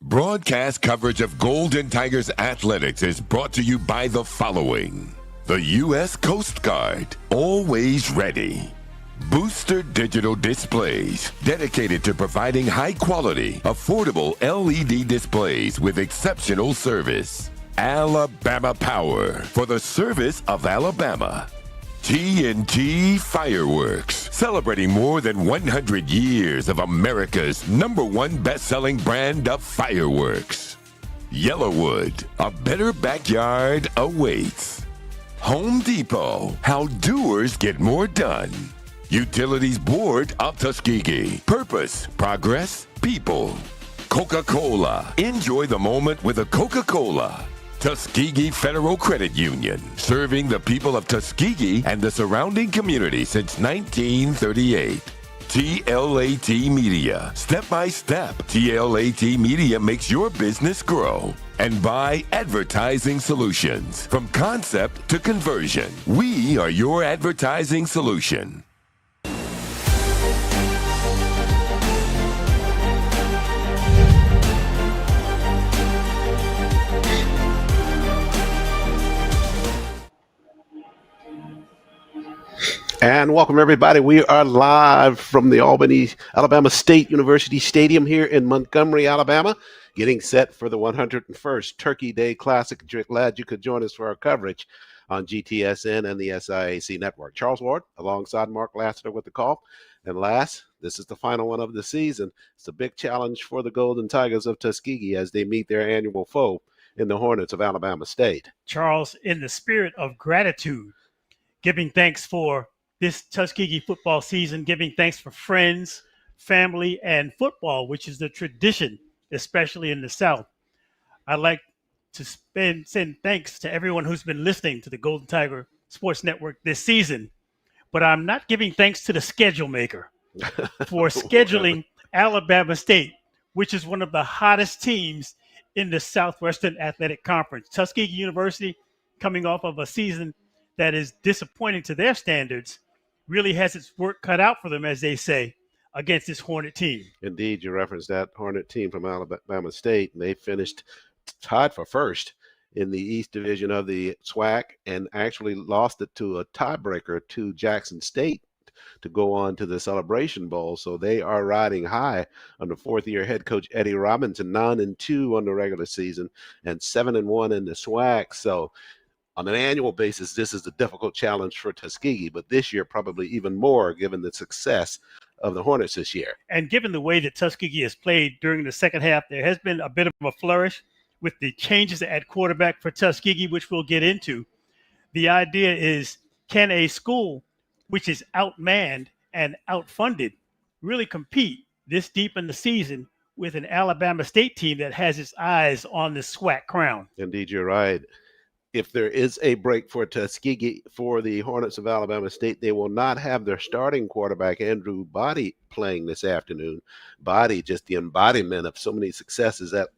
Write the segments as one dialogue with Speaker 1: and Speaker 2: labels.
Speaker 1: Broadcast coverage of Golden Tigers athletics is brought to you by the following. The U.S. Coast Guard, always ready. Booster Digital Displays, dedicated to providing high-quality, affordable LED displays with exceptional service. Alabama Power, for the service of Alabama. TNT Fireworks, celebrating more than 100 years of America's #1 best-selling brand of fireworks. Yellowwood, a better backyard awaits. Home Depot, how doers get more done. Utilities Board of Tuskegee, purpose, progress, people. Coca-Cola, enjoy the moment with a Coca-Cola. Tuskegee Federal Credit Union, serving the people of Tuskegee and the surrounding community since 1938. TLAT Media, step by step, TLAT Media makes your business grow. And by Advertising Solutions, from concept to conversion, we are your advertising solution.
Speaker 2: And welcome, everybody. We are live from the Alabama State University Stadium here in Montgomery, Alabama, getting set for the 101st Turkey Day Classic. Glad you could join us for our coverage on GTSN and the SIAC network. Charles Ward, alongside Mark Lassiter with the call. And last, this is the final one of the season. It's a big challenge for the Golden Tigers of Tuskegee as they meet their annual foe in the Hornets of Alabama State.
Speaker 3: Charles, in the spirit of gratitude, giving thanks for this Tuskegee football season, giving thanks for friends, family, and football, which is the tradition, especially in the South. I'd like to send thanks to everyone who's been listening to the Golden Tiger Sports Network this season, but I'm not giving thanks to the schedule maker for scheduling Alabama State, which is one of the hottest teams in the Southwestern Athletic Conference. Tuskegee University, coming off of a season that is disappointing to their standards, really has its work cut out for them, as they say, against this Hornet team.
Speaker 2: Indeed, you referenced that Hornet team from Alabama State, and they finished tied for first in the East Division of the SWAC and actually lost it to a tiebreaker to Jackson State to go on to the Celebration Bowl. So they are riding high under fourth-year head coach Eddie Robinson, 9-2 on the regular season and 7-1 in the SWAC. So on an annual basis, this is a difficult challenge for Tuskegee, but this year probably even more given the success of the Hornets this year.
Speaker 3: And given the way that Tuskegee has played during the second half, there has been a bit of a flourish with the changes at quarterback for Tuskegee, which we'll get into. The idea is, can a school which is outmanned and outfunded really compete this deep in the season with an Alabama State team that has its eyes on the SWAC crown?
Speaker 2: Indeed, you're right. If there is a break for Tuskegee for the Hornets of Alabama State, they will not have their starting quarterback, Andrew Body, playing this afternoon. Body, just the embodiment of so many successes at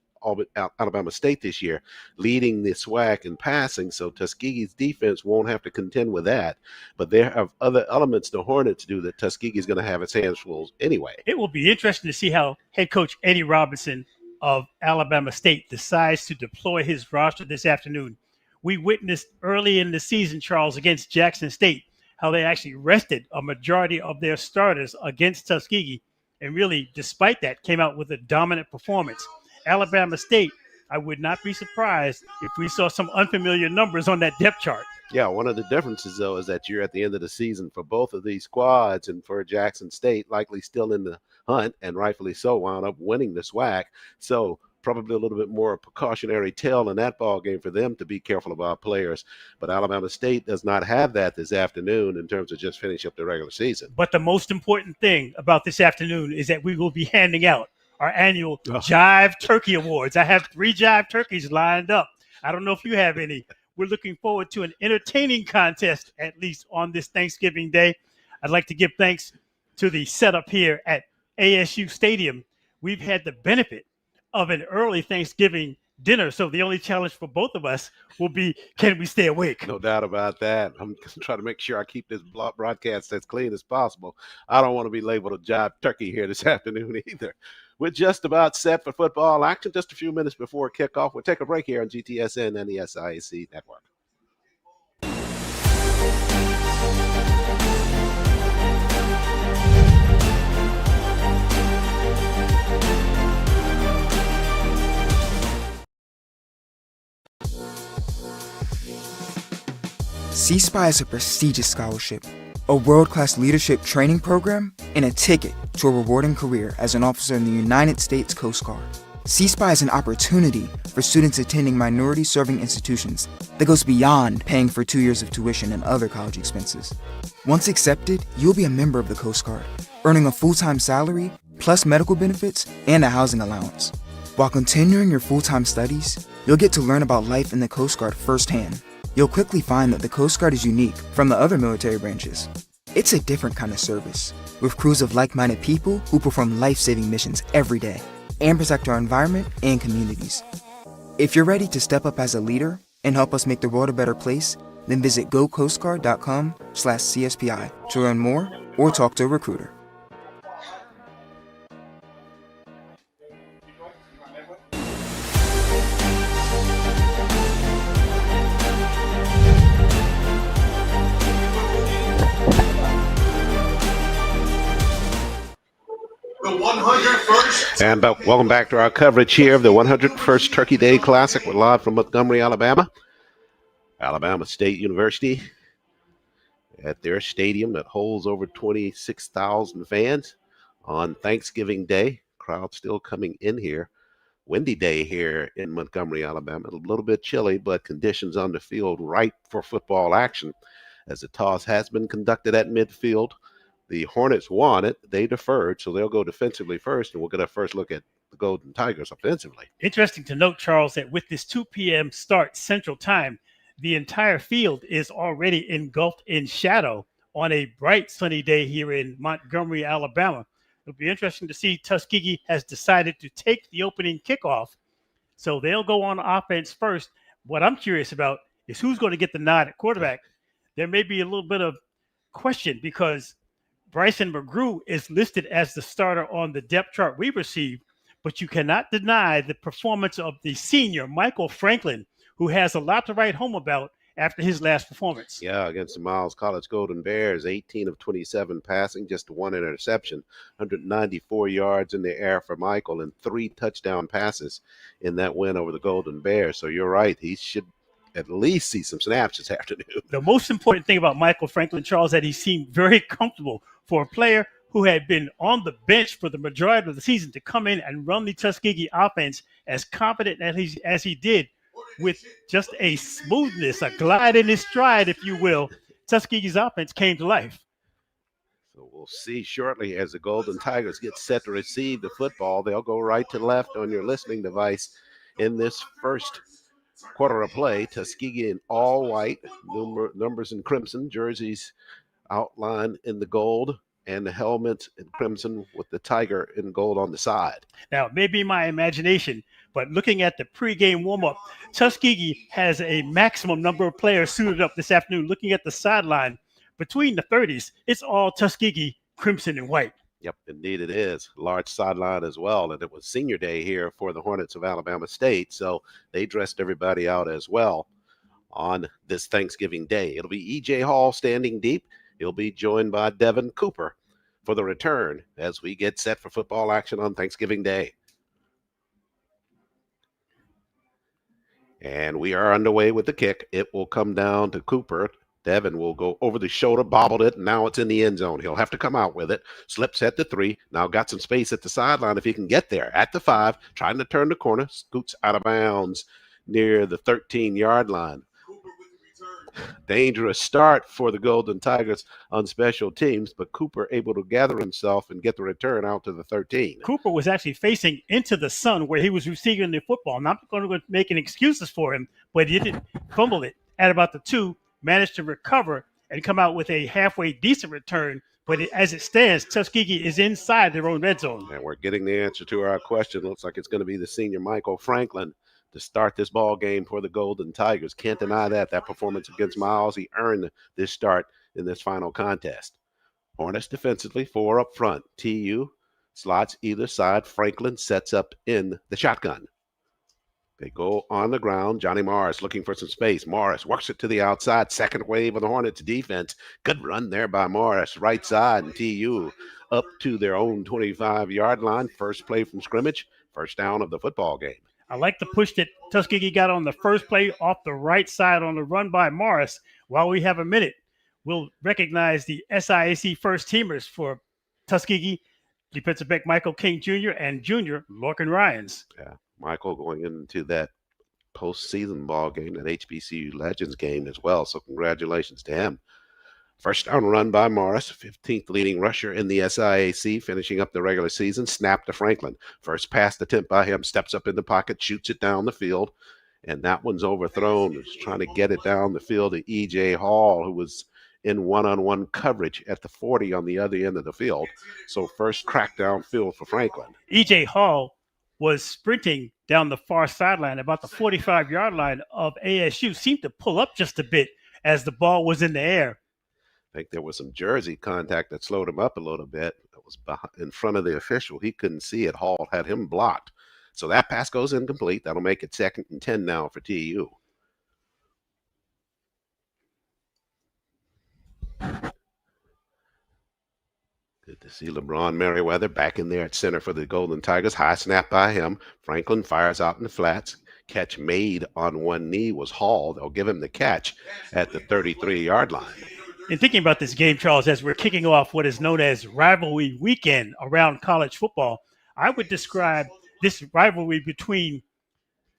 Speaker 2: Alabama State this year, leading the SWAC in passing, so Tuskegee's defense won't have to contend with that. But there are other elements the Hornets do that Tuskegee is going to have its hands full anyway.
Speaker 3: It will be interesting to see how head coach Eddie Robinson of Alabama State decides to deploy his roster this afternoon. We witnessed early in the season, Charles, against Jackson State, how they actually rested a majority of their starters against Tuskegee. and really, despite that, came out with a dominant performance. Alabama State, I would not be surprised if we saw some unfamiliar numbers on that depth chart.
Speaker 2: Yeah, one of the differences, though, is that you're at the end of the season for both of these squads, and for Jackson State, likely still in the hunt, and rightfully so, wound up winning the SWAC. So probably a little bit more precautionary tale in that ball game for them to be careful about players. But Alabama State does not have that this afternoon in terms of just finishing up the regular season.
Speaker 3: But the most important thing about this afternoon is that we will be handing out our annual Jive Turkey Awards. I have 3 Jive Turkeys lined up. I don't know if you have any. We're looking forward to an entertaining contest, at least on this Thanksgiving Day. I'd like to give thanks to the setup here at ASU Stadium. We've had the benefit of an early Thanksgiving dinner, so the only challenge for both of us will be, can we stay awake?
Speaker 2: No doubt about that. I'm trying to make sure I keep this broadcast as clean as possible. I don't want to be labeled a Jive Turkey here this afternoon either. We're just about set for football action. Just a few minutes before kickoff. We'll take a break here on GTSN and the SIAC network.
Speaker 4: C-SPY is a prestigious scholarship, a world-class leadership training program, and a ticket to a rewarding career as an officer in the United States Coast Guard. C-SPY is an opportunity for students attending minority-serving institutions that goes beyond paying for 2 years of tuition and other college expenses. Once accepted, you'll be a member of the Coast Guard, earning a full-time salary, plus medical benefits and a housing allowance. While continuing your full-time studies, you'll get to learn about life in the Coast Guard firsthand. You'll quickly find that the Coast Guard is unique from the other military branches. It's a different kind of service, with crews of like-minded people who perform life-saving missions every day and protect our environment and communities. If you're ready to step up as a leader and help us make the world a better place, then visit gocoastguard.com/CSPI to learn more or talk to a recruiter.
Speaker 2: And welcome back to our coverage here of the 101st Turkey Day Classic. We're live from Montgomery, Alabama. Alabama State University at their stadium that holds over 26,000 fans on Thanksgiving Day. Crowd still coming in here. Windy day here in Montgomery, Alabama. A little bit chilly, but conditions on the field ripe for football action as the toss has been conducted at midfield. The Hornets won it. They deferred, so they'll go defensively first, and we'll get a first look at the Golden Tigers offensively.
Speaker 3: Interesting to note, Charles, that with this 2 p.m. start Central Time, the entire field is already engulfed in shadow on a bright sunny day here in Montgomery, Alabama. It'll be interesting to see. Tuskegee has decided to take the opening kickoff, so they'll go on offense first. What I'm curious about is who's going to get the nod at quarterback. There may be a little bit of question because Bryson McGrew is listed as the starter on the depth chart we received, but you cannot deny the performance of the senior, Michael Franklin, who has a lot to write home about after his last performance.
Speaker 2: Yeah, against the Miles College Golden Bears, 18 of 27 passing, just 1 interception, 194 yards in the air for Michael, and 3 touchdown passes in that win over the Golden Bears. So you're right, he should at least see some snaps this afternoon.
Speaker 3: The most important thing about Michael Franklin, Charles, that he seemed very comfortable for a player who had been on the bench for the majority of the season to come in and run the Tuskegee offense as confident as he did, with just a smoothness, a glide in his stride, if you will. Tuskegee's offense came to life.
Speaker 2: So we'll see shortly as the Golden Tigers get set to receive the football. They'll go right to left on your listening device in this first quarter of play. Tuskegee in all white, numbers in crimson, jerseys outlined in the gold, and the helmet in crimson with the tiger in gold on the side.
Speaker 3: Now, maybe my imagination, but looking at the pregame warm-up, Tuskegee has a maximum number of players suited up this afternoon. Looking at the sideline, between the 30s, it's all Tuskegee crimson and white.
Speaker 2: Yep, indeed it is. Large sideline as well, and it was senior day here for the Hornets of Alabama State, so they dressed everybody out as well on this Thanksgiving Day. It'll be E.J. Hall standing deep. He'll be joined by Devin Cooper for the return as we get set for football action on Thanksgiving Day. And we are underway with the kick. It will come down to Cooper. Devin will go over the shoulder, bobbled it, and now it's in the end zone. He'll have to come out with it. Slips at the 3. Now got some space at the sideline if he can get there. At the 5, trying to turn the corner. Scoots out of bounds near the 13-yard line. Dangerous start for the Golden Tigers on special teams, but Cooper able to gather himself and get the return out to the 13.
Speaker 3: Cooper was actually facing into the sun where he was receiving the football. I'm not going to make any excuses for him, but he didn't fumble it at about the 2, managed to recover and come out with a halfway decent return. But as it stands, Tuskegee is inside their own red zone.
Speaker 2: And we're getting the answer to our question. Looks like it's going to be the senior Michael Franklin to start this ball game for the Golden Tigers. Can't deny that. That performance against Miles, he earned this start in this final contest. Hornets defensively, 4 up front. TU slots either side. Franklin sets up in the shotgun. They go on the ground. Johnny Morris looking for some space. Morris works it to the outside. Second wave of the Hornets defense. Good run there by Morris. Right side, and TU up to their own 25-yard line. First play from scrimmage. First down of the football game.
Speaker 3: I like the push that Tuskegee got on the first play off the right side on the run by Morris. While we have a minute, we'll recognize the SIAC first teamers for Tuskegee, defensive back Michael King Jr. and Junior Lorcan Ryans.
Speaker 2: Yeah, Michael going into that postseason ball game, that HBCU Legends game as well. So congratulations to him. First down run by Morris, 15th leading rusher in the SIAC, finishing up the regular season. Snap to Franklin. First pass attempt by him, steps up in the pocket, shoots it down the field, and that one's overthrown. He's trying to get it down the field to E.J. Hall, who was in one-on-one coverage at the 40 on the other end of the field. So first crack downfield for Franklin.
Speaker 3: E.J. Hall was sprinting down the far sideline, about the 45-yard line of ASU, seemed to pull up just a bit as the ball was in the air.
Speaker 2: I think there was some jersey contact that slowed him up a little bit. It was in front of the official. He couldn't see it. Hall had him blocked. So that pass goes incomplete. That'll make it 2nd and 10 now for TU. Good to see LeBron Merriweather back in there at center for the Golden Tigers. High snap by him. Franklin fires out in the flats. Catch made on one knee was Hall. They'll give him the catch at the 33-yard line.
Speaker 3: In thinking about this game, Charles, as we're kicking off what is known as rivalry weekend around college football, I would describe this rivalry between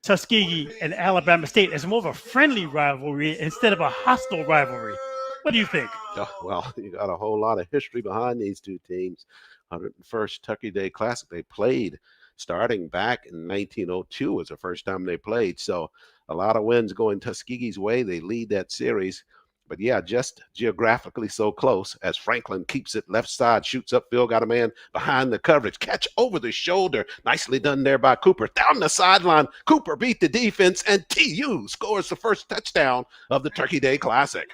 Speaker 3: Tuskegee and Alabama State as more of a friendly rivalry instead of a hostile rivalry. What do you think?
Speaker 2: Oh, well, you got a whole lot of history behind these two teams. 101st Tucky Day Classic, they played starting back in 1902 was the first time they played. So a lot of wins going Tuskegee's way. They lead that series. But, yeah, just geographically so close as Franklin keeps it left side, shoots upfield, got a man behind the coverage. Catch over the shoulder. Nicely done there by Cooper. Down the sideline, Cooper beat the defense, and TU scores the first touchdown of the Turkey Day Classic.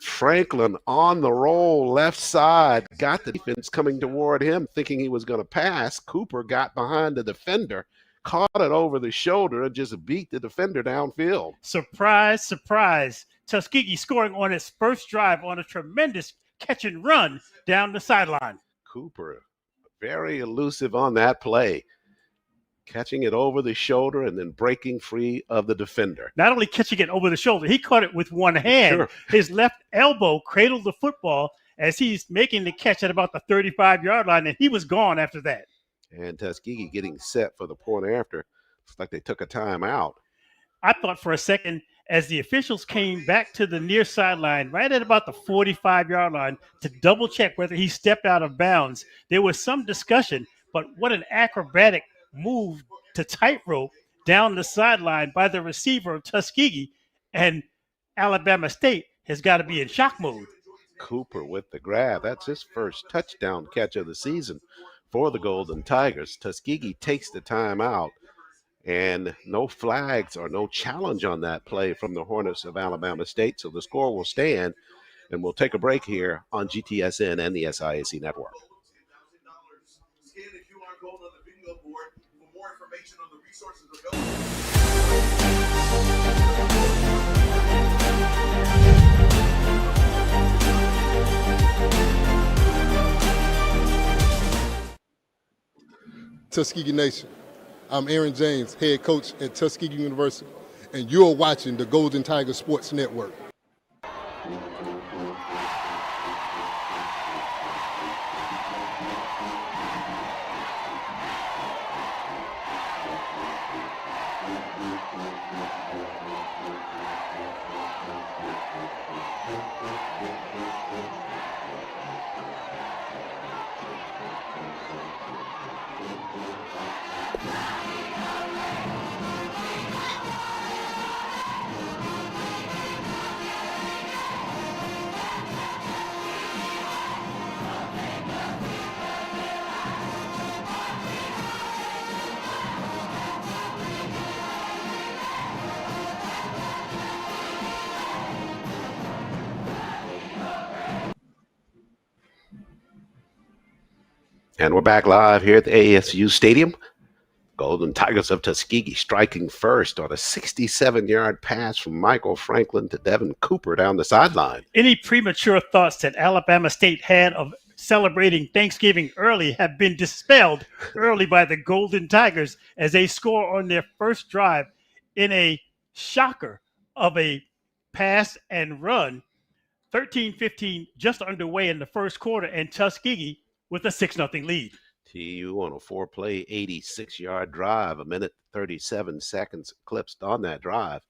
Speaker 2: Franklin on the roll, left side, got the defense coming toward him, thinking he was going to pass. Cooper got behind the defender, caught it over the shoulder, and just beat the defender downfield.
Speaker 3: Surprise, surprise. Tuskegee scoring on its first drive on a tremendous catch and run down the sideline.
Speaker 2: Cooper, very elusive on that play, catching it over the shoulder and then breaking free of the defender.
Speaker 3: Not only catching it over the shoulder, he caught it with one hand.
Speaker 2: Sure.
Speaker 3: His left elbow cradled the football as he's making the catch at about the 35-yard line, and he was gone after that.
Speaker 2: And Tuskegee getting set for the point after. Looks like they took a timeout.
Speaker 3: I thought for a second as the officials came back to the near sideline, right at about the 45-yard line, to double check whether he stepped out of bounds. There was some discussion, but what an acrobatic move to tightrope down the sideline by the receiver of Tuskegee, and Alabama State has got to be in shock mode.
Speaker 2: Cooper with the grab. That's his first touchdown catch of the season for the Golden Tigers. Tuskegee takes the timeout, and no flags or no challenge on that play from the Hornets of Alabama State, so the score will stand, and we'll take a break here on GTSN and the SIAC Network. Scan the QR code on the video board for more information on the resources available.
Speaker 5: Tuskegee Nation. I'm Aaron James, head coach at Tuskegee University, and you're watching the Golden Tiger Sports Network.
Speaker 2: And we're back live here at the ASU Stadium. Golden Tigers of Tuskegee striking first on a 67-yard pass from Michael Franklin to Devin Cooper down the sideline.
Speaker 3: Any premature thoughts that Alabama State had of celebrating Thanksgiving early have been dispelled early by the Golden Tigers as they score on their first drive in a shocker of a pass and run. 13-15 just underway in the first quarter, and Tuskegee with a 6-0 lead.
Speaker 2: TU on a 4-play, 86-yard drive, 1:37 seconds clipped on that drive,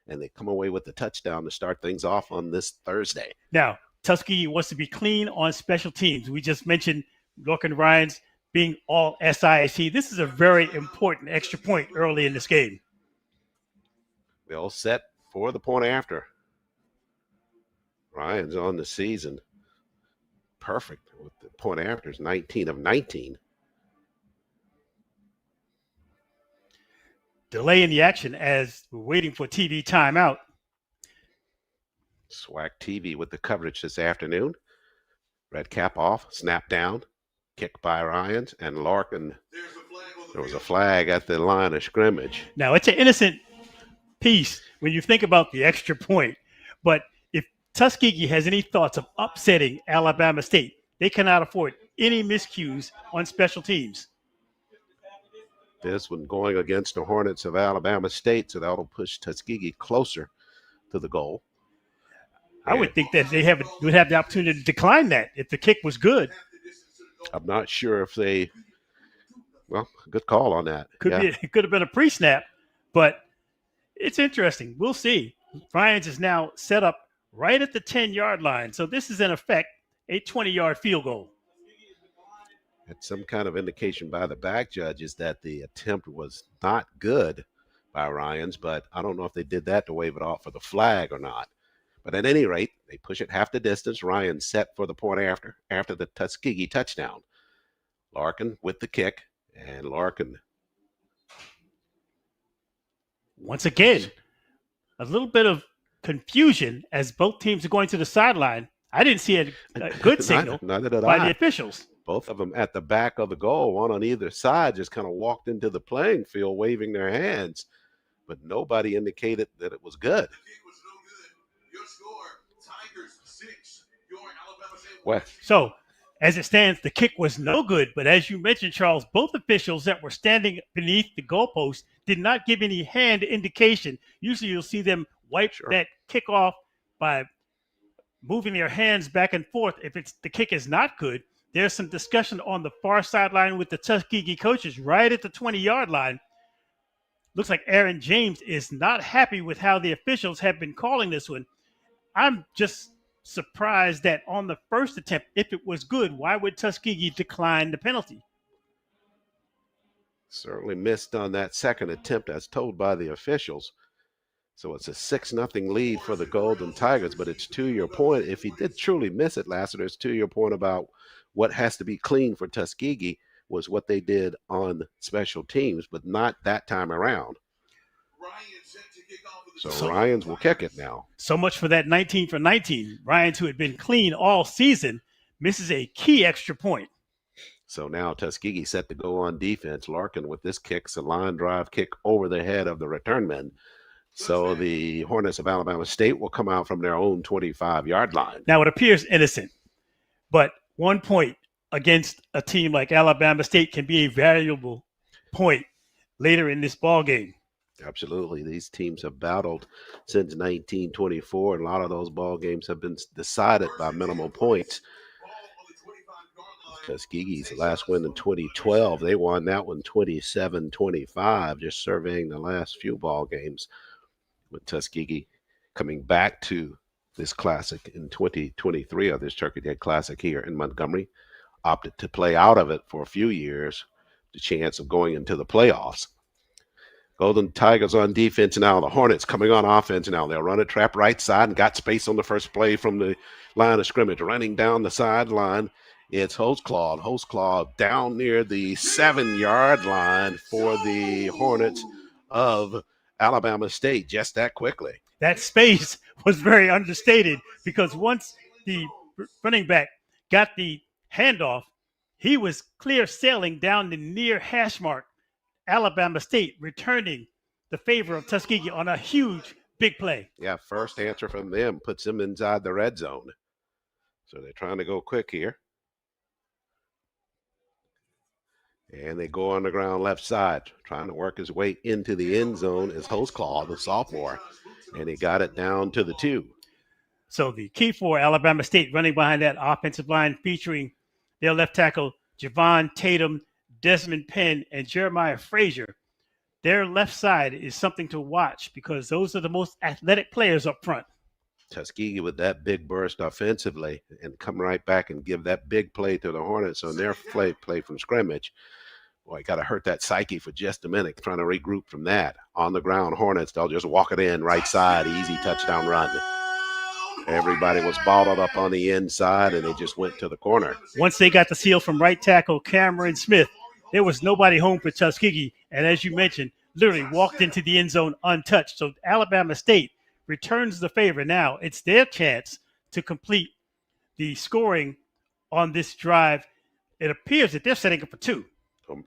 Speaker 2: and they come away with the touchdown to start things off on this Thursday.
Speaker 3: Now, Tuskegee wants to be clean on special teams. We just mentioned Lorcan Ryans being all SISC. This is a very important extra point early in this game.
Speaker 2: We all set for the point after. Ryan's on the season. Perfect with the point afters, 19 of 19.
Speaker 3: Delay in the action as we're waiting for TV timeout.
Speaker 2: SWAC TV with the coverage this afternoon. Red cap off, snap down, kick by Ryans, and Larkin. There was a flag at the line of scrimmage.
Speaker 3: Now, it's an innocent piece when you think about the extra point, but if Tuskegee has any thoughts of upsetting Alabama State, they cannot afford any miscues on special teams.
Speaker 2: This one going against the Hornets of Alabama State, so that'll push Tuskegee closer to the goal.
Speaker 3: I would think that they would have the opportunity to decline that if the kick was good.
Speaker 2: I'm not sure if they – well, good call on that.
Speaker 3: It could have been a pre-snap, but it's interesting. We'll see. Ryans is now set up right at the 10-yard line, so this is in effect a 20-yard field goal.
Speaker 2: It's some kind of indication by the back judges that the attempt was not good by Ryans, but I don't know if they did that to wave it off for the flag or not. But at any rate, they push it half the distance. Ryan set for the point after the Tuskegee touchdown. Larkin with the kick, and Larkin.
Speaker 3: Once again, a little bit of confusion as both teams are going to the sideline. I didn't see a good signal
Speaker 2: neither did
Speaker 3: by
Speaker 2: I.
Speaker 3: the officials.
Speaker 2: Both of them at the back of the goal, one on either side, just kind of walked into the playing field waving their hands, but nobody indicated that it was good. Well,
Speaker 3: so, as it stands, the kick was no good, but as you mentioned, Charles, both officials that were standing beneath the goalpost did not give any hand indication. Usually you'll see them wipe that kick off by moving their hands back and forth. If the kick is not good, there's some discussion on the far sideline with the Tuskegee coaches right at the 20-yard line. Looks like Aaron James is not happy with how the officials have been calling this one. I'm just surprised that on the first attempt, if it was good, why would Tuskegee decline the penalty?
Speaker 2: Certainly missed on that second attempt as told by the officials. So it's a 6-0 lead for the Golden Tigers, but it's to your point. If he did truly miss it, Lassiter, it's to your point about what has to be clean for Tuskegee was what they did on special teams, but not that time around. So Ryans will kick it now.
Speaker 3: So much for that 19 for 19. Ryans, who had been clean all season, misses a key extra point.
Speaker 2: So now Tuskegee set to go on defense. Larkin with this kick's a line drive kick over the head of the return men. So the Hornets of Alabama State will come out from their own 25-yard line.
Speaker 3: Now it appears innocent, but 1 point against a team like Alabama State can be a valuable point later in this ball game.
Speaker 2: Absolutely. These teams have battled since 1924, and a lot of those ball games have been decided by minimal points. Tuskegee's last win in 2012, they won that one 27-25, just surveying the last few ball games, with Tuskegee coming back to this classic in 2023, or this Turkey Day Classic here in Montgomery, opted to play out of it for a few years, the chance of going into the playoffs. Golden Tigers on defense now. The Hornets coming on offense now. They'll run a trap right side and got space on the first play from the line of scrimmage. Running down the sideline, it's Hostclaw. Hostclaw down near the 7-yard line for the Hornets of Alabama State just that quickly.
Speaker 3: That space was very understated because once the running back got the handoff, he was clear sailing down the near hash mark. Alabama State returning the favor of Tuskegee on a huge big play.
Speaker 2: Yeah, first answer from them puts them inside the red zone. So they're trying to go quick here. And they go on the ground left side, trying to work his way into the end zone is Hostclaw, the sophomore. And he got it down to the 2.
Speaker 3: So the key for Alabama State running behind that offensive line featuring their left tackle, Javon Tatum, Desmond Penn, and Jeremiah Frazier. Their left side is something to watch because those are the most athletic players up front.
Speaker 2: Tuskegee with that big burst offensively and come right back and give that big play to the Hornets on their play from scrimmage. Boy, got to hurt that psyche for just a minute, trying to regroup from that. On the ground, Hornets, they'll just walk it in right side, easy touchdown run. Everybody was bottled up on the inside, and they just went to the corner.
Speaker 3: Once they got the seal from right tackle Cameron Smith, there was nobody home for Tuskegee. And as you mentioned, literally walked into the end zone untouched. So Alabama State returns the favor. Now it's their chance to complete the scoring on this drive. It appears that they're setting up for 2.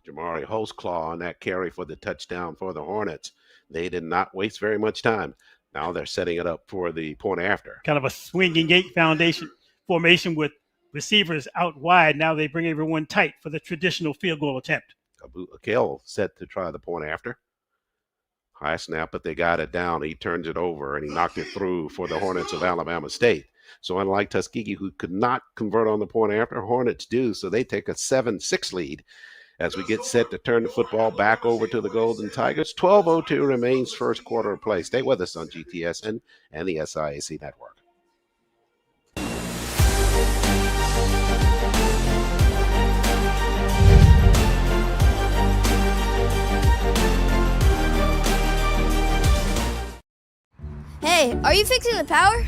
Speaker 2: Jamari Hostclaw on that carry for the touchdown for the Hornets. They did not waste very much time. Now they're setting it up for the point after.
Speaker 3: Kind of a swinging gate foundation formation with receivers out wide. Now they bring everyone tight for the traditional field goal attempt.
Speaker 2: Abu Akil set to try the point after. High snap, but they got it down. He turns it over, and he knocked it through for the Hornets of Alabama State. So unlike Tuskegee, who could not convert on the point after, Hornets do. So they take a 7-6 lead as we get set to turn the football back over to the Golden Tigers. 12:02 remains first quarter of play. Stay with us on GTSN and the SIAC Network.
Speaker 6: Hey, are you fixing the power?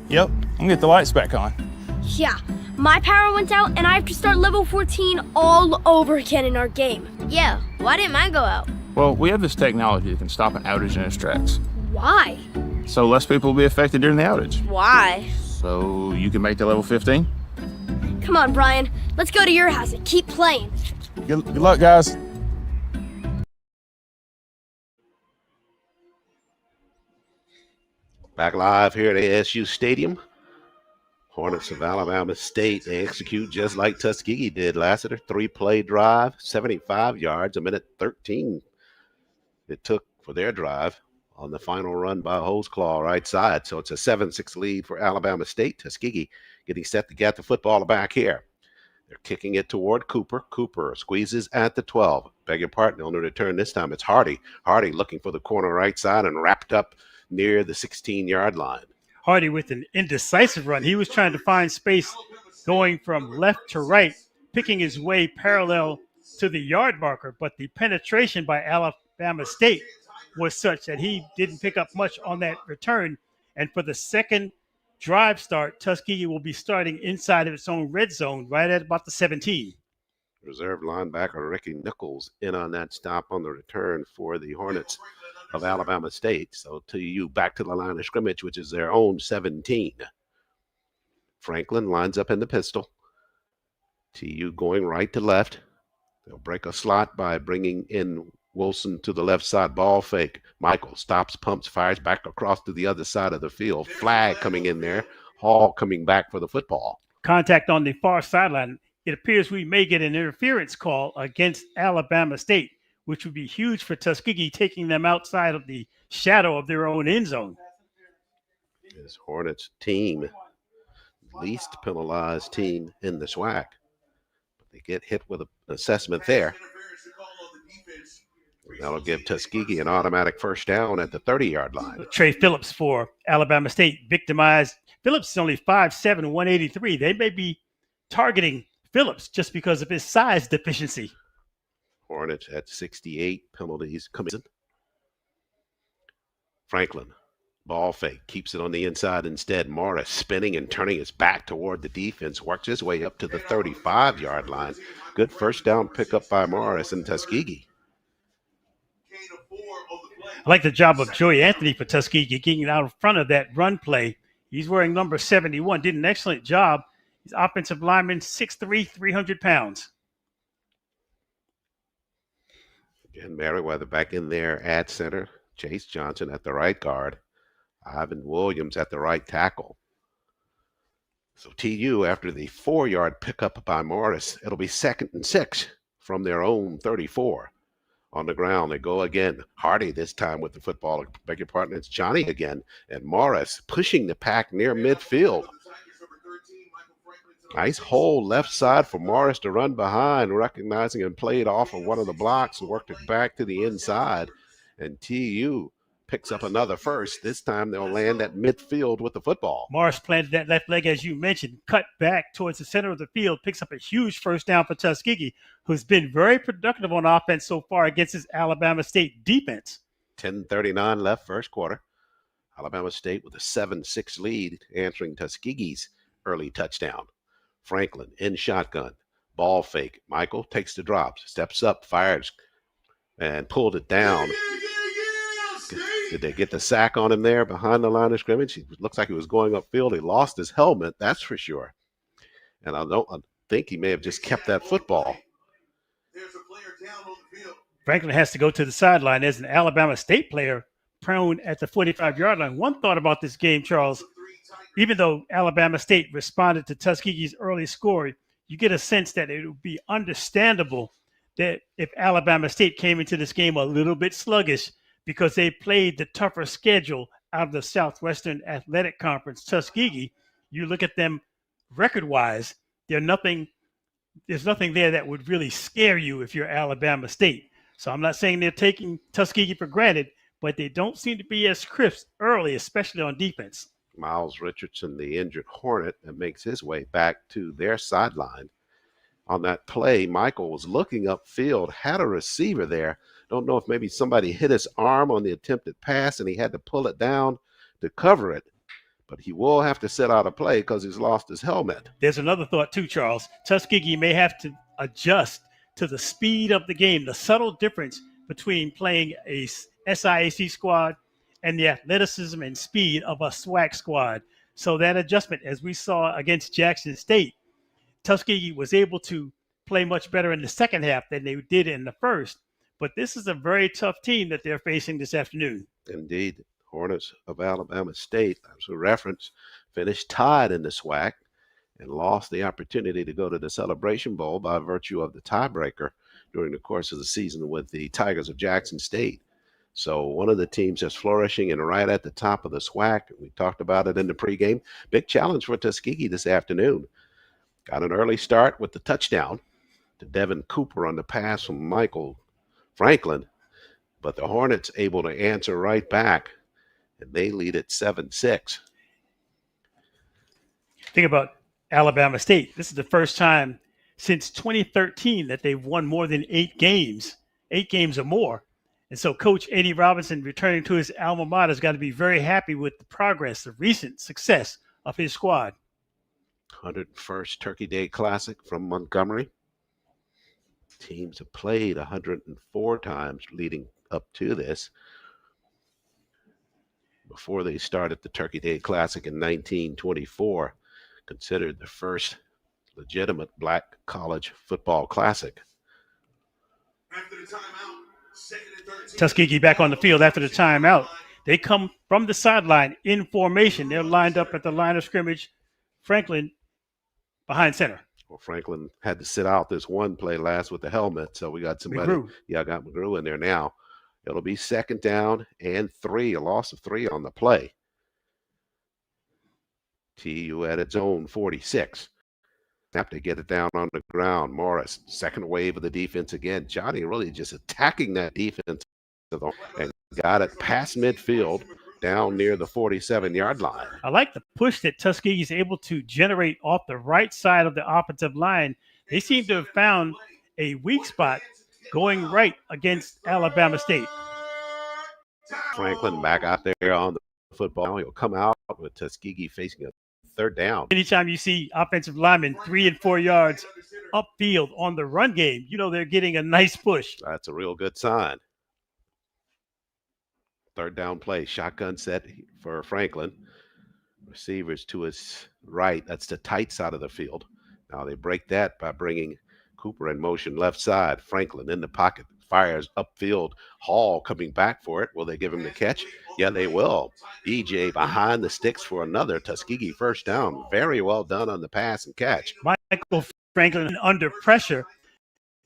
Speaker 7: Yep, I'm gonna get the lights back on.
Speaker 6: Yeah, my power went out and I have to start level 14 all over again in our game.
Speaker 8: Yeah, why didn't mine go out?
Speaker 7: Well, we have this technology that can stop an outage in its tracks.
Speaker 6: Why?
Speaker 7: So less people will be affected during the outage.
Speaker 8: Why?
Speaker 7: So you can make the level 15?
Speaker 6: Come on, Brian. Let's go to your house and keep playing.
Speaker 7: Good luck, guys.
Speaker 2: Back live here at ASU Stadium. Hornets of Alabama State, they execute just like Tuskegee did last at a 3-play drive, 75 yards, a minute 13 it took for their drive on the final run by Hostclaw right side. So it's a 7-6 lead for Alabama State. Tuskegee getting set to get the football back here. They're kicking it toward Cooper. Cooper squeezes at the 12. Beg your pardon, on the return this time it's Hardy. Hardy looking for the corner right side and wrapped up near the 16-yard line.
Speaker 3: Hardy with an indecisive run. He was trying to find space going from left to right, picking his way parallel to the yard marker, but the penetration by Alabama State was such that he didn't pick up much on that return. And for the second drive start, Tuskegee will be starting inside of its own red zone right at about the 17.
Speaker 2: Reserve linebacker Ricky Nichols in on that stop on the return for the Hornets of Alabama State. So TU back to the line of scrimmage, which is their own 17. Franklin lines up in the pistol. TU going right to left. They'll break a slot by bringing in Wilson to the left side, ball fake. Michael stops, pumps, fires back across to the other side of the field. Flag coming in there. Hall coming back for the football.
Speaker 3: Contact on the far sideline. It appears we may get an interference call against Alabama State. which would be huge for Tuskegee, taking them outside of the shadow of their own end zone.
Speaker 2: This Hornets team, least penalized team in the SWAC. But they get hit with an assessment there. That'll give Tuskegee an automatic first down at the 30-yard line.
Speaker 3: Trey Phillips for Alabama State victimized. Phillips is only 5'7", 183. They may be targeting Phillips just because of his size deficiency.
Speaker 2: Hornets at 68 penalties coming in. Franklin, ball fake, keeps it on the inside instead. Morris spinning and turning his back toward the defense, works his way up to the 35-yard line. Good first down pickup by Morris and Tuskegee.
Speaker 3: I like the job of Joey Anthony for Tuskegee getting out in front of that run play. He's wearing number 71, did an excellent job. He's offensive lineman, 6'3", 300 pounds.
Speaker 2: Again, Merriweather back in there at center. Chase Johnson at the right guard. Ivan Williams at the right tackle. So TU, after the 4-yard pickup by Morris, it'll be 2nd and 6 from their own 34. On the ground, they go again. Hardy this time with the football. Beg your pardon, it's Johnny again. And Morris pushing the pack near midfield. Nice hole left side for Morris to run behind, recognizing and played off of one of the blocks and worked it back to the inside. And TU picks up another first. This time they'll land at midfield with the football.
Speaker 3: Morris planted that left leg, as you mentioned, cut back towards the center of the field, picks up a huge first down for Tuskegee, who's been very productive on offense so far against his Alabama State defense.
Speaker 2: 10:39 left first quarter. Alabama State with a 7-6 lead, answering Tuskegee's early touchdown. Franklin in shotgun, ball fake. Michael takes the drop, steps up, fires, and pulled it down. Did they get the sack on him there behind the line of scrimmage? He looks like he was going upfield. He lost his helmet, that's for sure. And I think he may have just kept that football.
Speaker 3: Franklin has to go to the sideline. There's an Alabama State player prone at the 45-yard line. One thought about this game, Charles, even though Alabama State responded to Tuskegee's early score, you get a sense that it would be understandable that if Alabama State came into this game a little bit sluggish, because they played the tougher schedule out of the Southwestern Athletic Conference. Tuskegee, you look at them record-wise, there's nothing there that would really scare you if you're Alabama State. So I'm not saying they're taking Tuskegee for granted, but they don't seem to be as crisp early, especially on defense.
Speaker 2: Miles Richardson, the injured Hornet, that makes his way back to their sideline. On that play, Michael was looking upfield, had a receiver there. Don't know if maybe somebody hit his arm on the attempted pass and he had to pull it down to cover it. But he will have to sit out a play because he's lost his helmet.
Speaker 3: There's another thought too, Charles. Tuskegee may have to adjust to the speed of the game, the subtle difference between playing a SIAC squad and the athleticism and speed of a SWAC squad. So that adjustment, as we saw against Jackson State, Tuskegee was able to play much better in the second half than they did in the first. But this is a very tough team that they're facing this afternoon.
Speaker 2: Indeed. Hornets of Alabama State, as a reference, finished tied in the SWAC and lost the opportunity to go to the Celebration Bowl by virtue of the tiebreaker during the course of the season with the Tigers of Jackson State. So one of the teams that's flourishing and right at the top of the SWAC. We talked about it in the pregame. Big challenge for Tuskegee this afternoon. Got an early start with the touchdown to Devin Cooper on the pass from Michael Franklin, but the Hornets able to answer right back, and they lead at 7-6.
Speaker 3: Think about Alabama State. This is the first time since 2013 that they've won more than 8 games or more. And so Coach Eddie Robinson, returning to his alma mater, has got to be very happy with the progress, the recent success of his squad.
Speaker 2: 101st Turkey Day Classic from Montgomery. Teams have played 104 times leading up to this. Before they started the Turkey Day Classic in 1924, considered the first legitimate black college football classic.
Speaker 1: After the timeout,
Speaker 3: Tuskegee back on the field after the timeout. They come from the sideline in formation. They're lined up at the line of scrimmage. Franklin behind center.
Speaker 2: Well, Franklin had to sit out this one play last with the helmet, so we got somebody.
Speaker 3: McGrew.
Speaker 2: Yeah, I got McGrew in there now. It'll be 2nd down and 3, a loss of 3 on the play. TU at its own 46. Have to get it down on the ground. Morris, second wave of the defense again. Johnny really just attacking that defense and got it past midfield down near the 47-yard line.
Speaker 3: I like the push that Tuskegee is able to generate off the right side of the offensive line. They seem to have found a weak spot going right against Alabama State.
Speaker 2: Franklin back out there on the football. He'll come out with Tuskegee facing a 3rd down.
Speaker 3: Anytime you see offensive linemen 3 and 4 yards upfield on the run game, you know they're getting a nice push.
Speaker 2: That's a real good sign. 3rd down play, shotgun set for Franklin. Receivers to his right. That's the tight side of the field. Now they break that by bringing Cooper in motion left side. Franklin in the pocket, fires upfield. Hall coming back for it. Will they give him the catch? Yeah, they will. EJ behind the sticks for another Tuskegee 1st down. Very well done on the pass and catch.
Speaker 3: Michael Franklin under pressure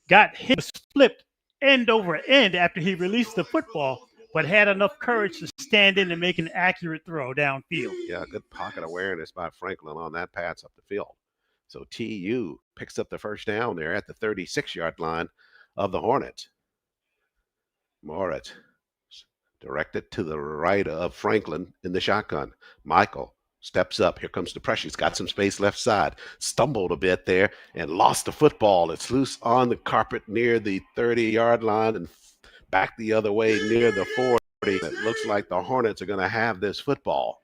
Speaker 3: got hit, flipped end over end after he released the football, but had enough courage to stand in and make an accurate throw downfield.
Speaker 2: Yeah, good pocket awareness by Franklin on that pass up the field. So TU picks up the 1st down there at the 36-yard line of the Hornets. Moritz directed to the right of Franklin in the shotgun. Michael steps up. Here comes the pressure. He's got some space left side. Stumbled a bit there and lost the football. It's loose on the carpet near the 30-yard line and back the other way near the 40. It looks like the Hornets are going to have this football.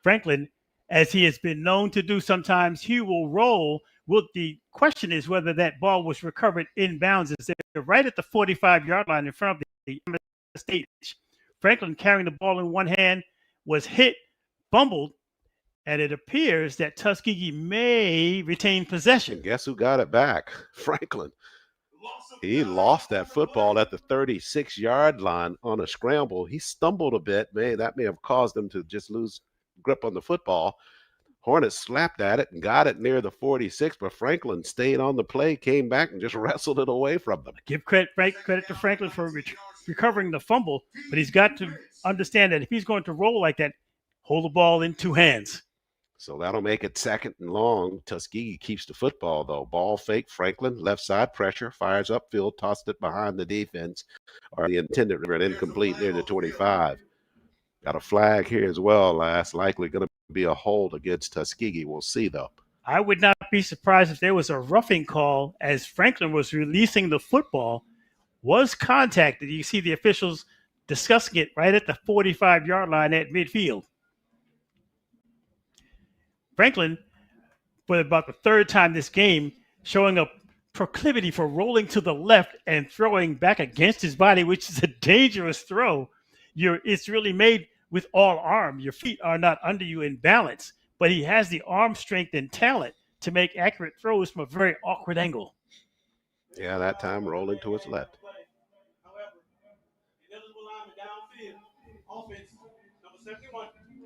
Speaker 3: Franklin, as he has been known to do sometimes, he will roll. Well, the question is whether that ball was recovered inbounds. As they're right at the 45-yard line in front of the stage. Franklin, carrying the ball in one hand, was hit, fumbled, and it appears that Tuskegee may retain possession.
Speaker 2: And guess who got it back? Franklin. He lost that football at the 36-yard line on a scramble. He stumbled a bit. That may have caused him to just lose grip on the football. Hornets slapped at it and got it near the 46, but Franklin stayed on the play, came back, and just wrestled it away from them.
Speaker 3: Give credit to Franklin for recovering the fumble, but he's got to understand that if he's going to roll like that, hold the ball in 2 hands.
Speaker 2: So that'll make it 2nd and long. Tuskegee keeps the football, though. Ball fake, Franklin, left side pressure, fires upfield, tossed it behind the defense, or the intended an incomplete near the 25. Got a flag here as well, last. Likely going to be a hold against Tuskegee. We'll see, though.
Speaker 3: I would not be surprised if there was a roughing call as Franklin was releasing the football, was contacted. You see the officials discussing it right at the 45-yard line at midfield. Franklin, for about the 3rd time this game, showing a proclivity for rolling to the left and throwing back against his body, which is a dangerous throw. It's really made with all arm. Your feet are not under you in balance, but he has the arm strength and talent to make accurate throws from a very awkward angle.
Speaker 2: Yeah, that time rolling to his left.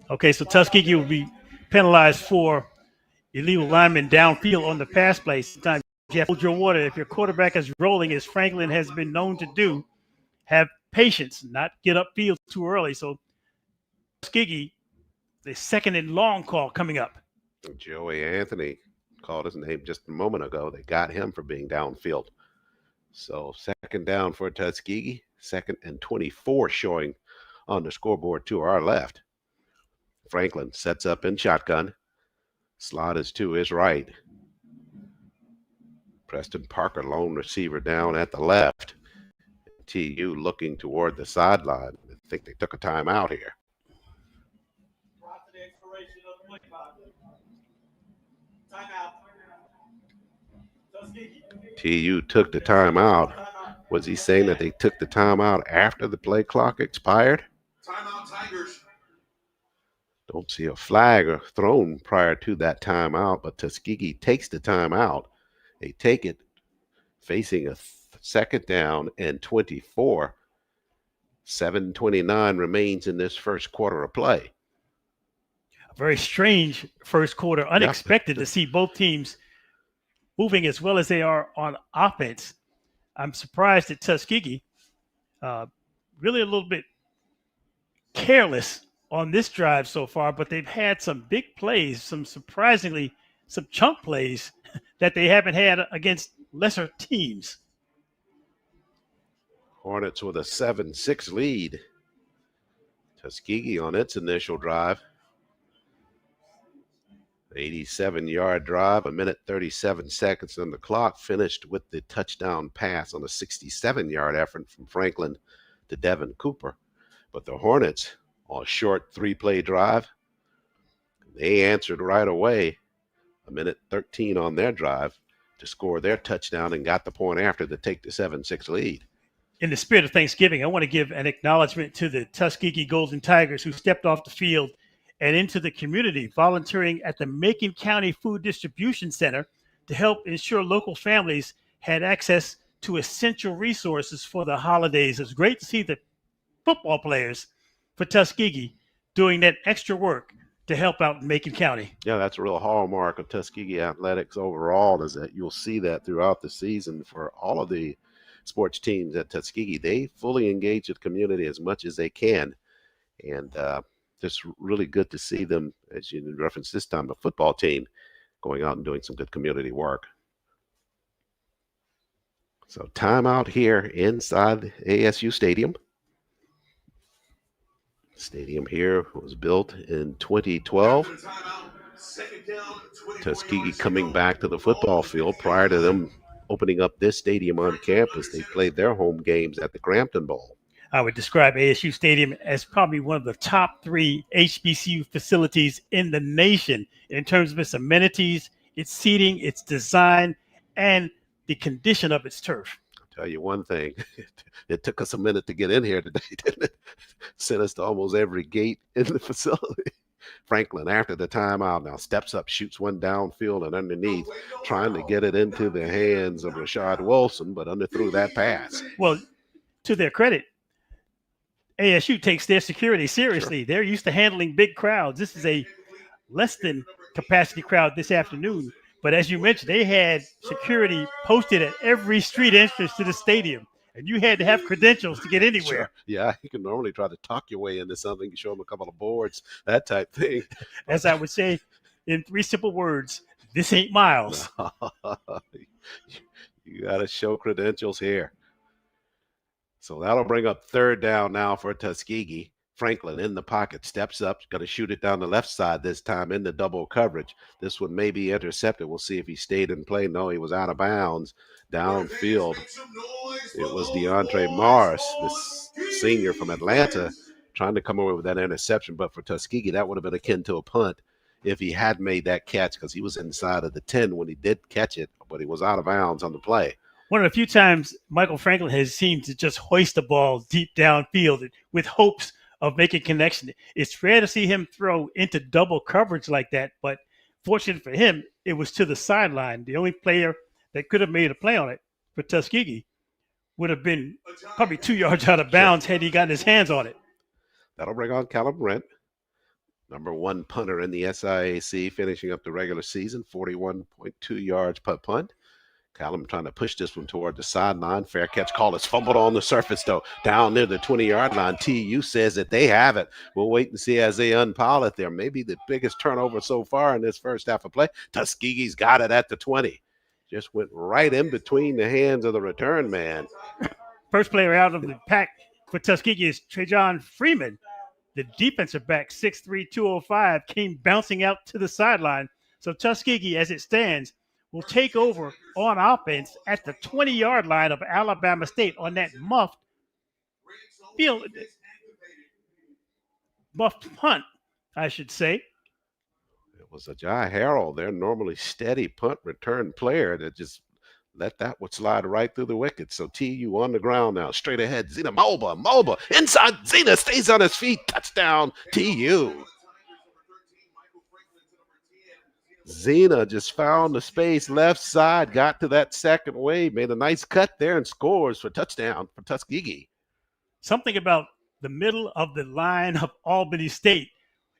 Speaker 3: Okay, so Tuskegee will be penalized for illegal linemen downfield on the pass play. Sometimes you have to hold your water. If your quarterback is rolling, as Franklin has been known to do, have patience, not get upfield too early. So Tuskegee, the 2nd and long call coming up.
Speaker 2: Joey Anthony called his name just a moment ago. They got him for being downfield. So 2nd down for Tuskegee, 2nd and 24 showing on the scoreboard to our left. Franklin sets up in shotgun. Slot is to his right. Preston Parker, lone receiver down at the left. TU looking toward the sideline. I think they took a timeout here. TU took the timeout. Was he saying that they took the timeout after the play clock expired?
Speaker 9: Timeout, Tigers.
Speaker 2: Don't see a flag thrown prior to that timeout, but Tuskegee takes the timeout. They take it facing a 2nd down and 24. 7:29 remains in this first quarter of play.
Speaker 3: A very strange first quarter. Unexpected to see both teams moving as well as they are on offense, I'm surprised at Tuskegee. Really a little bit careless on this drive so far, but they've had some big plays, some chunk plays that they haven't had against lesser teams.
Speaker 2: Hornets with a 7-6 lead. Tuskegee on its initial drive. 87-yard drive, 1:37 on the clock, finished with the touchdown pass on a 67-yard effort from Franklin to Devin Cooper. But the Hornets, on a short 3-play drive, they answered right away. 1:13 on their drive to score their touchdown and got the point after to take the 7-6 lead.
Speaker 3: In the spirit of Thanksgiving, I want to give an acknowledgement to the Tuskegee Golden Tigers who stepped off the field and into the community, volunteering at the Macon County Food Distribution Center to help ensure local families had access to essential resources for the holidays. It's great to see the football players for Tuskegee doing that extra work to help out in Macon County.
Speaker 2: Yeah, that's a real hallmark of Tuskegee athletics overall, is that you'll see that throughout the season for all of the sports teams at Tuskegee. They fully engage the community as much as they can. And just really good to see them, as you referenced this time, the football team going out and doing some good community work. So timeout here inside ASU Stadium. Stadium here was built in 2012. Tuskegee coming back to the football field. Prior to them opening up this stadium on campus, they played their home games at the Crampton Bowl.
Speaker 3: I would describe ASU Stadium as probably one of the top 3 HBCU facilities in the nation in terms of its amenities, its seating, its design, and the condition of its turf.
Speaker 2: I'll tell you one thing, it took us a minute to get in here today, didn't it? Sent us to almost every gate in the facility. Franklin, after the timeout, now steps up, shoots one downfield and underneath, trying to get it into the hands of Rashad Wilson, but underthrew that pass.
Speaker 3: Well, to their credit, ASU takes their security seriously. Sure. They're used to handling big crowds. This is a less than capacity crowd this afternoon. But as you mentioned, they had security posted at every street entrance to the stadium. And you had to have credentials to get anywhere.
Speaker 2: Sure. Yeah, you can normally try to talk your way into something, show them a couple of boards, that type thing.
Speaker 3: As I would say in 3 simple words, this ain't Miles.
Speaker 2: You got to show credentials here. So that'll bring up third down now for Tuskegee. Franklin in the pocket, steps up, going to shoot it down the left side this time in the double coverage. This one may be intercepted. We'll see if he stayed in play. No, he was out of bounds. Downfield, it was DeAndre Morris, this senior from Atlanta, trying to come over with that interception. But for Tuskegee, that would have been akin to a punt if he had made that catch, because he was inside of the 10 when he did catch it, but he was out of bounds on the play.
Speaker 3: One of the few times Michael Franklin has seemed to just hoist the ball deep downfield with hopes of making connection. It's rare to see him throw into double coverage like that, but fortunate for him, it was to the sideline. The only player that could have made a play on it for Tuskegee would have been probably 2 yards out of bounds had he gotten his hands on it.
Speaker 2: That'll bring on Callum Brent, number 1 punter in the SIAC, finishing up the regular season, 41.2 yards per punt. Callum trying to push this one toward the sideline. Fair catch call. It's fumbled on the surface, though, down near the 20-yard line. TU says that they have it. We'll wait and see as they unpile it there. Maybe the biggest turnover so far in this first half of play. Tuskegee's got it at the 20. Just went right in between the hands of the return man.
Speaker 3: First player out of the pack for Tuskegee is Trajon Freeman. The defensive back, 6'3", 205, came bouncing out to the sideline. So Tuskegee, as it stands, will take over on offense at the 20-yard line of Alabama State on that muffed punt, I should say.
Speaker 2: It was a Jai Harrell, their normally steady punt return player, that just let that one slide right through the wicket. So TU on the ground now, straight ahead. Zena Mulba, inside. Zena stays on his feet. Touchdown, TU. Zena just found the space left side, got to that second wave, made a nice cut there and scores for touchdown for Tuskegee.
Speaker 3: Something about the middle of the line of Albany State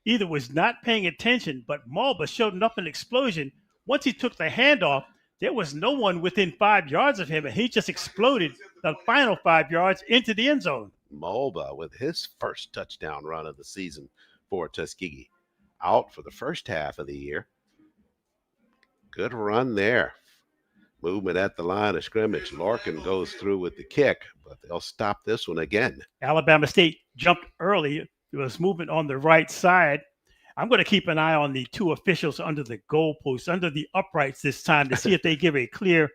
Speaker 3: either was not paying attention, but Mulba showed enough an explosion. Once he took the handoff, There was no one within 5 yards of him, and he just exploded the final 5 yards into the end zone.
Speaker 2: Mulba with his first touchdown run of the season for Tuskegee. Out for the first half of the year. Good run there. Movement at the line of scrimmage. Larkin goes through with the kick, but they'll stop this one again.
Speaker 3: Alabama State jumped early. There was movement on the right side. I'm going to keep an eye on the two officials under the goalposts, under the uprights this time, to see if they give a clear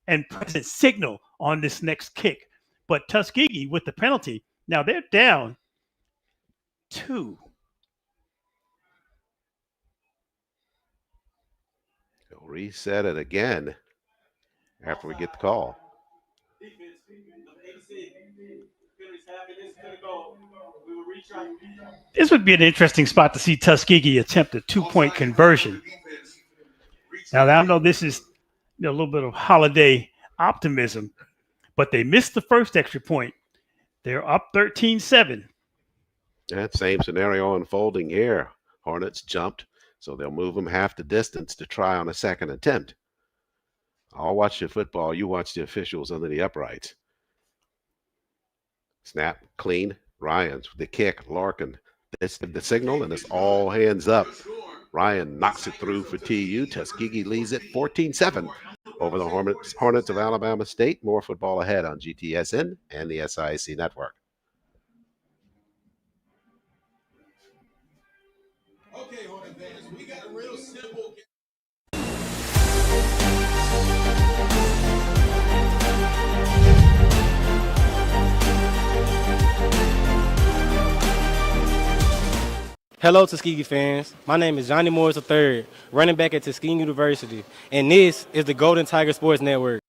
Speaker 3: and present signal on this next kick. But Tuskegee with the penalty. Now they're down 2.
Speaker 2: They'll reset it again after we get the call.
Speaker 3: This would be an interesting spot to see Tuskegee attempt a 2-point conversion. Now, I know this is a little bit of holiday optimism, but they missed the first extra point. They're up 13-7.
Speaker 2: That same scenario unfolding here. Hornets jumped, so they'll move them half the distance to try on a second attempt. I'll watch the football. You watch the officials under the uprights. Snap, clean. Ryan's the kick. Larkin. This is the signal, and it's all hands up. Ryan knocks it through for TU. Tuskegee leads it 14-7 over the Hornets of Alabama State. More football ahead on GTSN and the SIC network.
Speaker 9: Okay, Hornet fans, we got a real simple.
Speaker 10: Hello, Tuskegee fans. My name is Johnny Morris III, running back at Tuskegee University, and this is the Golden Tiger Sports Network.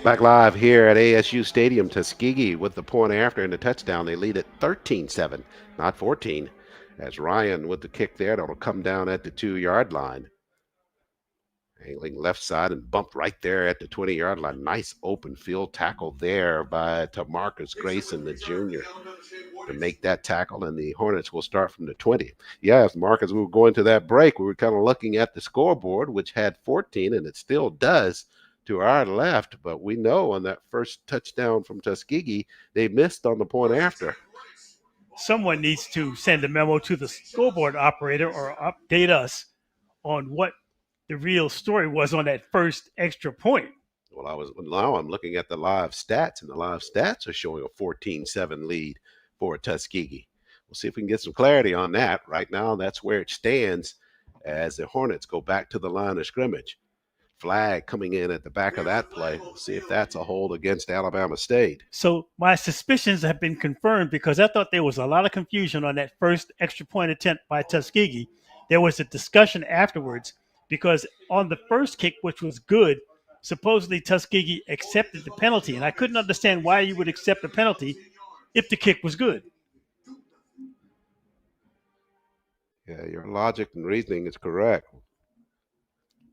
Speaker 2: Back live here at ASU Stadium, Tuskegee with the point after and the touchdown. They lead at 13-7, not 14, as Ryan with the kick there. That'll come down at the 2-yard line. Angling left side and bumped right there at the 20-yard line. Nice open field tackle there by Tamarcus Grayson, the junior, to make that tackle, and the Hornets will start from the 20. Yes, Mark, as we were going to that break, we were kind of looking at the scoreboard, which had 14, and it still does to our left, but we know on that first touchdown from Tuskegee, they missed on the point after.
Speaker 3: Someone needs to send a memo to the scoreboard operator or update us on what the real story was on that first extra point.
Speaker 2: Well, now I'm looking at the live stats, and the live stats are showing a 14-7 lead for Tuskegee. We'll see if we can get some clarity on that. Right now, that's where it stands as the Hornets go back to the line of scrimmage. Flag coming in at the back of that play. We'll see if that's a hold against Alabama State.
Speaker 3: So my suspicions have been confirmed, because I thought there was a lot of confusion on that first extra point attempt by Tuskegee. There was a discussion afterwards, because on the first kick, which was good, supposedly Tuskegee accepted the penalty, and I couldn't understand why you would accept the penalty if the kick was good.
Speaker 2: Yeah, your logic and reasoning is correct.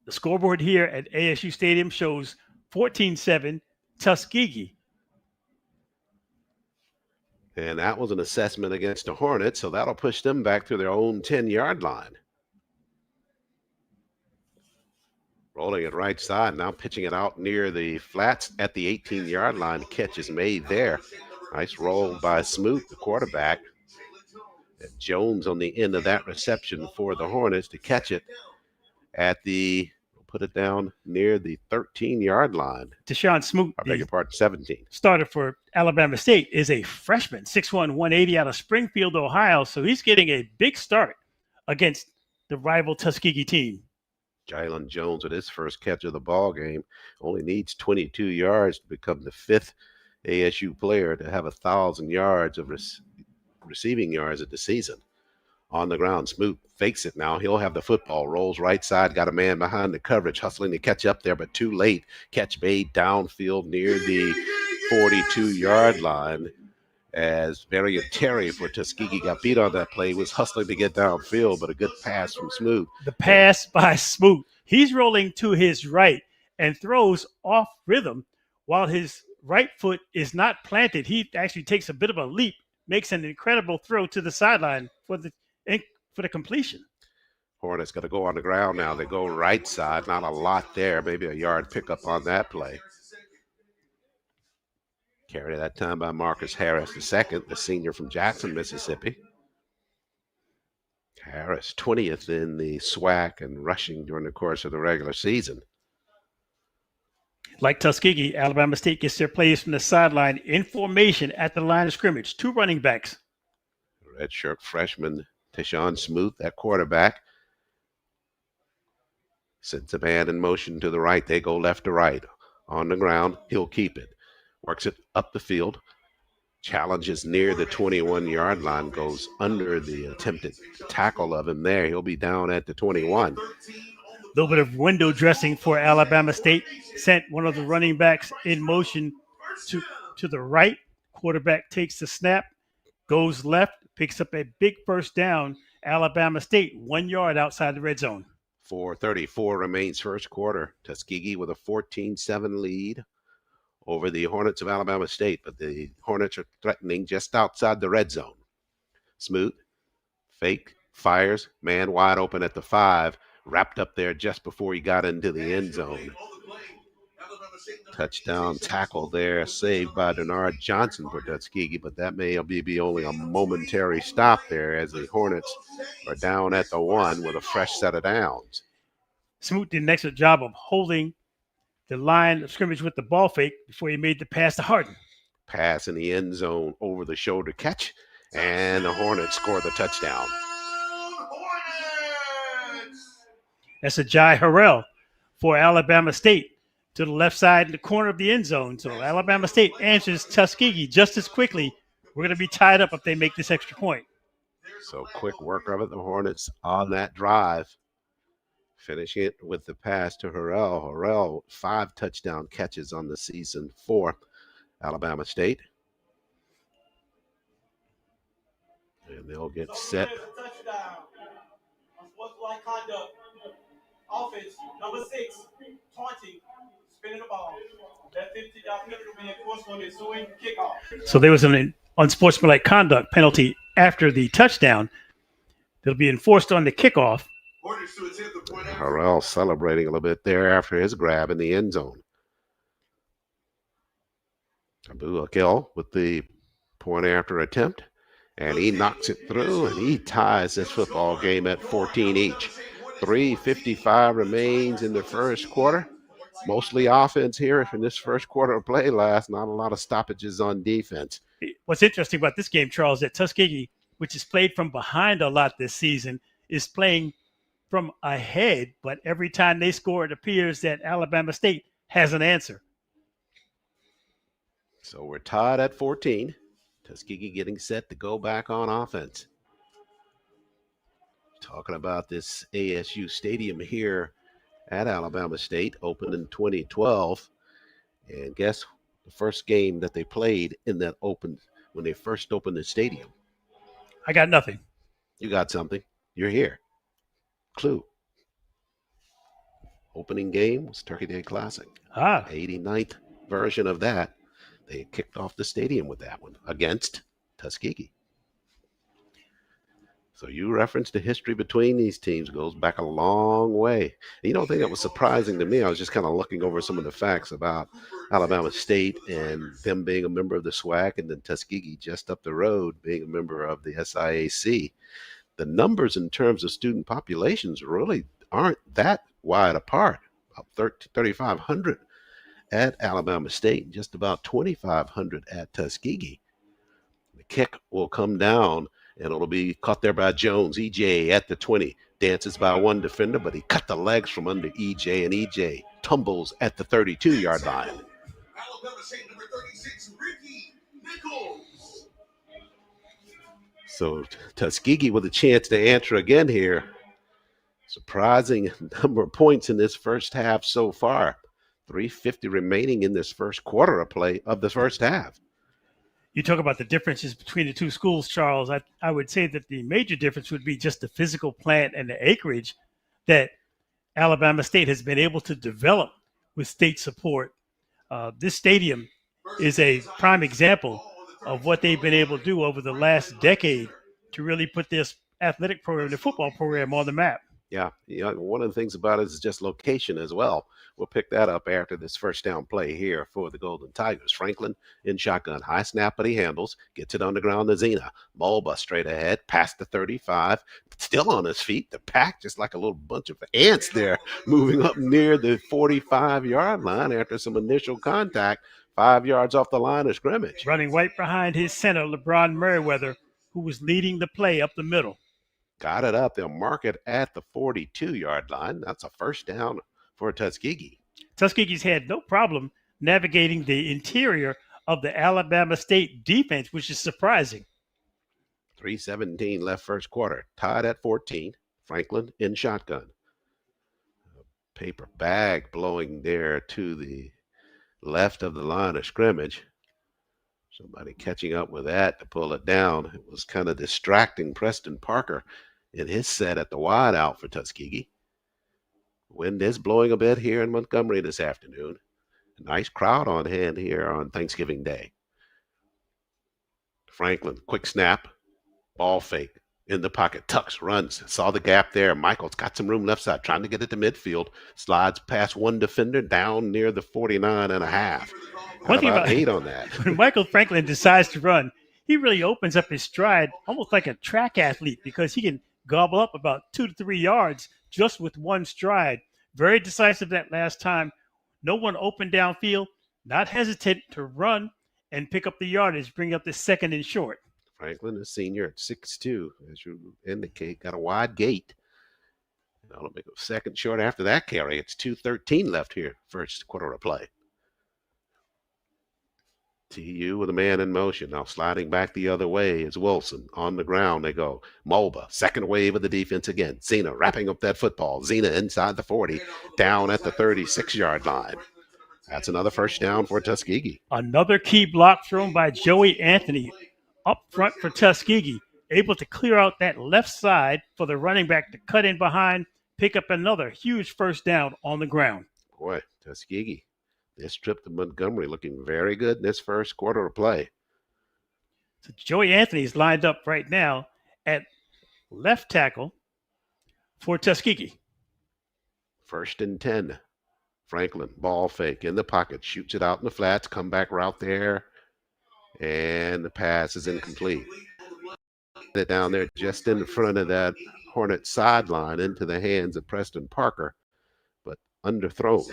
Speaker 3: The scoreboard here at ASU Stadium shows 14-7 Tuskegee.
Speaker 2: And that was an assessment against the Hornets, so that'll push them back to their own 10-yard line. Rolling it right side, now pitching it out near the flats at the 18-yard line. Catch is made there. Nice roll by Smoot, the quarterback. Jones on the end of that reception for the Hornets to catch it at the, put it down near the 13-yard line.
Speaker 3: Deshaun Smoot,
Speaker 2: I beg your pardon, 17.
Speaker 3: Starter for Alabama State, is a freshman, 6'1", 180 out of Springfield, Ohio. So he's getting a big start against the rival Tuskegee team.
Speaker 2: Jalen Jones with his first catch of the ball game only needs 22 yards to become the 5th ASU player to have 1,000 yards of receiving yards of the season. On the ground, Smoot fakes it now. He'll have the football, rolls right side, got a man behind the coverage, hustling to catch up there, but too late. Catch made downfield near the 42-yard line. as Varian Terry for Tuskegee got beat on that play, was hustling to get downfield, but a good pass from Smoot.
Speaker 3: The pass by Smoot. He's rolling to his right and throws off rhythm while his right foot is not planted. He actually takes a bit of a leap, makes an incredible throw to the sideline for the completion.
Speaker 2: Hornets got to go on the ground now. They go right side. Not a lot there. Maybe a yard pickup on that play. Carried that time by Marcus Harris II, the senior from Jackson, Mississippi. Harris, 20th in the SWAC and rushing during the course of the regular season.
Speaker 3: Like Tuskegee, Alabama State gets their plays from the sideline in formation at the line of scrimmage. 2 running backs.
Speaker 2: Redshirt freshman Tashawn Smoot, that quarterback. Sends a man in motion to the right. They go left to right. On the ground, he'll keep it. Works it up the field. Challenges near the 21-yard line. Goes under the attempted tackle of him there. He'll be down at the 21.
Speaker 3: A little bit of window dressing for Alabama State. Sent one of the running backs in motion to the right. Quarterback takes the snap, goes left, picks up a big first down. Alabama State 1 yard outside the red zone.
Speaker 2: 4:34 remains first quarter. Tuskegee with a 14-7 lead over the Hornets of Alabama State, but the Hornets are threatening just outside the red zone. Smoot, fake, fires, man wide open at the 5, wrapped up there just before he got into the end zone. Touchdown tackle there, saved by Denard Johnson for Tuskegee, but that may be only a momentary stop there as the Hornets are down at the 1 with a fresh set of downs.
Speaker 3: Smoot did an excellent job of holding the line of scrimmage with the ball fake before he made the pass to Harden.
Speaker 2: Pass in the end zone, over the shoulder catch, and the Hornets score the touchdown.
Speaker 3: That's a Jai Harrell for Alabama State to the left side in the corner of the end zone. So Alabama State answers Tuskegee just as quickly. We're going to be tied up if they make this extra point.
Speaker 2: So quick work of it, the Hornets on that drive. Finishing it with the pass to Harrell. Harrell, 5 touchdown catches on the season for Alabama State. And they'll get set.
Speaker 9: Offense, number 6, 20, spinning the ball. That 50-yard penalty will be enforced on the ensuing kickoff.
Speaker 3: So there was an unsportsmanlike conduct penalty after the touchdown. That'll be enforced on the kickoff.
Speaker 2: Harrell celebrating a little bit there after his grab in the end zone. Abu Akil with the point after attempt, and he knocks it through, and he ties this football game at 14 each. 3:55 remains in the first quarter. Mostly offense here in this first quarter of play last. Not a lot of stoppages on defense.
Speaker 3: What's interesting about this game, Charles, that Tuskegee, which has played from behind a lot this season, is playing from ahead, but every time they score, it appears that Alabama State has an answer.
Speaker 2: So we're tied at 14. Tuskegee getting set to go back on offense. Talking about this ASU stadium here at Alabama State, opened in 2012. And guess the first game that they played in that open, when they first opened the stadium?
Speaker 3: I got nothing.
Speaker 2: You got something. You're here. Clue. Opening game was Turkey Day Classic. 89th version of that. They kicked off the stadium with that one against Tuskegee. So you referenced the history between these teams goes back a long way. And you don't think that was surprising to me. I was just kind of looking over some of the facts about Alabama State and them being a member of the SWAC, and then Tuskegee just up the road being a member of the SIAC. The numbers in terms of student populations really aren't that wide apart. About 3,500 at Alabama State, just about 2,500 at Tuskegee. The kick will come down, and it'll be caught there by Jones. EJ at the 20, dances by one defender, but he cut the legs from under EJ, and EJ tumbles at the 32-yard line.
Speaker 9: Alabama State number 36, Ricky Nichols.
Speaker 2: So Tuskegee with a chance to answer again here. Surprising number of points in this first half so far. 3:50 remaining in this first quarter of play of the first half.
Speaker 3: You talk about the differences between the two schools, Charles. I would say that the major difference would be just the physical plant and the acreage that Alabama State has been able to develop with state support. This stadium is a prime example of what they've been able to do over the last decade to really put this athletic program, the football program, on the map.
Speaker 2: Yeah, one of the things about it is just location as well. We'll pick that up after this first down play here for the Golden Tigers. Franklin in shotgun, high snap, but he handles, gets it on the ground to Zena. Mulba straight ahead, past the 35, still on his feet. The pack just like a little bunch of ants there, moving up near the 45-yard line after some initial contact, 5 yards off the line of scrimmage.
Speaker 3: Running right behind his center, LeBron Merriweather, who was leading the play up the middle.
Speaker 2: Got it up. They'll mark it at the 42-yard line. That's a first down for Tuskegee.
Speaker 3: Tuskegee's had no problem navigating the interior of the Alabama State defense, which is surprising.
Speaker 2: 3:17 left first quarter. Tied at 14. Franklin in shotgun. Paper bag blowing there to the left of the line of scrimmage. Somebody catching up with that to pull it down. It was kind of distracting Preston Parker in his set at the wide out for Tuskegee. Wind is blowing a bit here in Montgomery this afternoon. A nice crowd on hand here on Thanksgiving Day. Franklin, quick snap, ball fake, in the pocket, tucks, runs, saw the gap there. Michael's got some room left side, trying to get it to midfield, slides past one defender down near the 49.5. How about 8 on that?
Speaker 3: When Michael Franklin decides to run, he really opens up his stride almost like a track athlete because he can gobble up about 2 to 3 yards just with one stride. Very decisive that last time. No one open downfield, not hesitant to run and pick up the yardage, bring up the second and short.
Speaker 2: Franklin, a senior at 6'2", as you indicate, got a wide gate. That'll make a second short after that carry. It's 2:13 left here, first quarter of play. TU with a man in motion. Now sliding back the other way is Wilson. On the ground they go. Mulba, second wave of the defense again. Zena wrapping up that football. Zena inside the 40, down at the 36-yard line. That's another first down for Tuskegee.
Speaker 3: Another key block thrown by Joey Anthony up front for Tuskegee, able to clear out that left side for the running back to cut in behind, pick up another huge first down on the ground.
Speaker 2: Boy, Tuskegee, this trip to Montgomery looking very good in this first quarter of play.
Speaker 3: So Joey Anthony's lined up right now at left tackle for Tuskegee.
Speaker 2: 1st and 10. Franklin, ball fake in the pocket, shoots it out in the flats, comeback route there, and the pass is incomplete. It down there just in front of that Hornet sideline into the hands of Preston Parker, but underthrown.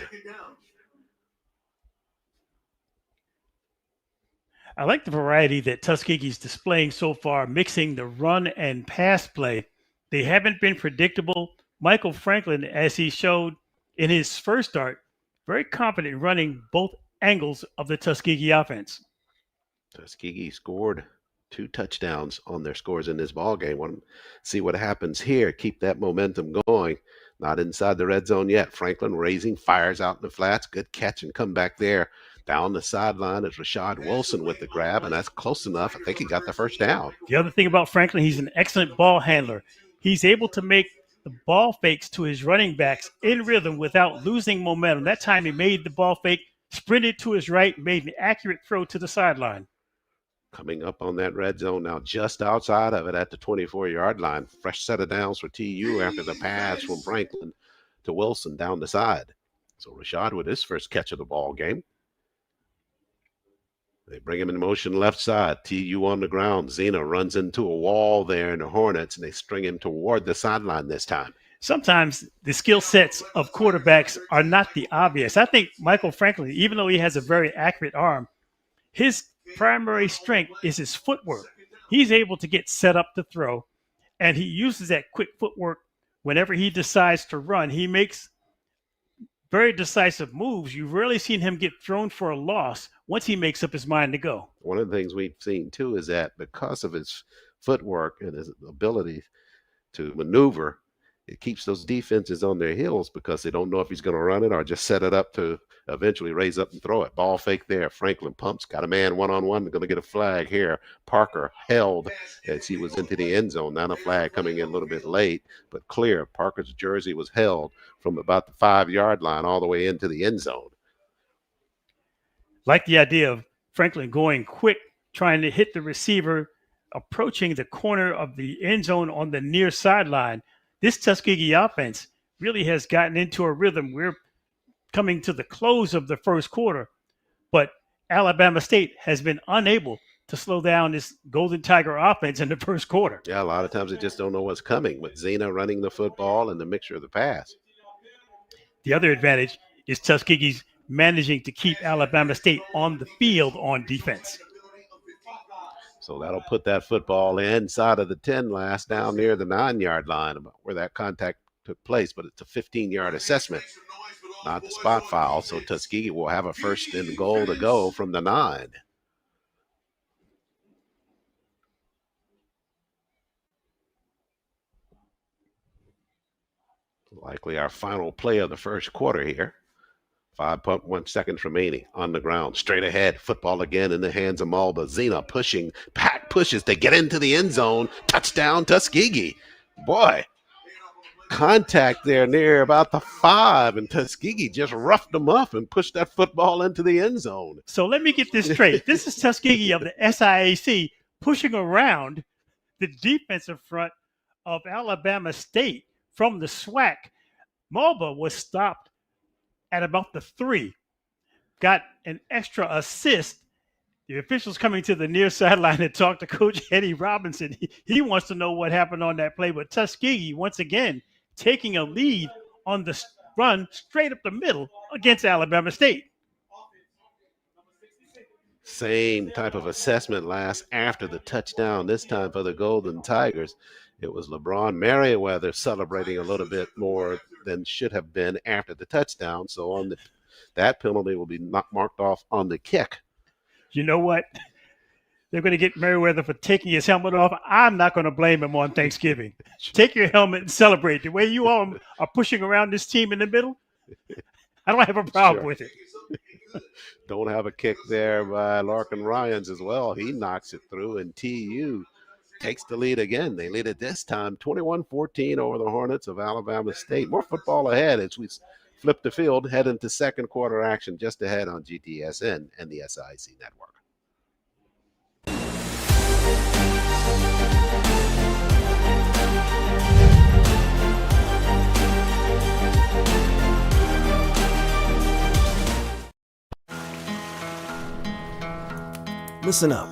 Speaker 3: I like the variety that Tuskegee's displaying so far, mixing the run and pass play. They haven't been predictable. Michael Franklin, as he showed in his first start, very confident running both angles of the Tuskegee offense.
Speaker 2: Tuskegee scored 2 touchdowns on their scores in this ball game. Want to see what happens here. Keep that momentum going. Not inside the red zone yet. Franklin raising, fires out in the flats. Good catch and come back there. Down the sideline is Rashad Wilson with the grab, and that's close enough. I think he got the first down.
Speaker 3: The other thing about Franklin, he's an excellent ball handler. He's able to make the ball fakes to his running backs in rhythm without losing momentum. That time he made the ball fake, sprinted to his right, made an accurate throw to the sideline.
Speaker 2: Coming up on that red zone now, just outside of it at the 24-yard line. Fresh set of downs for TU after the pass from Franklin to Wilson down the side. So Rashad with his first catch of the ball game. They bring him in motion left side. TU on the ground. Zena runs into a wall there in the Hornets, and they string him toward the sideline this time.
Speaker 3: Sometimes the skill sets of quarterbacks are not the obvious. I think Michael Franklin, even though he has a very accurate arm, his primary strength is his footwork. He's able to get set up to throw, and he uses that quick footwork whenever he decides to run. He makes very decisive moves. You've rarely seen him get thrown for a loss once he makes up his mind to go.
Speaker 2: One of the things we've seen, too, is that because of his footwork and his ability to maneuver, it keeps those defenses on their heels because they don't know if he's going to run it or just set it up to eventually raise up and throw it. Ball fake there. Franklin pumps, got a man one-on-one. Going to get a flag here. Parker held as he was into the end zone. Now the flag coming in a little bit late, but clear. Parker's jersey was held from about the 5-yard line all the way into the end zone.
Speaker 3: Like the idea of Franklin going quick, trying to hit the receiver, approaching the corner of the end zone on the near sideline. This Tuskegee offense really has gotten into a rhythm. We're coming to the close of the first quarter, but Alabama State has been unable to slow down this Golden Tiger offense in the first quarter.
Speaker 2: Yeah, a lot of times they just don't know what's coming with Zena running the football and the mixture of the pass.
Speaker 3: The other advantage is Tuskegee's managing to keep Alabama State on the field on defense.
Speaker 2: So that'll put that football inside of the 10 last down near the 9-yard line about where that contact took place, but it's a 15-yard assessment, not the spot foul. So Tuskegee will have a first and goal to go from the 9. Likely our final play of the first quarter here. 5.1 seconds remaining on the ground. Straight ahead. Football again in the hands of Malba. Zena pushing. Pack pushes to get into the end zone. Touchdown Tuskegee. Boy, contact there near about the 5, and Tuskegee just roughed them up and pushed that football into the end zone.
Speaker 3: So let me get this straight. This is Tuskegee of the SIAC pushing around the defensive front of Alabama State from the SWAC. Malba was stopped at about the 3, got an extra assist. The officials coming to the near sideline to talk to Coach Eddie Robinson. He wants to know what happened on that play. But Tuskegee, once again, taking a lead on the run straight up the middle against Alabama State.
Speaker 2: Same type of assessment last after the touchdown, this time for the Golden Tigers. It was LeBron Merriweather celebrating a little bit more than should have been after the touchdown. So on that penalty will be not marked off on the kick.
Speaker 3: You know what? They're going to get Merriweather for taking his helmet off. I'm not going to blame him on Thanksgiving. Take your helmet and celebrate. The way you all are pushing around this team in the middle, I don't have a problem with it.
Speaker 2: Don't have a kick there by Larkin Ryans as well. He knocks it through, and TU takes the lead again. They lead it this time 21-14 over the Hornets of Alabama State. More football ahead as we flip the field, head into second quarter action just ahead on GTSN and the SIC network.
Speaker 11: Listen up.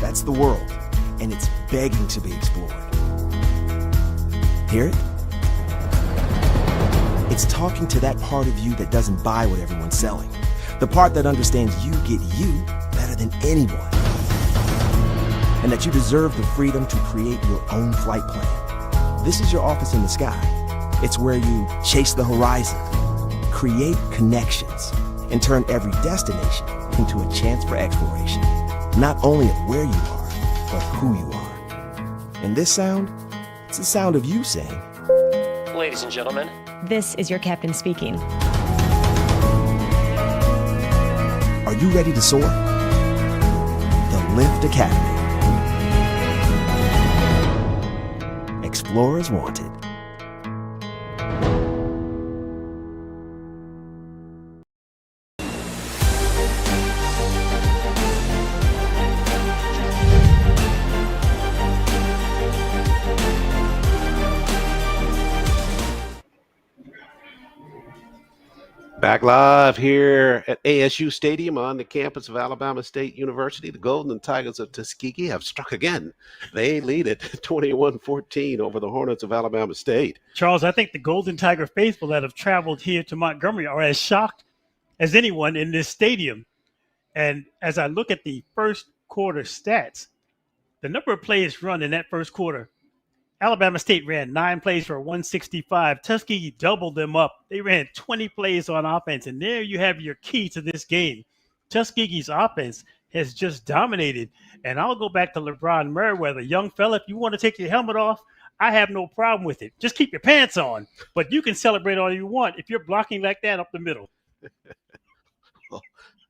Speaker 11: That's the world, and it's begging to be explored. Hear it? It's talking to that part of you that doesn't buy what everyone's selling. The part that understands you get you better than anyone. And that you deserve the freedom to create your own flight plan. This is your office in the sky. It's where you chase the horizon, create connections, and turn every destination into a chance for exploration. Not only of where you are, but who you are. And this sound, it's the sound of you saying,
Speaker 12: Ladies and gentlemen,
Speaker 13: this is your captain speaking.
Speaker 11: Are you ready to soar? The Lift Academy. Explorers wanted.
Speaker 2: Back live here at ASU Stadium on the campus of Alabama State University. The Golden Tigers of Tuskegee have struck again. They lead it 21-14 over the Hornets of Alabama State.
Speaker 3: Charles, I think the Golden Tiger faithful that have traveled here to Montgomery are as shocked as anyone in this stadium. And as I look at the first quarter stats, the number of plays run in that first quarter, Alabama State ran 9 plays for 165. Tuskegee doubled them up. They ran 20 plays on offense, and there you have your key to this game. Tuskegee's offense has just dominated, and I'll go back to LeBron Merriweather. Young fella, if you want to take your helmet off, I have no problem with it. Just keep your pants on. But you can celebrate all you want if you're blocking like that up the middle.
Speaker 2: Well,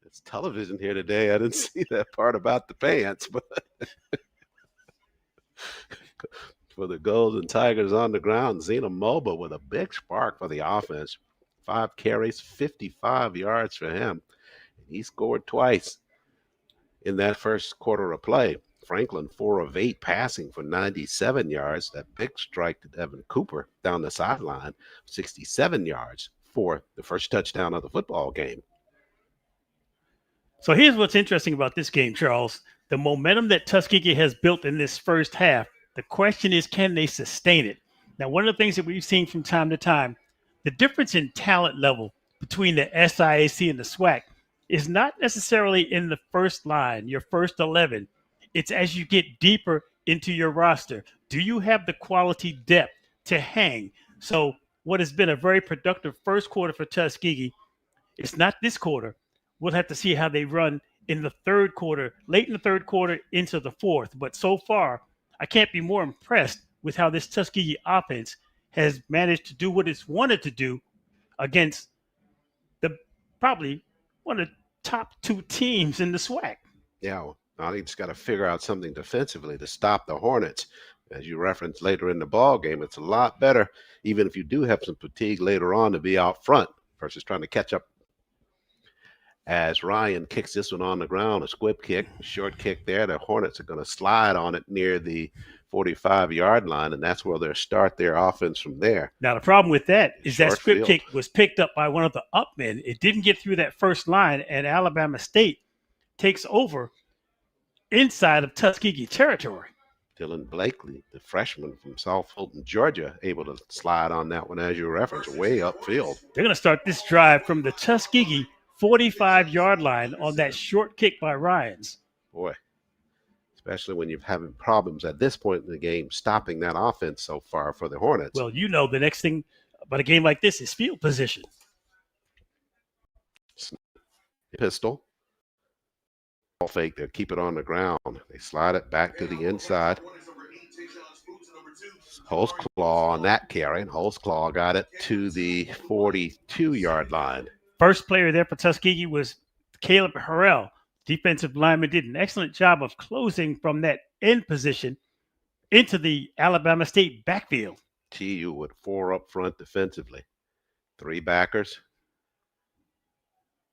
Speaker 2: it's television here today. I didn't see that part about the pants, but for the Golden Tigers on the ground, Zena Moba with a big spark for the offense. 5 carries, 55 yards for him. He scored twice in that first quarter of play. Franklin, 4 of 8 passing for 97 yards. That big strike to Devin Cooper down the sideline, 67 yards for the first touchdown of the football game.
Speaker 3: So here's what's interesting about this game, Charles. The momentum that Tuskegee has built in this first half, the question is, can they sustain it? Now, one of the things that we've seen from time to time, the difference in talent level between the SIAC and the SWAC is not necessarily in the first line, your first 11. It's as you get deeper into your roster. Do you have the quality depth to hang? So what has been a very productive first quarter for Tuskegee, it's not this quarter. We'll have to see how they run in the third quarter, late in the third quarter into the fourth. But so far, I can't be more impressed with how this Tuskegee offense has managed to do what it's wanted to do against the probably one of the top 2 teams in the SWAC.
Speaker 2: Yeah, well, now they just got to figure out something defensively to stop the Hornets. As you referenced later in the ball game, it's a lot better, even if you do have some fatigue later on, to be out front versus trying to catch up. As Ryan kicks this one on the ground, a squib kick, short kick there. The Hornets are going to slide on it near the 45-yard line, and that's where they'll start their offense from there.
Speaker 3: Now, the problem with that is
Speaker 2: Short
Speaker 3: that squib
Speaker 2: field.
Speaker 3: kick was picked up by one of the upmen. It didn't get through that first line, and Alabama State takes over inside of Tuskegee territory.
Speaker 2: Dylan Blakely, the freshman from South Fulton, Georgia, able to slide on that one, as you referenced, way upfield.
Speaker 3: They're going to start this drive from the Tuskegee 45-yard line on that short kick by Ryans.
Speaker 2: Boy, especially when you're having problems at this point in the game stopping that offense so far for the Hornets.
Speaker 3: Well, you know the next thing about a game like this is field position.
Speaker 2: Pistol. Ball fake, they'll keep it on the ground. They slide it back to the inside. Holtzclaw on that carry, and Holtzclaw got it to the 42-yard line.
Speaker 3: First player there for Tuskegee was Caleb Harrell. Defensive lineman did an excellent job of closing from that end position into the Alabama State backfield.
Speaker 2: TU with 4 up front defensively. 3 backers.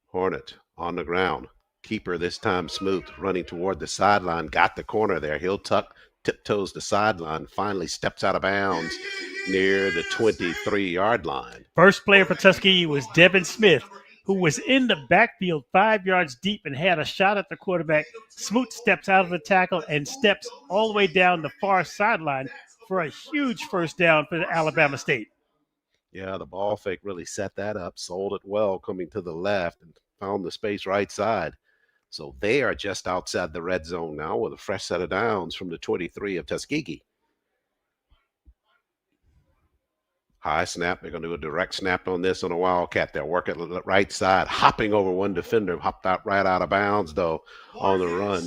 Speaker 2: Hornet on the ground. Keeper this time Smooth, running toward the sideline. Got the corner there. He'll tiptoes the sideline. Finally steps out of bounds near the 23-yard line.
Speaker 3: First player for Tuskegee was Devin Smith, who was in the backfield 5 yards deep and had a shot at the quarterback. Smoot steps out of the tackle and steps all the way down the far sideline for a huge first down for Alabama State.
Speaker 2: Yeah, the ball fake really set that up, sold it well coming to the left, and found the space right side. So they are just outside the red zone now with a fresh set of downs from the 23 of Tuskegee. High snap. They're going to do a direct snap on this on a Wildcat. They'll work it the right side, hopping over one defender, hopped out right out of bounds, though, on the run.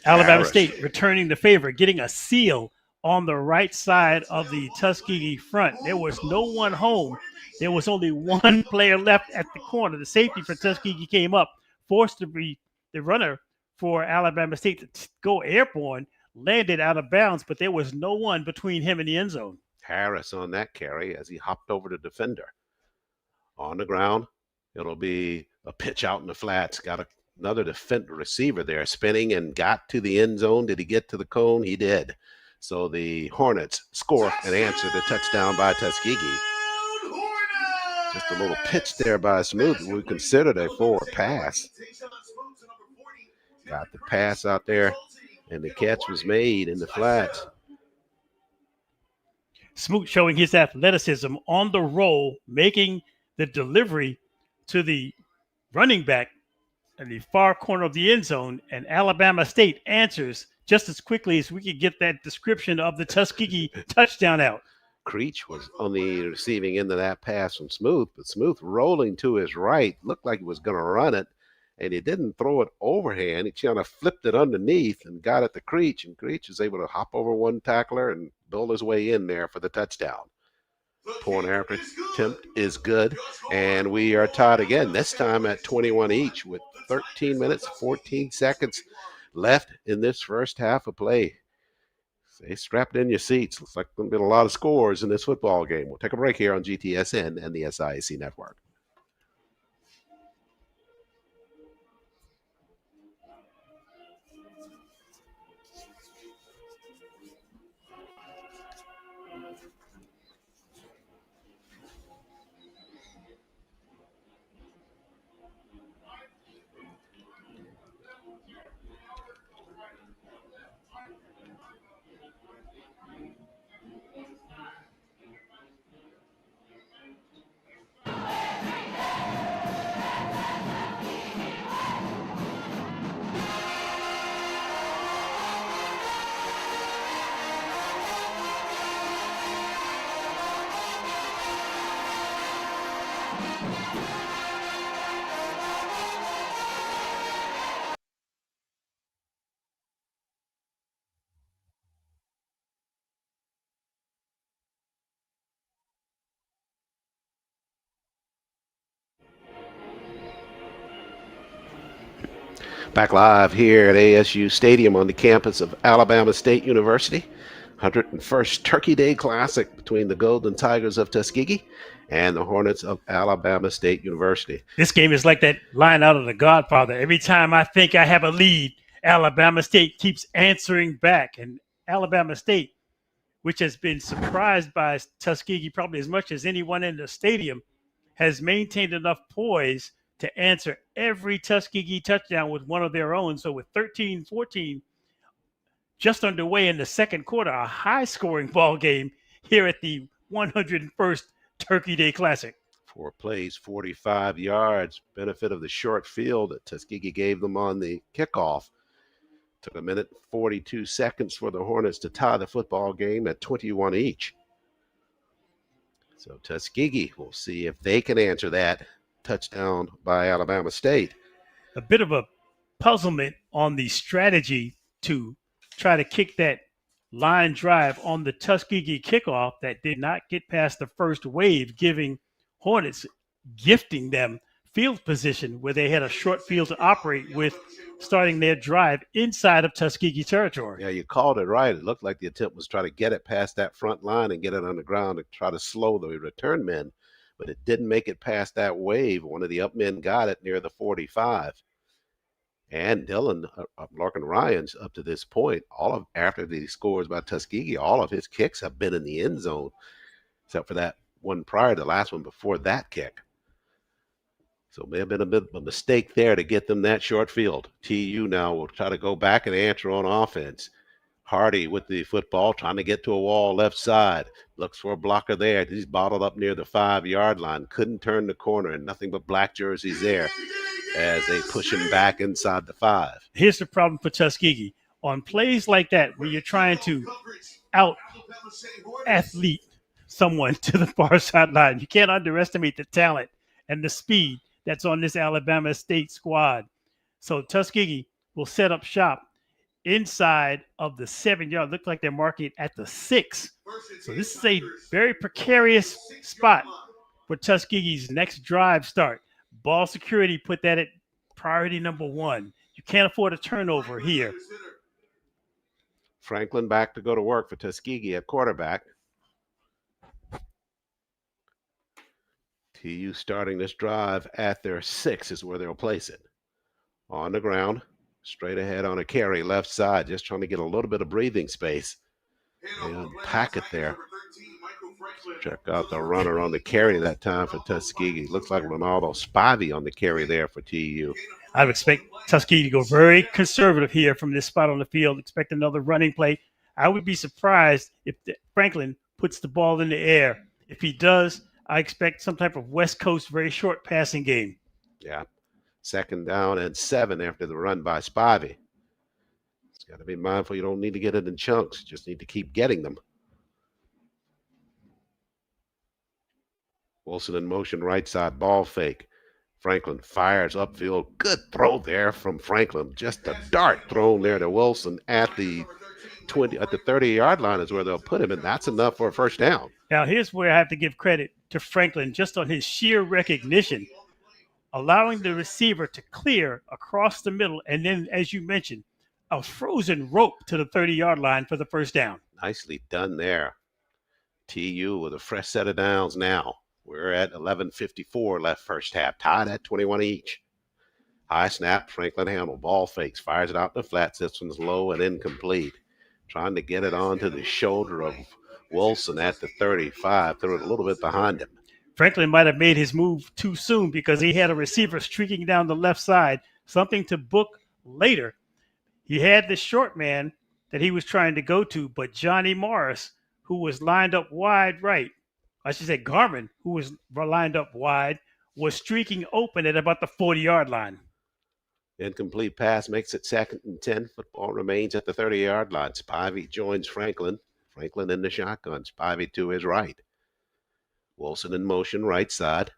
Speaker 3: Alabama State returning the favor, getting a seal on the right side of the Tuskegee front. There was no one home. There was only one player left at the corner. The safety for Tuskegee came up, forced to be the runner for Alabama State to go airborne, landed out of bounds, but there was no one between him and the end zone.
Speaker 2: Harris on that carry as he hopped over the defender. On the ground, it'll be a pitch out in the flats. Got another defender receiver there spinning and got to the end zone. Did he get to the cone? He did. So the Hornets score and answer the touchdown by Tuskegee. Just a little pitch there by Smooth. We considered a forward pass. Got the pass out there, and the catch was made in the flats.
Speaker 3: Smoot showing his athleticism on the roll, making the delivery to the running back in the far corner of the end zone, and Alabama State answers just as quickly as we could get that description of the Tuskegee touchdown out.
Speaker 2: Creech was on the receiving end of that pass from Smooth, but Smooth rolling to his right, looked like he was going to run it, and he didn't throw it overhand. He kind of flipped it underneath and got it to Creech, and Creech was able to hop over one tackler and build his way in there for the touchdown. Point after attempt is good, and we are tied again, this time at 21 each with 13 minutes, 14 seconds left in this first half of play. Stay strapped in your seats. Looks like there's been a lot of scores in this football game. We'll take a break here on GTSN and the SIAC Network. Back live here at ASU Stadium on the campus of Alabama State University. 101st Turkey Day Classic between the Golden Tigers of Tuskegee and the Hornets of Alabama State University.
Speaker 3: This game is like that line out of The Godfather. Every time I think I have a lead, Alabama State keeps answering back. And Alabama State, which has been surprised by Tuskegee probably as much as anyone in the stadium, has maintained enough poise to answer every Tuskegee touchdown with one of their own. So with 13-14 just underway in the second quarter, a high-scoring ball game here at the 101st Turkey Day Classic.
Speaker 2: 4 plays, 45 yards. Benefit of the short field that Tuskegee gave them on the kickoff. Took 1 minute 42 seconds for the Hornets to tie the football game at 21 each. So Tuskegee, we'll see if they can answer that touchdown by Alabama State.
Speaker 3: A bit of a puzzlement on the strategy to try to kick that line drive on the Tuskegee kickoff that did not get past the first wave, giving Hornets, gifting them field position where they had a short field to operate with, starting their drive inside of Tuskegee territory.
Speaker 2: Yeah, you called it right. It looked like the attempt was trying to get it past that front line and get it on the ground to try to slow the return men, but it didn't make it past that wave. One of the up men got it near the 45. And Dylan Larkin Ryan's up to this point, after the scores by Tuskegee, all of his kicks have been in the end zone, except for that one prior, the last one before that kick. So it may have been a bit of a mistake there to get them that short field. TU now will try to go back and answer on offense. Hardy with the football, trying to get to a wall left side. Looks for a blocker there. He's bottled up near the 5-yard line. Couldn't turn the corner, and nothing but black jerseys there as they push him back inside the 5.
Speaker 3: Here's the problem for Tuskegee. On plays like that, where you're trying to out-athlete someone to the far sideline, you can't underestimate the talent and the speed that's on this Alabama State squad. So Tuskegee will set up shop inside of the 7-yard. Look like they're marking it at the 6. So this is a very precarious spot for Tuskegee's next drive start. Ball security, put that at priority number 1. You can't afford a turnover here.
Speaker 2: Franklin back to go to work for Tuskegee at quarterback. TU starting this drive at their 6 is where they'll place it. On the ground, straight ahead on a carry, left side, just trying to get a little bit of breathing space. And pack it there. Check out the runner on the carry that time for Tuskegee. Looks like Ronaldo Spivey on the carry there for TU.
Speaker 3: I would expect Tuskegee to go very conservative here from this spot on the field. Expect another running play. I would be surprised if Franklin puts the ball in the air. If he does, I expect some type of West Coast very short passing game.
Speaker 2: Yeah. 2nd down and 7 after the run by Spivey. It's got to be mindful you don't need to get it in chunks. You just need to keep getting them. Wilson in motion, right side, ball fake. Franklin fires upfield. Good throw there from Franklin. Just a dart thrown there to Wilson at the the 30-yard line is where they'll put him, and that's enough for a first down.
Speaker 3: Now, here's where I have to give credit to Franklin just on his sheer recognition, allowing the receiver to clear across the middle, and then, as you mentioned, a frozen rope to the 30-yard line for the first down.
Speaker 2: Nicely done there. TU with a fresh set of downs now. We're at 11:54 left first half, tied at 21 each. High snap, Franklin handle, ball fakes, fires it out in the flats. This one's low and incomplete. Trying to get it onto the shoulder of Wilson at the 35, threw it a little bit behind him.
Speaker 3: Franklin might have made his move too soon because he had a receiver streaking down the left side, something to book later. He had the short man that he was trying to go to, but Johnny Morris, who was lined up wide right, I should say Garmin, who was lined up wide, was streaking open at about the 40-yard line.
Speaker 2: Incomplete pass makes it 2nd and 10. Football remains at the 30-yard line. Spivey joins Franklin. Franklin in the shotgun. Spivey to his right. Wilson in motion, right side.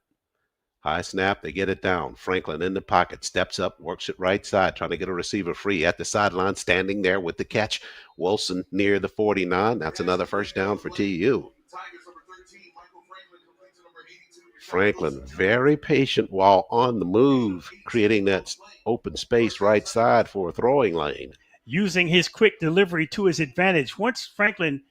Speaker 2: High snap, they get it down. Franklin in the pocket, steps up, works it right side, trying to get a receiver free at the sideline, standing there with the catch. Wilson near the 49. That's another first down for TU. Franklin very patient while on the move, creating that open space right side for a throwing lane.
Speaker 3: Using his quick delivery to his advantage. Once Franklin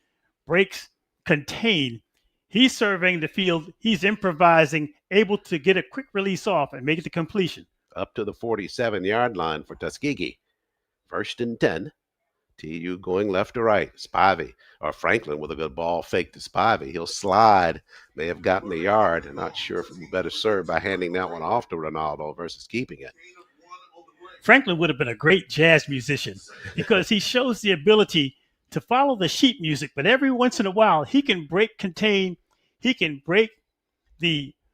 Speaker 3: breaks contain, he's surveying the field. He's improvising, able to get a quick release off and make it the completion.
Speaker 2: Up to the 47-yard line for Tuskegee. 1st and 10. TU going left to right. Spivey, or Franklin with a good ball fake to Spivey. He'll slide. May have gotten the yard. I'm not sure if it would be better served by handing that one off to Ronaldo versus keeping it.
Speaker 3: Franklin would have been a great jazz musician because he shows the ability to follow the sheet music, but every once in a while he can break contain. He can break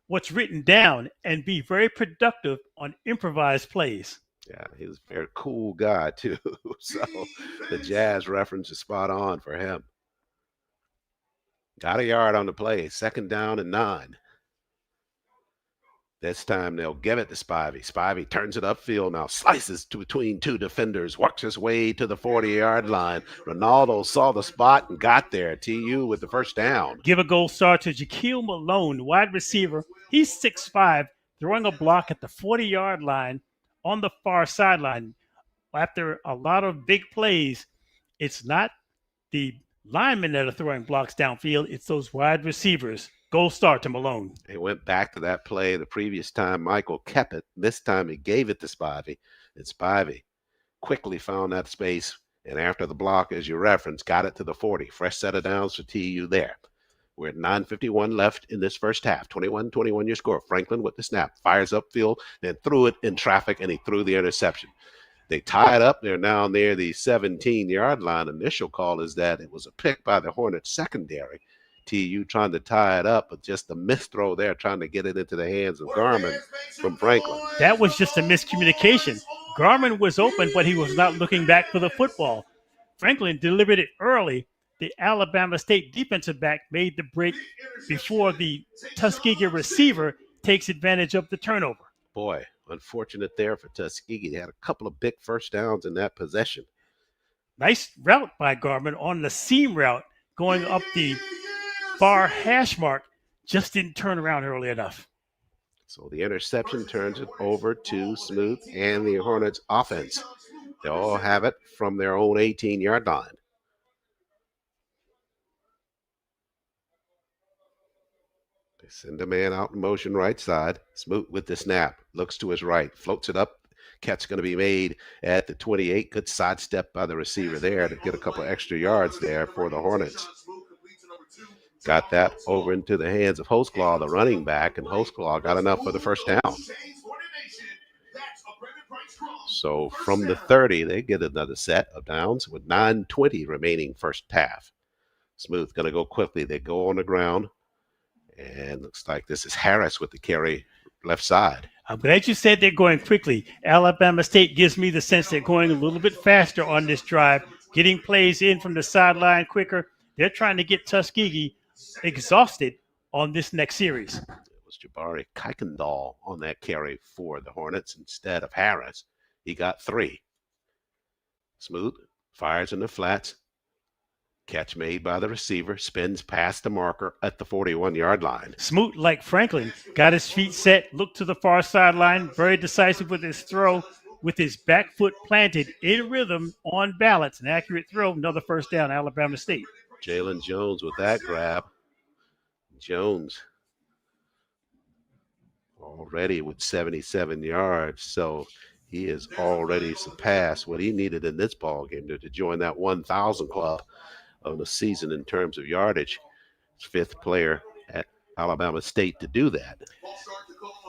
Speaker 3: what's written down and be very productive on improvised plays.
Speaker 2: Yeah, he was a very cool guy, too. So the jazz reference is spot on for him. Got a yard on the play. 2nd down and 9. This time they'll give it to Spivey. Spivey turns it upfield now, slices between two defenders, works his way to the 40-yard line. Ronaldo saw the spot and got there. TU with the first down.
Speaker 3: Give a gold star to Jaquil Malone, wide receiver. He's 6'5", throwing a block at the 40-yard line on the far sideline. After a lot of big plays, it's not the linemen that are throwing blocks downfield, it's those wide receivers. Gold star to Malone.
Speaker 2: They went back to that play the previous time. Michael kept it. This time he gave it to Spivey. And Spivey quickly found that space. And after the block, as you referenced, got it to the 40. Fresh set of downs for TU there. We're at 9:51 left in this first half. 21-21 your score. Franklin with the snap. Fires upfield, then threw it in traffic, and he threw the interception. They tie it up. They're now near the 17-yard line. Initial call is that it was a pick by the Hornets secondary. TU trying to tie it up, but just a misthrow there, trying to get it into the hands of Garmin from Franklin.
Speaker 3: That was just a miscommunication. Garmin was open, but he was not looking back for the football. Franklin delivered it early. The Alabama State defensive back made the break before the Tuskegee receiver takes advantage of the turnover.
Speaker 2: Boy, unfortunate there for Tuskegee. They had a couple of big first downs in that possession.
Speaker 3: Nice route by Garmin on the seam route, going up the far hash mark, just didn't turn around early enough.
Speaker 2: So the interception turns it over to Smoot and the Hornets offense. They all have it from their own 18-yard line. They send a man out in motion right side. Smoot with the snap. Looks to his right. Floats it up. Catch going to be made at the 28. Good sidestep by the receiver there to get a couple extra yards there for the Hornets. Got that over into the hands of Hostclaw, the running back, and Hostclaw got enough for the first down. So from the 30, they get another set of downs with 9:20 remaining first half. Smooth going to go quickly. They go on the ground, and looks like this is Harris with the carry left side.
Speaker 3: I'm glad you said they're going quickly. Alabama State gives me the sense they're going a little bit faster on this drive, getting plays in from the sideline quicker. They're trying to get Tuskegee exhausted on this next series.
Speaker 2: It was Jabari Kuykendall on that carry for the Hornets instead of Harris. He got 3. Smooth fires in the flats, Catch made by the receiver, spins past the marker at the 41-yard line.
Speaker 3: Smoot, like Franklin, got his feet set, looked to the far sideline, very decisive with his throw, with his back foot planted in rhythm on balance. An accurate throw, another first down, Alabama State.
Speaker 2: Jalen Jones with that grab. Jones already with 77 yards, so he has already surpassed what he needed in this ball game to join that 1,000 club of the season in terms of yardage. Fifth player at Alabama State to do that.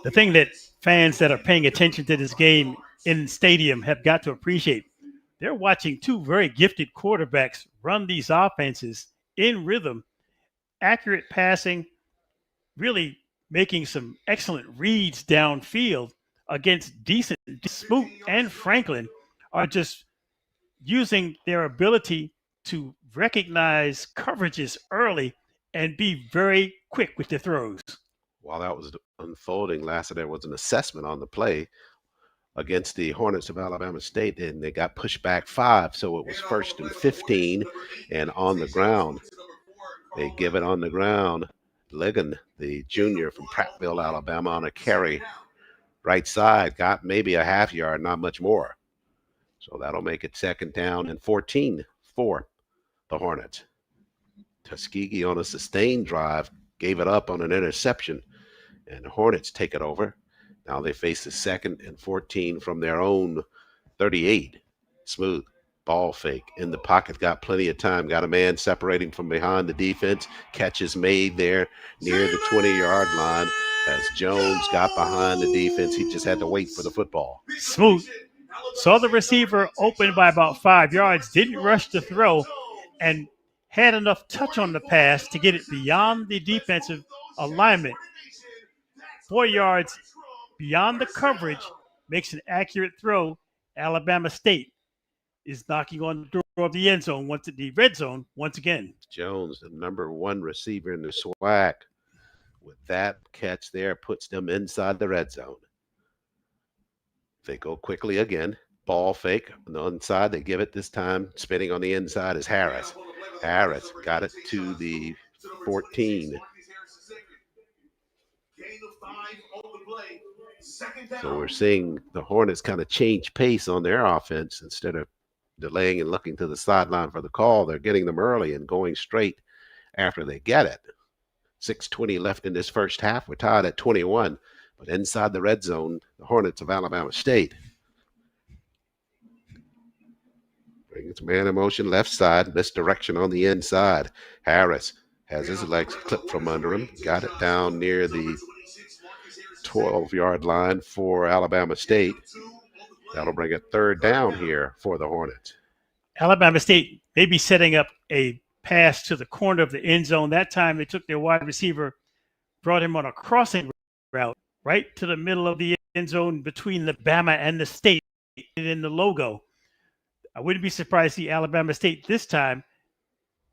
Speaker 3: The thing that fans that are paying attention to this game in the stadium have got to appreciate, they're watching two very gifted quarterbacks run these offenses in rhythm, accurate passing, really making some excellent reads downfield against decent. Smoot and Franklin are just using their ability to recognize coverages early and be very quick with their throws.
Speaker 2: While that was unfolding, there was an assessment on the play against the Hornets of Alabama State, and they got pushed back 5, so it was 1st and 15, and on the ground. They give it on the ground. Ligon, the junior from Prattville, Alabama, on a carry right side, got maybe a half yard, not much more. So that'll make it 2nd down and 14 for the Hornets. Tuskegee on a sustained drive gave it up on an interception, and the Hornets take it over. Now they face the 2nd and 14 from their own 38. Smooth ball fake in the pocket, got plenty of time, got a man separating from behind the defense. Catch is made there near the 20-yard line as Jones got behind the defense. He just had to wait for the football.
Speaker 3: Smooth saw the receiver open by about 5 yards, didn't rush the throw, and had enough touch on the pass to get it beyond the defensive alignment. 4 yards beyond the coverage, makes an accurate throw. Alabama State is knocking on the door of the end zone, the red zone once again.
Speaker 2: Jones, the number 1 receiver in the SWAC, with that catch there, puts them inside the red zone. They go quickly again. Ball fake on the inside. They give it this time. Spinning on the inside is Harris. Harris got it to the 14. So we're seeing the Hornets kind of change pace on their offense. Instead of delaying and looking to the sideline for the call, they're getting them early and going straight after they get it. 6:20 left in this first half. We're tied at 21. But inside the red zone, the Hornets of Alabama State. Brings man in motion left side, misdirection on the inside. Harris has his legs clipped from under him. Got it down near the 12-yard line for Alabama State. That'll bring it 3rd down here for the Hornets.
Speaker 3: Alabama State may be setting up a pass to the corner of the end zone. That time they took their wide receiver, brought him on a crossing route right to the middle of the end zone between the Bama and the State in the logo. I wouldn't be surprised to see Alabama State this time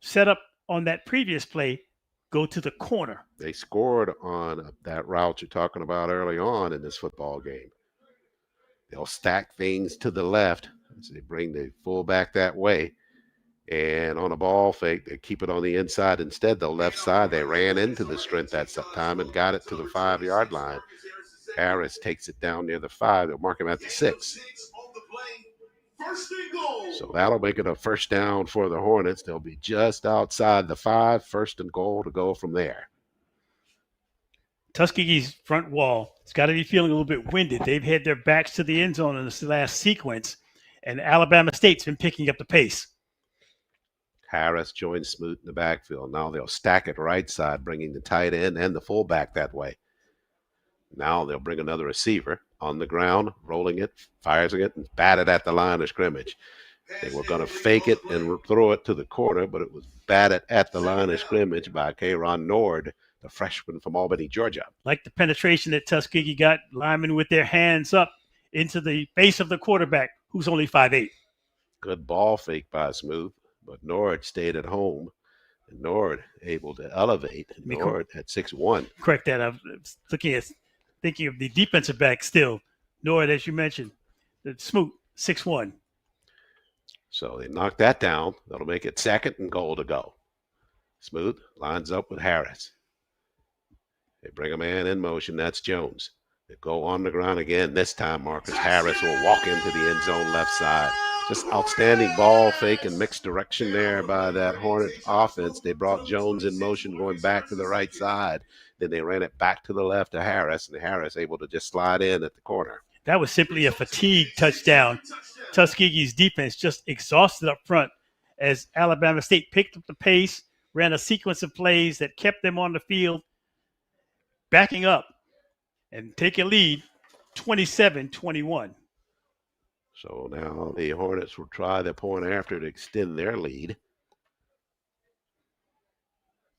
Speaker 3: set up on that previous play, go to the corner.
Speaker 2: They scored on that route you're talking about early on in this football game. They'll stack things to the left as they bring the fullback that way. And on a ball fake, they keep it on the inside instead. The left side, they ran into the strength that time and got it to the 5-yard line. Harris takes it down near the 5. They'll mark him at the 6. So that'll make it a 1st down for the Hornets. They'll be just outside the 5, 1st and goal to go from there.
Speaker 3: Tuskegee's front wall has got to be feeling a little bit winded. They've had their backs to the end zone in this last sequence, and Alabama State's been picking up the pace.
Speaker 2: Harris joins Smoot in the backfield. Now they'll stack it right side, bringing the tight end and the fullback that way. Now they'll bring another receiver on the ground, rolling it, fires it, and batted at the line of scrimmage. They were going to fake it and throw it to the corner, but it was batted at the line of scrimmage by Kayron Nord, the freshman from Albany, Georgia.
Speaker 3: Like the penetration that Tuskegee got, linemen with their hands up into the face of the quarterback, who's only 5'8".
Speaker 2: Good ball fake by Smooth, but Nord stayed at home. And Nord able to elevate. Nord at 6'1".
Speaker 3: Correct that. I was thinking of the defensive back still. Nord, as you mentioned, the Smoot, 6'1".
Speaker 2: So they knock that down. That'll make it 2nd and goal to go. Smoot lines up with Harris. They bring a man in motion. That's Jones. They go on the ground again. This time, Marcus Harris will walk into the end zone left side. Just outstanding ball fake and mixed direction there by that Hornet offense. They brought Jones in motion going back to the right side. Then they ran it back to the left to Harris, and Harris able to just slide in at the corner.
Speaker 3: That was simply a fatigue touchdown. Tuskegee's defense just exhausted up front as Alabama State picked up the pace, ran a sequence of plays that kept them on the field, backing up and take a lead 27-21.
Speaker 2: So now the Hornets will try the point after to extend their lead.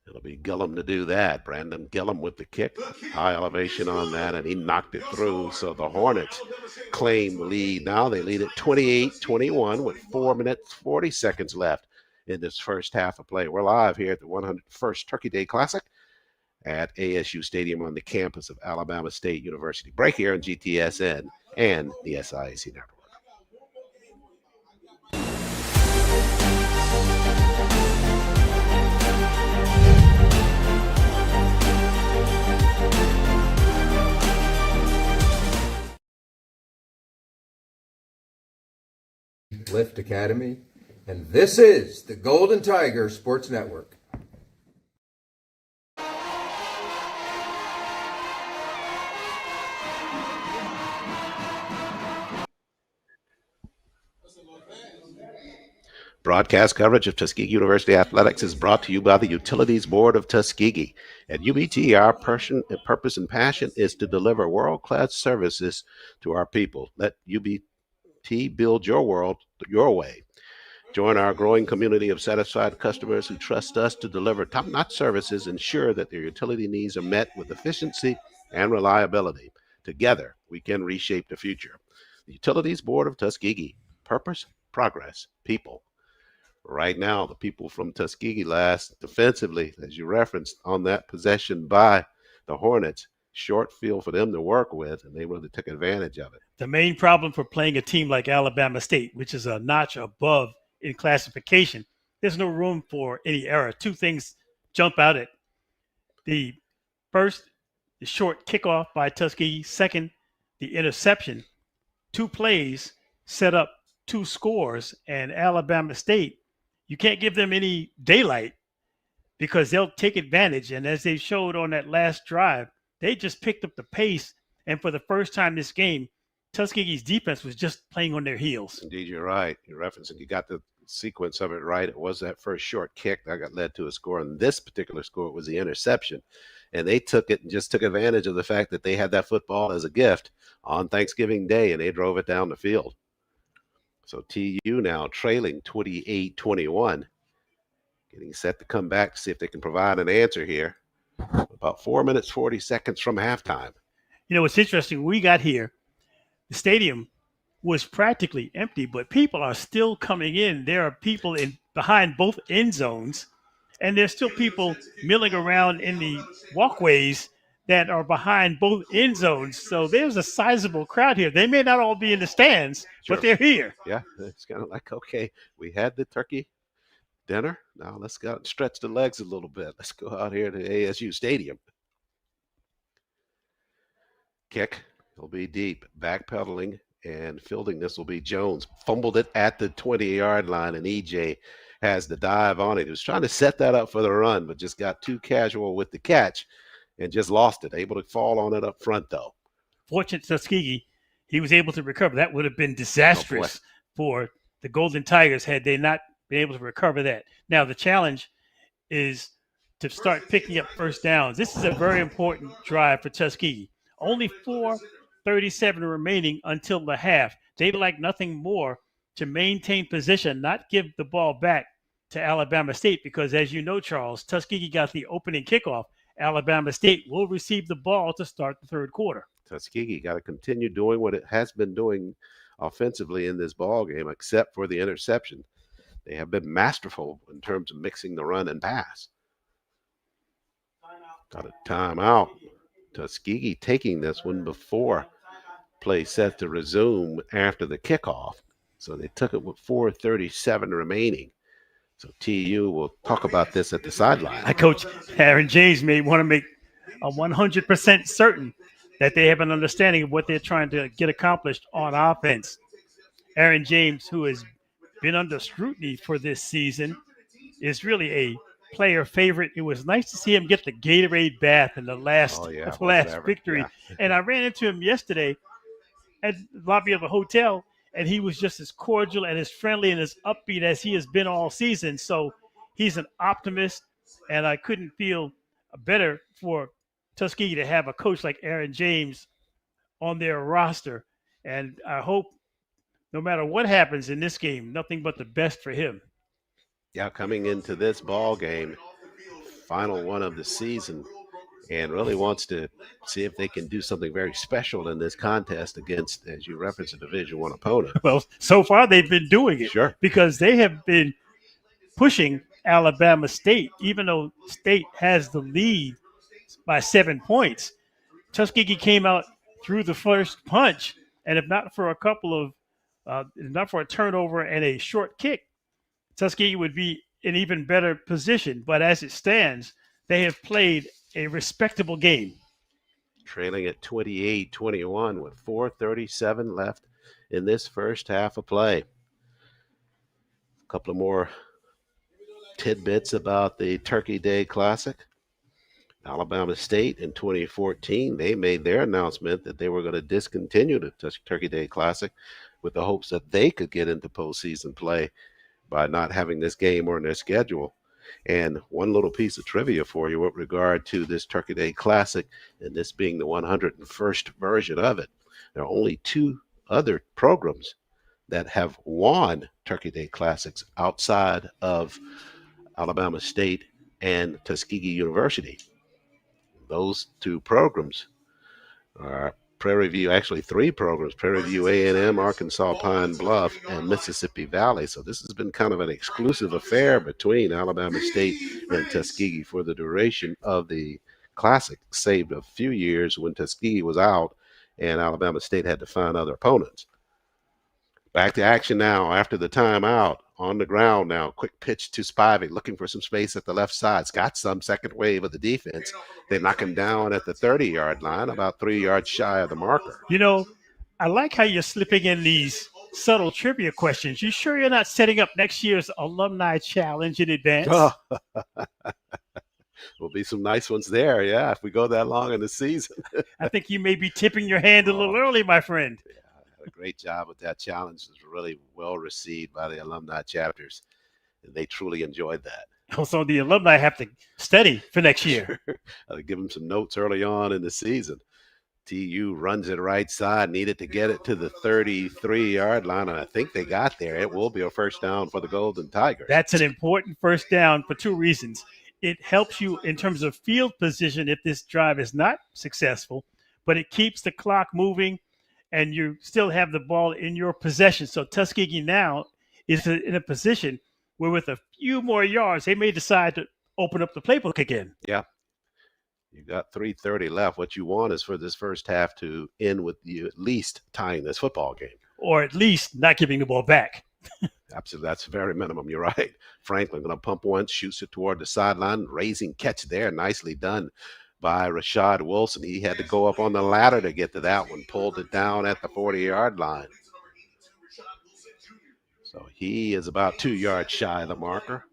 Speaker 2: It'll be Gillum to do that. Brandon Gillum with the kick. High elevation on that, and he knocked it through. So the Hornets claim the lead. Now they lead at 28-21 with 4 minutes, 40 seconds left in this first half of play. We're live here at the 101st Turkey Day Classic at ASU Stadium on the campus of Alabama State University. Break here on GTSN and the SIAC Network.
Speaker 14: Lift Academy, and this is the Golden Tiger Sports Network.
Speaker 2: Broadcast coverage of Tuskegee University Athletics is brought to you by the Utilities Board of Tuskegee. At UBT, our purpose and passion is to deliver world-class services to our people. Let UBT build your world your way. Join our growing community of satisfied customers who trust us to deliver top-notch services, ensure that their utility needs are met with efficiency and reliability. Together, we can reshape the future. The Utilities Board of Tuskegee. Purpose, progress, people. Right now, the people from Tuskegee last defensively, as you referenced, on that possession by the Hornets. Short field for them to work with, and they really took advantage of it.
Speaker 3: The main problem for playing a team like Alabama State, which is a notch above in classification, there's no room for any error. Two things jump out at the first, the short kickoff by Tuskegee. Second, the interception. 2 plays set up 2 scores, and Alabama State, you can't give them any daylight because they'll take advantage. And as they showed on that last drive, they just picked up the pace. And for the first time this game, Tuskegee's defense was just playing on their heels.
Speaker 2: Indeed, you're right. You're referencing, you got the sequence of it right. It was that first short kick that got led to a score. And this particular score was the interception. And they took it and just took advantage of the fact that they had that football as a gift on Thanksgiving Day, and they drove it down the field. So TU now trailing 28-21, getting set to come back to see if they can provide an answer here. About 4 minutes, 40 seconds from halftime.
Speaker 3: You know, what's interesting, when we got here, the stadium was practically empty, but people are still coming in. There are people in behind both end zones, and there's still people milling around in the walkways that are behind both end zones. So there's a sizable crowd here. They may not all be in the stands,
Speaker 2: Sure.
Speaker 3: but they're here.
Speaker 2: Yeah, it's kind of like, okay, we had the turkey dinner. Now let's go out and stretch the legs a little bit. Let's go out here to ASU Stadium. Kick will be deep. Backpedaling and fielding this will be Jones. Fumbled it at the 20-yard line, and EJ has the dive on it. He was trying to set that up for the run, but just got too casual with the catch and just lost it. Able to fall on it up front, though.
Speaker 3: Fortunate Tuskegee, he was able to recover. That would have been disastrous for the Golden Tigers had they not been able to recover that. Now, the challenge is to start picking up first downs. This is a very important drive for Tuskegee. Only 4:37 remaining until the half. They'd like nothing more to maintain position, not give the ball back to Alabama State because, as you know, Charles, Tuskegee got the opening kickoff. Alabama State will receive the ball to start the third quarter.
Speaker 2: Tuskegee got to continue doing what it has been doing offensively in this ball game, except for the interception. They have been masterful in terms of mixing the run and pass. Got a timeout. Tuskegee taking this one before play set to resume after the kickoff. So they took it with 4:37 remaining. So TU will talk about this at the sideline.
Speaker 3: Coach Aaron James may want to make 100% certain that they have an understanding of what they're trying to get accomplished on offense. Aaron James, who has been under scrutiny for this season, is really a player favorite. It was nice to see him get the Gatorade bath in the last victory.
Speaker 2: Yeah.
Speaker 3: And I ran into him yesterday at the lobby of a hotel, and he was just as cordial and as friendly and as upbeat as he has been all season. So he's an optimist, and I couldn't feel better for Tuskegee to have a coach like Aaron James on their roster. And I hope no matter what happens in this game, nothing but the best for him.
Speaker 2: Yeah, coming into this ball game, final one of the season, and really wants to see if they can do something very special in this contest against, as you referenced, a Division I opponent.
Speaker 3: Well, so far they've been doing it.
Speaker 2: Sure.
Speaker 3: Because they have been pushing Alabama State, even though State has the lead by 7 points. Tuskegee came out through the first punch, and if not for a turnover and a short kick, Tuskegee would be in even better position. But as it stands, they have played a respectable game.
Speaker 2: Trailing at 28-21 with 4:37 left in this first half of play. A couple of more tidbits about the Turkey Day Classic. Alabama State in 2014, they made their announcement that they were going to discontinue the Turkey Day Classic with the hopes that they could get into postseason play by not having this game on their schedule. And one little piece of trivia for you with regard to this Turkey Day Classic, and this being the 101st version of it, there are only 2 other programs that have won Turkey Day Classics outside of Alabama State and Tuskegee University. Those 2 programs are Prairie View, actually 3 programs, Prairie View A&M, Arkansas Pine Bluff, and Mississippi Valley. So this has been kind of an exclusive affair between Alabama State and Tuskegee for the duration of the Classic, saved a few years when Tuskegee was out and Alabama State had to find other opponents. Back to action now after the timeout. On the ground now, quick pitch to Spivey, looking for some space at the left side. It's got some second wave of the defense. They knock him down at the 30-yard line, about 3 yards shy of the marker.
Speaker 3: You know, I like how you're slipping in these subtle trivia questions. You sure you're not setting up next year's alumni challenge in advance?
Speaker 2: Oh. Will be some nice ones there, yeah, if we go that long in the season.
Speaker 3: I think you may be tipping your hand a little early, my friend.
Speaker 2: Yeah, had a great job with that challenge. It was really well received by the alumni chapters, and they truly enjoyed that.
Speaker 3: Also, the alumni have to study for next year.
Speaker 2: I'll give them some notes early on in the season. TU runs it right side, needed to get it to the 33-yard line, and I think they got there. It will be a first down for the Golden Tigers.
Speaker 3: That's an important first down for 2 reasons. It helps you in terms of field position if this drive is not successful, but it keeps the clock moving, and you still have the ball in your possession. So Tuskegee now is in a position where with a few more yards, they may decide to open up the playbook again.
Speaker 2: Yeah. You got 3:30 left. What you want is for this first half to end with you at least tying this football game.
Speaker 3: Or at least not giving the ball back.
Speaker 2: Absolutely. That's very minimum. You're right. Franklin going to pump once, shoots it toward the sideline, raising catch there. Nicely done by Rashad Wilson. He had to go up on the ladder to get to that one, pulled it down at the 40-yard line. So he is about 2 yards shy of the marker.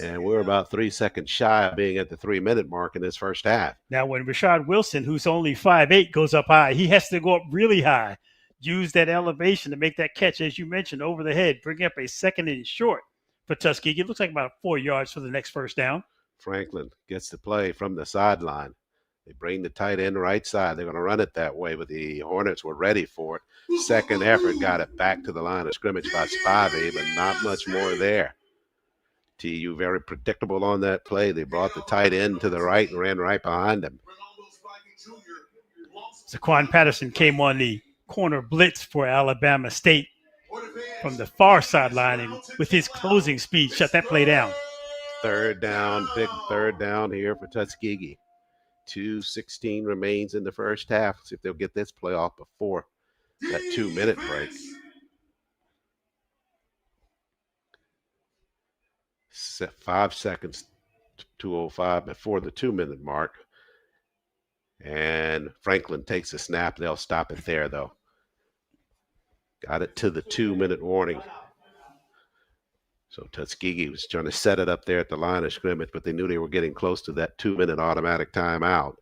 Speaker 2: And we're about 3 seconds shy of being at the 3-minute mark in this first half.
Speaker 3: Now, when Rashad Wilson, who's only 5'8", goes up high, he has to go up really high. Use that elevation to make that catch, as you mentioned, over the head, bringing up a second and short for Tuskegee. It looks like about 4 yards for the next first down.
Speaker 2: Franklin gets the play from the sideline. They bring the tight end right side. They're going to run it that way, but the Hornets were ready for it. Second effort got it back to the line of scrimmage by Spivey, but not much more there. TU very predictable on that play. They brought the tight end to the right and ran right behind him.
Speaker 3: Zaquan Patterson came on the corner blitz for Alabama State from the far sideline, and with his closing speed, shut that play down.
Speaker 2: Third down, big third down here for Tuskegee. 2:16 remains in the first half. See if they'll get this play off before that 2-minute break. 5 seconds, 2:05 before the 2-minute mark. And Franklin takes a snap. They'll stop it there, though. Got it to the 2-minute warning. So Tuskegee was trying to set it up there at the line of scrimmage, but they knew they were getting close to that 2-minute automatic timeout.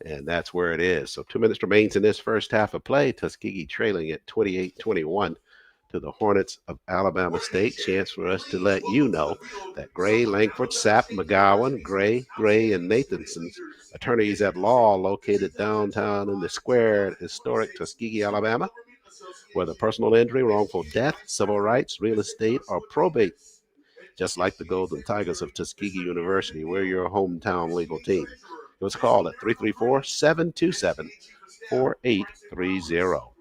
Speaker 2: And that's where it is. So 2 minutes remains in this first half of play. Tuskegee trailing at 28-21 to the Hornets of Alabama State. Chance for us to let you know that Gray, Langford, Sapp, McGowan, Gray, and Nathanson's attorneys at law located downtown in the square at historic Tuskegee, Alabama. Whether personal injury, wrongful death, civil rights, real estate, or probate. Just like the Golden Tigers of Tuskegee University, we're your hometown legal team. Give us a call at 334-727-4830.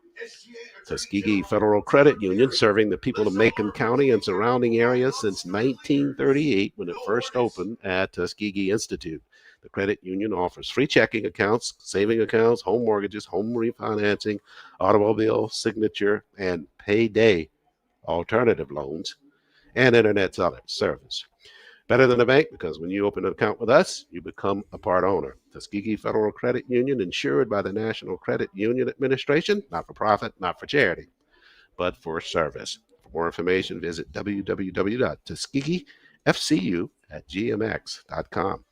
Speaker 2: Tuskegee Federal Credit Union, serving the people of Macon County and surrounding areas since 1938 when it first opened at Tuskegee Institute. The credit union offers free checking accounts, saving accounts, home mortgages, home refinancing, automobile signature, and payday alternative loans, and internet service. Better than a bank, because when you open an account with us, you become a part owner. Tuskegee Federal Credit Union, insured by the National Credit Union Administration, not for profit, not for charity, but for service. For more information, visit www.tuskegeefcu@gmx.com.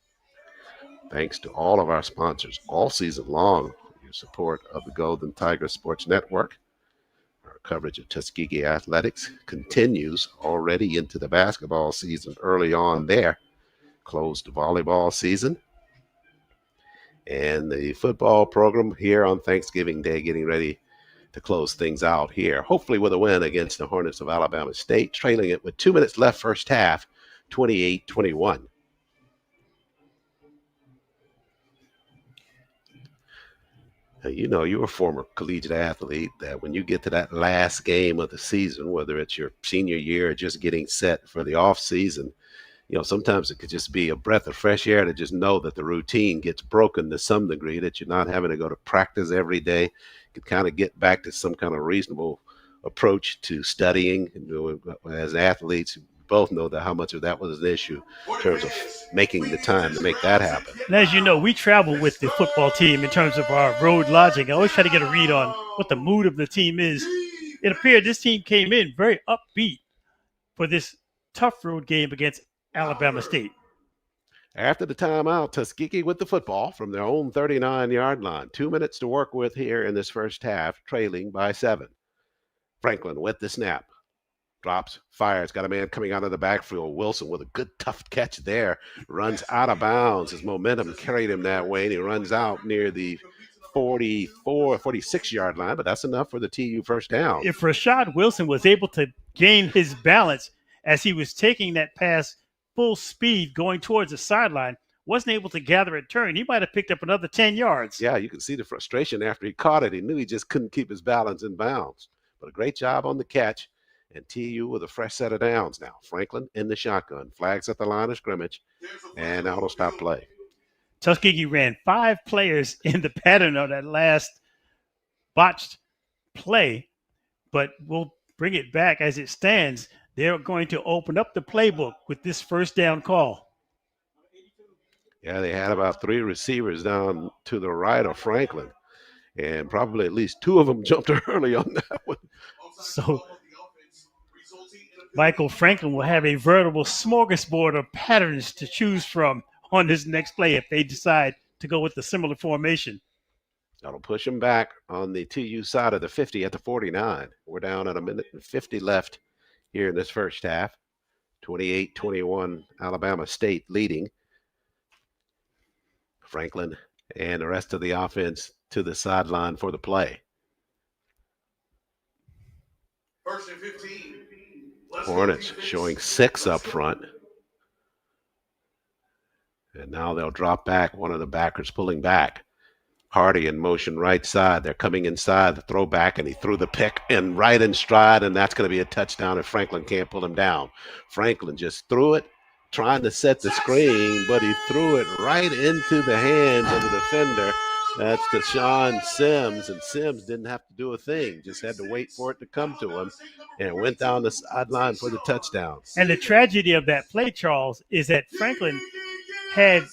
Speaker 2: Thanks to all of our sponsors all season long for your support of the Golden Tiger Sports Network. Our coverage of Tuskegee athletics continues already into the basketball season early on there. Closed the volleyball season. And the football program here on Thanksgiving Day getting ready to close things out here, hopefully with a win against the Hornets of Alabama State, trailing it with 2 minutes left first half, 28-21. You know, you're a former collegiate athlete, that when you get to that last game of the season, whether it's your senior year or just getting set for the off season, you know, sometimes it could just be a breath of fresh air to just know that the routine gets broken to some degree, that you're not having to go to practice every day. You could kind of get back to some kind of reasonable approach to studying. You know, as athletes, both know that how much of that was an issue in terms of making the time to make that happen.
Speaker 3: And as you know, we travel with the football team in terms of our road lodging. I always try to get a read on what the mood of the team is. It appeared this team came in very upbeat for this tough road game against Alabama State.
Speaker 2: After the timeout, Tuskegee with the football from their own 39-yard line. 2 minutes to work with here in this first half, trailing by 7. Franklin with the snap. Drops, fires, got a man coming out of the backfield. Wilson with a good tough catch there. Runs out of bounds. His momentum carried him that way, and he runs out near the 46-yard line, but that's enough for the TU first down.
Speaker 3: If Rashad Wilson was able to gain his balance as he was taking that pass full speed going towards the sideline, wasn't able to gather a turn, he might have picked up another 10 yards.
Speaker 2: Yeah, you can see the frustration after he caught it. He knew he just couldn't keep his balance in bounds. But a great job on the catch. And TU with a fresh set of downs now. Franklin in the shotgun. Flags at the line of scrimmage. And auto stop play.
Speaker 3: Tuskegee ran 5 players in the pattern of that last botched play. But we'll bring it back as it stands. They're going to open up the playbook with this first down call.
Speaker 2: Yeah, they had about 3 receivers down to the right of Franklin. And probably at least 2 of them jumped early on that one.
Speaker 3: So Michael Franklin will have a veritable smorgasbord of patterns to choose from on this next play if they decide to go with the similar formation.
Speaker 2: That'll push them back on the TU side of the 50 at the 49. We're down at 1:50 left here in this first half. 28-21 Alabama State leading. Franklin and the rest of the offense to the sideline for the play.
Speaker 15: First and 15.
Speaker 2: Hornets showing 6 up front. And now they'll drop back. One of the backers pulling back. Hardy in motion right side. They're coming inside. The throw back, and he threw the pick and right in stride, and that's going to be a touchdown if Franklin can't pull him down. Franklin just threw it, trying to set the screen, but he threw it right into the hands of the defender That's to Sean Sims, and Sims didn't have to do a thing, just had to wait for it to come to him, and went down the sideline for the touchdown.
Speaker 3: And the tragedy of that play, Charles, is that Franklin had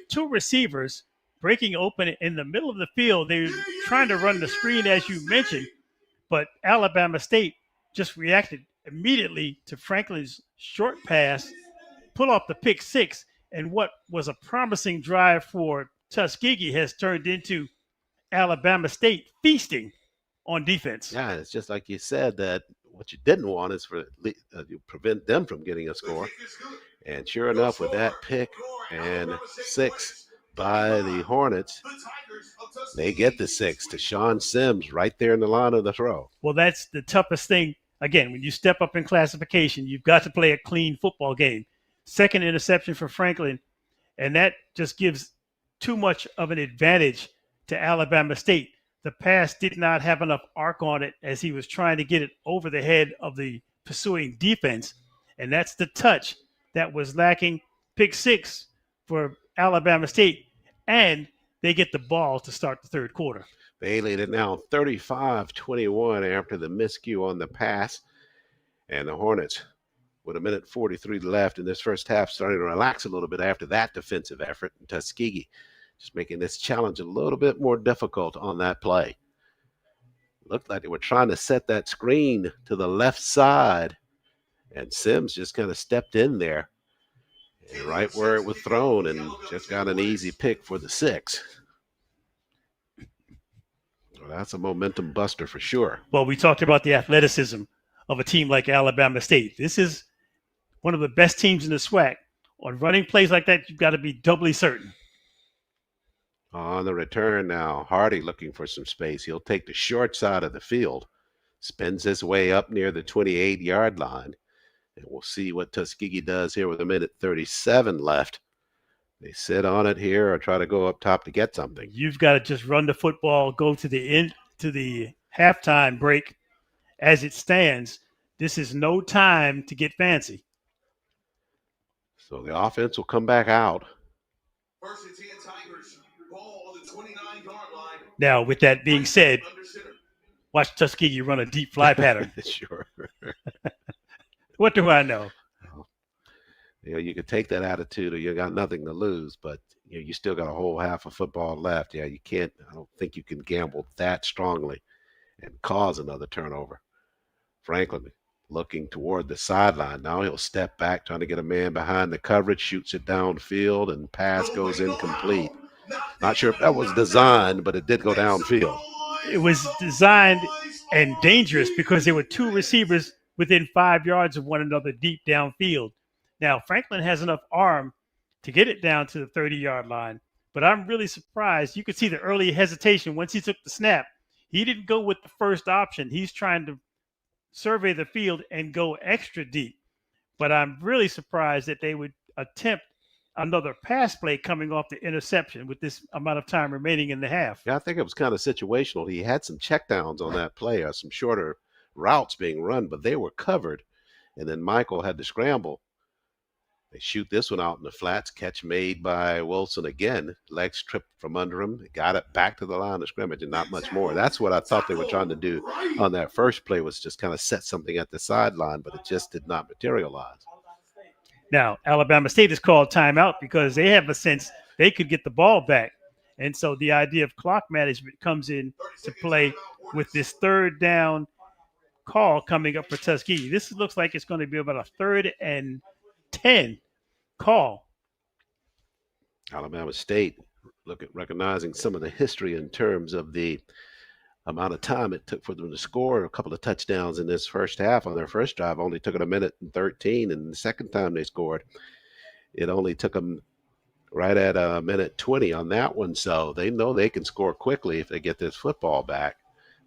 Speaker 3: two receivers breaking open in the middle of the field. They were trying to run the screen, as you mentioned, but Alabama State just reacted immediately to Franklin's short pass, pull off the pick six, and what was a promising drive for Tuskegee has turned into Alabama State feasting on defense.
Speaker 2: Yeah, it's just like you said, that what you didn't want is for you prevent them from getting a score. And sure enough, with that pick and 6 by the Hornets, they get the 6 to Sean Sims right there in the line of the throw.
Speaker 3: Well, that's the toughest thing. Again, when you step up in classification, you've got to play a clean football game. Second interception for Franklin, and that just gives too much of an advantage to Alabama State. The pass did not have enough arc on it as he was trying to get it over the head of the pursuing defense, and that's the touch that was lacking. Pick 6 for Alabama State, and they get the ball to start the third quarter.
Speaker 2: Bailey it now 35-21 after the miscue on the pass, and the Hornets, with 1:43 left in this first half, starting to relax a little bit after that defensive effort. And Tuskegee just making this challenge a little bit more difficult on that play. Looked like they were trying to set that screen to the left side, and Sims just kind of stepped in there and right where it was thrown and just got an easy pick for the 6. Well, that's a momentum buster for sure.
Speaker 3: Well, we talked about the athleticism of a team like Alabama State. This is one of the best teams in the SWAC. On running plays like that, you've got to be doubly certain.
Speaker 2: On the return now, Hardy looking for some space. He'll take the short side of the field, spins his way up near the 28-yard line, and we'll see what Tuskegee does here with 1:37 left. They sit on it here or try to go up top to get something.
Speaker 3: You've got to just run the football, go to the end, to the halftime break. As it stands, this is no time to get fancy.
Speaker 2: So the offense will come back out.
Speaker 15: First and 10 Tigers. Ball on the 29-yard line.
Speaker 3: Now, with that being said, watch Tuskegee run a deep fly pattern.
Speaker 2: Sure.
Speaker 3: What do I know?
Speaker 2: You know, you could take that attitude or you got nothing to lose, but you still got a whole half of football left. Yeah, you can't, I don't think you can gamble that strongly and cause another turnover. Franklin looking toward the sideline. Now he'll step back, trying to get a man behind the coverage, shoots it downfield, and pass goes incomplete. Not sure if that was designed, but it did go downfield.
Speaker 3: It was designed and dangerous because there were two receivers within 5 yards of one another deep downfield. Now, Franklin has enough arm to get it down to the 30-yard line, but I'm really surprised. You could see the early hesitation once he took the snap. He didn't go with the first option. He's trying to survey the field and go extra deep. But I'm really surprised that they would attempt another pass play coming off the interception with this amount of time remaining in the half.
Speaker 2: Yeah, I think it was kind of situational. He had some checkdowns on that play, or some shorter routes being run, but they were covered. And then Michael had to scramble. They shoot this one out in the flats. Catch made by Wilson again. Legs tripped from under him. They got it back to the line of scrimmage and not much more. That's what I thought they were trying to do on that first play, was just kind of set something at the sideline, but it just did not materialize.
Speaker 3: Now, Alabama State is called timeout because they have a sense they could get the ball back. And so the idea of clock management comes in to play with this third down call coming up for Tuskegee. This looks like it's going to be about a 3rd and 10 call.
Speaker 2: Alabama State recognizing some of the history in terms of the amount of time it took for them to score a couple of touchdowns in this first half. On their first drive, only took it 1:13, and the second time they scored, it only took them right at 1:20 on that one. So they know they can score quickly if they get this football back.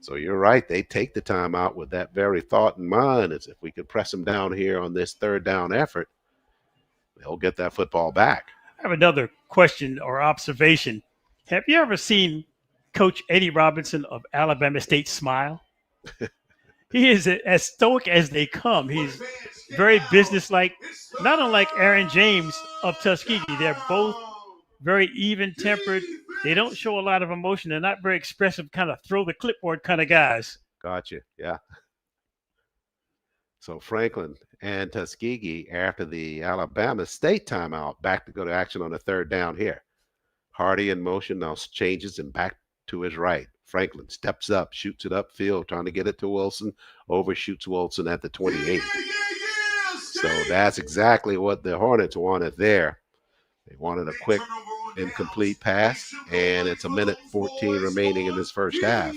Speaker 2: So you're right, they take the time out with that very thought in mind, as if we could press them down here on this third down effort, they'll get that football back.
Speaker 3: I have another question or observation. Have you ever seen Coach Eddie Robinson of Alabama State smile? He is as stoic as they come. He's very businesslike, not unlike Aaron James of Tuskegee. They're both very even-tempered. They don't show a lot of emotion. They're not very expressive, kind of throw the clipboard kind of guys.
Speaker 2: Gotcha. Yeah. So Franklin and Tuskegee, after the Alabama State timeout, back to go to action on the third down here. Hardy in motion now changes and back to his right. Franklin steps up, shoots it upfield, trying to get it to Wilson, overshoots Wilson at the 28. So that's exactly what the Hornets wanted there. They wanted a quick, incomplete pass, and it's a minute 14 remaining in this first half.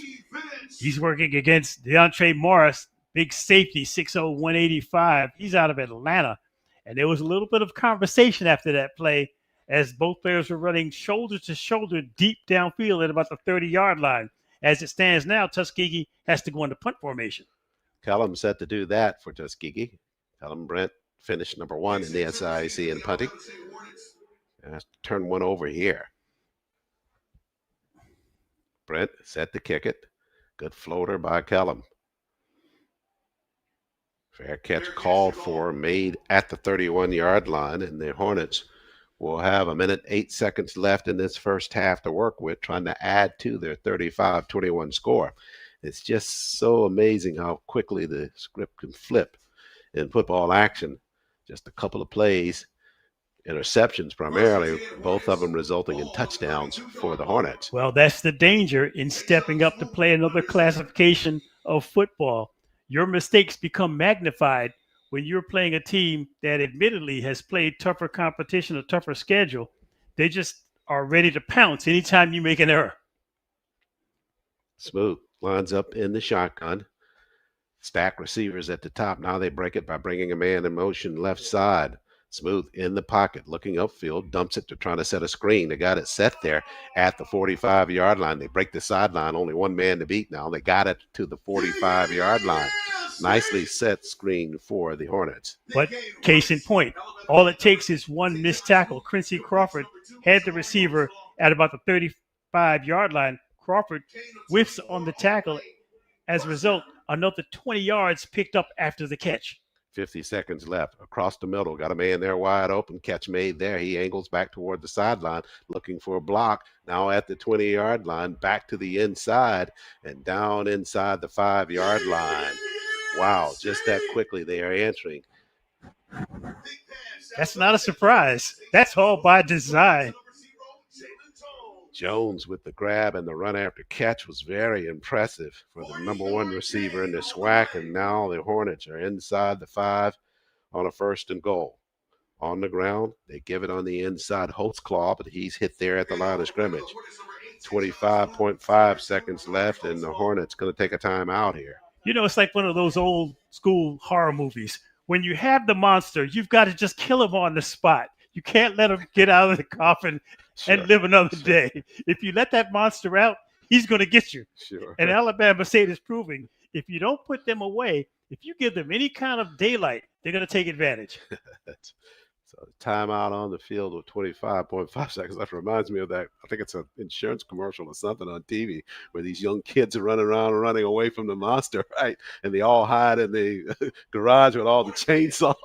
Speaker 3: He's working against DeAndre Morris, big safety, 6'0", 185. He's out of Atlanta. And there was a little bit of conversation after that play as both players were running shoulder to shoulder deep downfield at about the 30-yard line. As it stands now, Tuskegee has to go into punt formation.
Speaker 2: Kellum set to do that for Tuskegee. Kellum Brent finished number 1 in the SIAC in punting. And has to turn one over here. Brent set to kick it. Good floater by Kellum. Fair catch called for, made at the 31-yard line, and the Hornets will have a minute 8 seconds left in this first half to work with, trying to add to their 35-21 score. It's just so amazing how quickly the script can flip in football action. Just a couple of plays, interceptions primarily, both of them resulting in touchdowns for the Hornets.
Speaker 3: Well, that's the danger in stepping up to play another classification of football. Your mistakes become magnified when you're playing a team that admittedly has played tougher competition, a tougher schedule. They just are ready to pounce anytime you make an error.
Speaker 2: Smooth lines up in the shotgun. Stack receivers at the top. Now they break it by bringing a man in motion left side. Smooth in the pocket, looking upfield, dumps it to trying to set a screen. They got it set there at the 45-yard line. They break the sideline, only one man to beat now. They got it to the 45-yard line. Nicely set screen for the Hornets.
Speaker 3: But case in point, all it takes is one missed tackle. Quincy Crawford had the receiver at about the 35-yard line. Crawford whiffs on the tackle. As a result, another 20 yards picked up after the catch.
Speaker 2: 50 seconds left. Across the middle, got a man there wide open. Catch made there. He angles back toward the sideline, looking for a block. Now at the 20-yard line, back to the inside and down inside the 5-yard line. Wow, just that quickly they are answering.
Speaker 3: That's not a surprise. That's all by design.
Speaker 2: Jones with the grab and the run after catch was very impressive for the number 1 receiver in the SWAC, and now the Hornets are inside the 5 on a 1st and goal. On the ground, they give it on the inside Holtzclaw, but he's hit there at the line of scrimmage. 25.5 seconds left, and the Hornets going to take a timeout here.
Speaker 3: You know, it's like one of those old school horror movies. When you have the monster, you've got to just kill him on the spot. You can't let him get out of the coffin and live another day. If you let that monster out, he's going to get you.
Speaker 2: Sure.
Speaker 3: And Alabama State is proving if you don't put them away, if you give them any kind of daylight, they're going to take advantage.
Speaker 2: So timeout on the field with 25.5 seconds. That reminds me of that. I think it's an insurance commercial or something on TV where these young kids are running around and running away from the monster, right? And they all hide in the garage with all the chainsaws.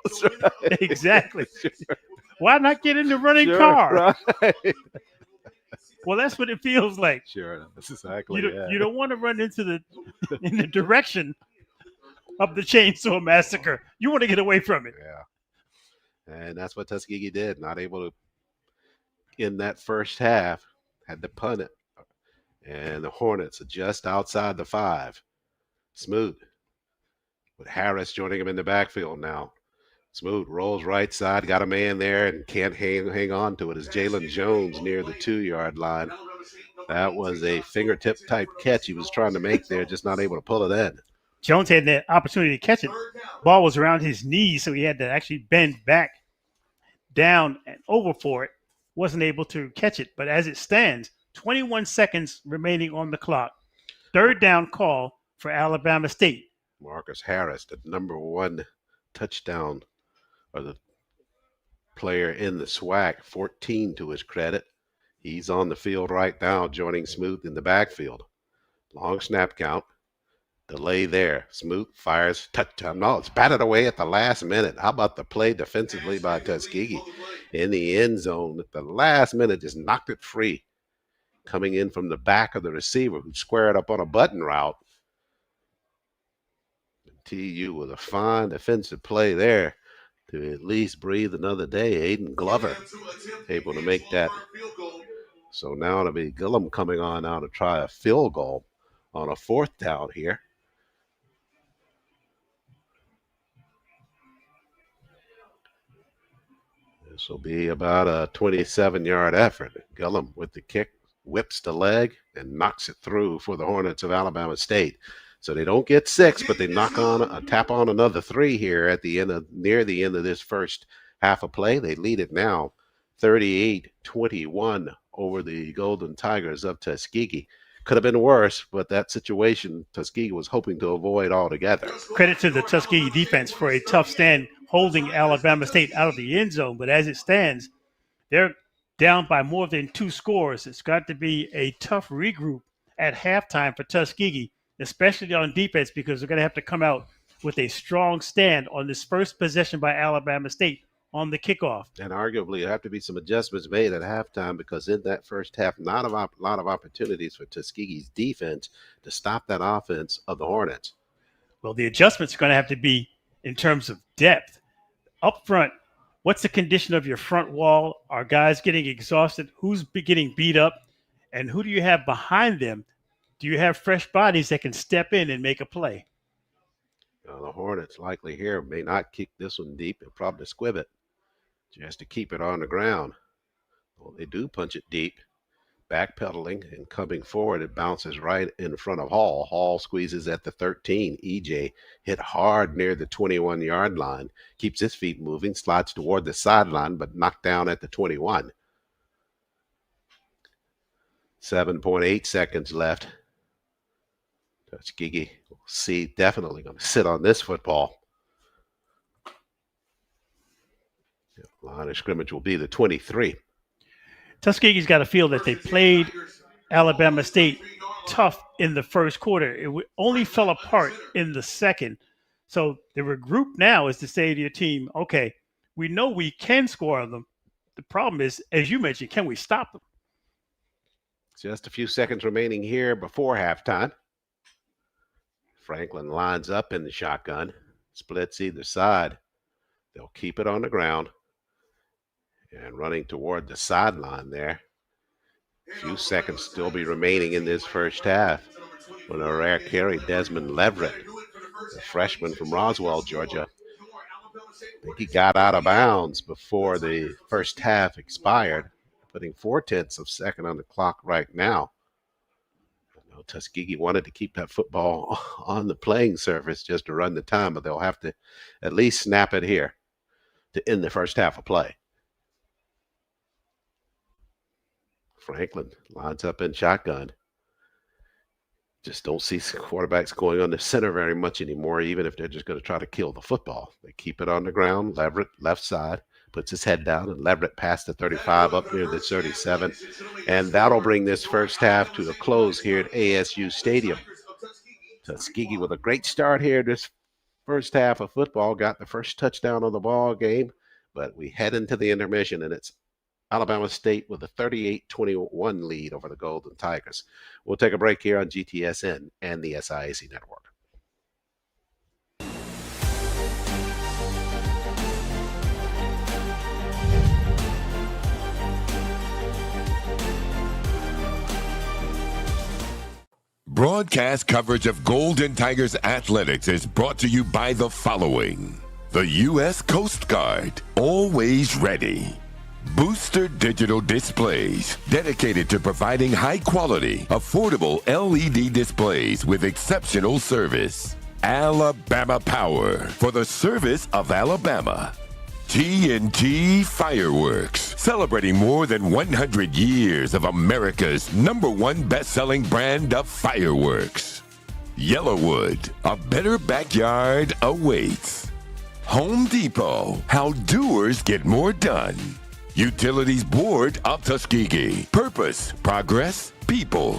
Speaker 2: Right?
Speaker 3: Exactly. Sure. Why not get in the running car? Right. Well, that's what it feels like.
Speaker 2: Sure, that's exactly.
Speaker 3: You don't want to run into in the direction of the Chainsaw Massacre. You want to get away from it.
Speaker 2: Yeah. And that's what Tuskegee did. Not able to, in that first half, had to punt it. And the Hornets are just outside the 5. Smooth. With Harris joining him in the backfield now. Smooth rolls right side, got a man there and can't hang on to it. As Jalen Jones near the 2-yard line. That was a fingertip type catch he was trying to make there, just not able to pull it in.
Speaker 3: Jones had the opportunity to catch it. Ball was around his knees, so he had to actually bend back, down, and over for it. Wasn't able to catch it. But as it stands, 21 seconds remaining on the clock. 3rd down call for Alabama State.
Speaker 2: Marcus Harris, the number 1 touchdown or the player in the SWAC, 14 to his credit. He's on the field right now, joining Smooth in the backfield. Long snap count. Delay there. Smoot fires. Touchdown. No, it's batted away at the last minute. How about the play defensively by Tuskegee in the end zone at the last minute? Just knocked it free. Coming in from the back of the receiver who squared up on a button route. TU with a fine defensive play there to at least breathe another day. Aiden Glover able to make that. So now it'll be Gillum coming on now to try a field goal on a 4th down here. This will be about a 27-yard effort. Gillum with the kick, whips the leg, and knocks it through for the Hornets of Alabama State. So they don't get 6, but they tap on another 3 here at the end near the end of this first half of play. They lead it now 38-21 over the Golden Tigers of Tuskegee. Could have been worse, but that situation Tuskegee was hoping to avoid altogether.
Speaker 3: Credit to the Tuskegee defense for a tough stand holding Alabama State out of the end zone. But as it stands, they're down by more than 2 scores. It's got to be a tough regroup at halftime for Tuskegee, especially on defense, because they're going to have to come out with a strong stand on this first possession by Alabama State on the kickoff.
Speaker 2: And arguably, there have to be some adjustments made at halftime because in that first half, not a lot of opportunities for Tuskegee's defense to stop that offense of the Hornets.
Speaker 3: Well, the adjustments are going to have to be in terms of depth. Up front, what's the condition of your front wall? Are guys getting exhausted? Who's getting beat up? And who do you have behind them? Do you have fresh bodies that can step in and make a play?
Speaker 2: The Hornets likely here may not kick this one deep. They'll probably squib it just to keep it on the ground. Well, they do punch it deep, backpedaling and coming forward. It bounces right in front of Hall. Hall squeezes at the 13. EJ hit hard near the 21-yard line, keeps his feet moving, slides toward the sideline, but knocked down at the 21. 7.8 seconds left. Tuskegee will see, definitely going to sit on this football. Line of scrimmage will be the 23.
Speaker 3: Tuskegee's got to feel that they played Alabama State tough in the first quarter. It only fell apart in the second. So the regroup now is to say to your team, okay, we know we can score on them. The problem is, as you mentioned, can we stop them?
Speaker 2: Just a few seconds remaining here before halftime. Franklin lines up in the shotgun, splits either side. They'll keep it on the ground and running toward the sideline there. A few seconds still be remaining in this first half. With a rare carry, Desmond Leverett, the freshman from Roswell, Georgia. I think he got out of bounds before the first half expired, putting 0.4 of a second on the clock right now. Tuskegee wanted to keep that football on the playing surface just to run the time, but they'll have to at least snap it here to end the first half of play. Franklin lines up in shotgun. Just don't see quarterbacks going on the center very much anymore, even if they're just going to try to kill the football. They keep it on the ground. Leverett, left side, puts his head down, and Leverett past the 35 up near the 37. And that'll bring this first half to a close here at ASU Stadium. Tuskegee with a great start here this first half of football. Got the first touchdown of the ball game, but we head into the intermission, and it's Alabama State with a 38-21 lead over the Golden Tigers. We'll take a break here on GTSN and the SIAC Network.
Speaker 1: Broadcast coverage of Golden Tigers athletics is brought to you by the following. The U.S. Coast Guard, always ready. Booster Digital Displays, dedicated to providing high-quality, affordable LED displays with exceptional service. Alabama Power, for the service of Alabama. TNT Fireworks, celebrating more than 100 years of America's #1 best-selling brand of fireworks. Yellowwood, a better backyard awaits. Home Depot, how doers get more done. Utilities Board of Tuskegee, purpose, progress, people.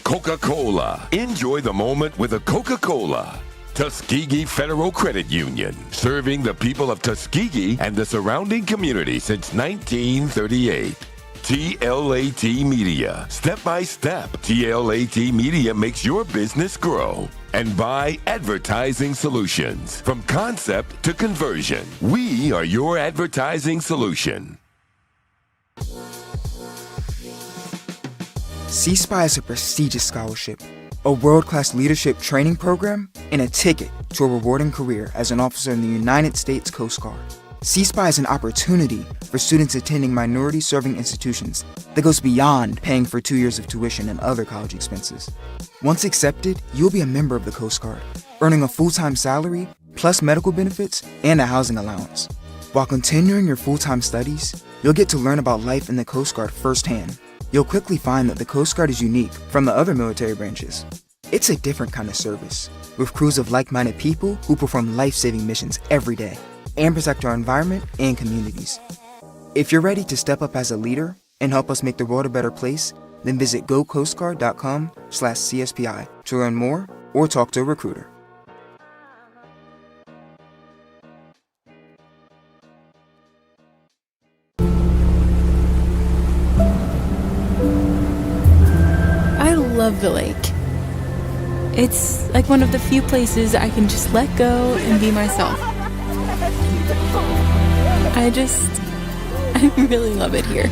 Speaker 1: Coca-Cola. Enjoy the moment with a Coca-Cola. Tuskegee Federal Credit Union, serving the people of Tuskegee and the surrounding community since 1938. TLAT Media. Step by step, TLAT Media makes your business grow. And by Advertising Solutions. From concept to conversion, we are your advertising solution.
Speaker 4: C-SPY is a prestigious scholarship, a world-class leadership training program, and a ticket to a rewarding career as an officer in the United States Coast Guard. C-SPY is an opportunity for students attending minority-serving institutions that goes beyond paying for 2 years of tuition and other college expenses. Once accepted, you'll be a member of the Coast Guard, earning a full-time salary, plus medical benefits and a housing allowance. While continuing your full-time studies, you'll get to learn about life in the Coast Guard firsthand. You'll quickly find that the Coast Guard is unique from the other military branches. It's a different kind of service, with crews of like-minded people who perform life-saving missions every day and protect our environment and communities. If you're ready to step up as a leader and help us make the world a better place, then visit gocoastguard.com/CSPI to learn more or talk to a recruiter.
Speaker 16: I love the lake. It's like one of the few places I can just let go and be myself. I really love it here.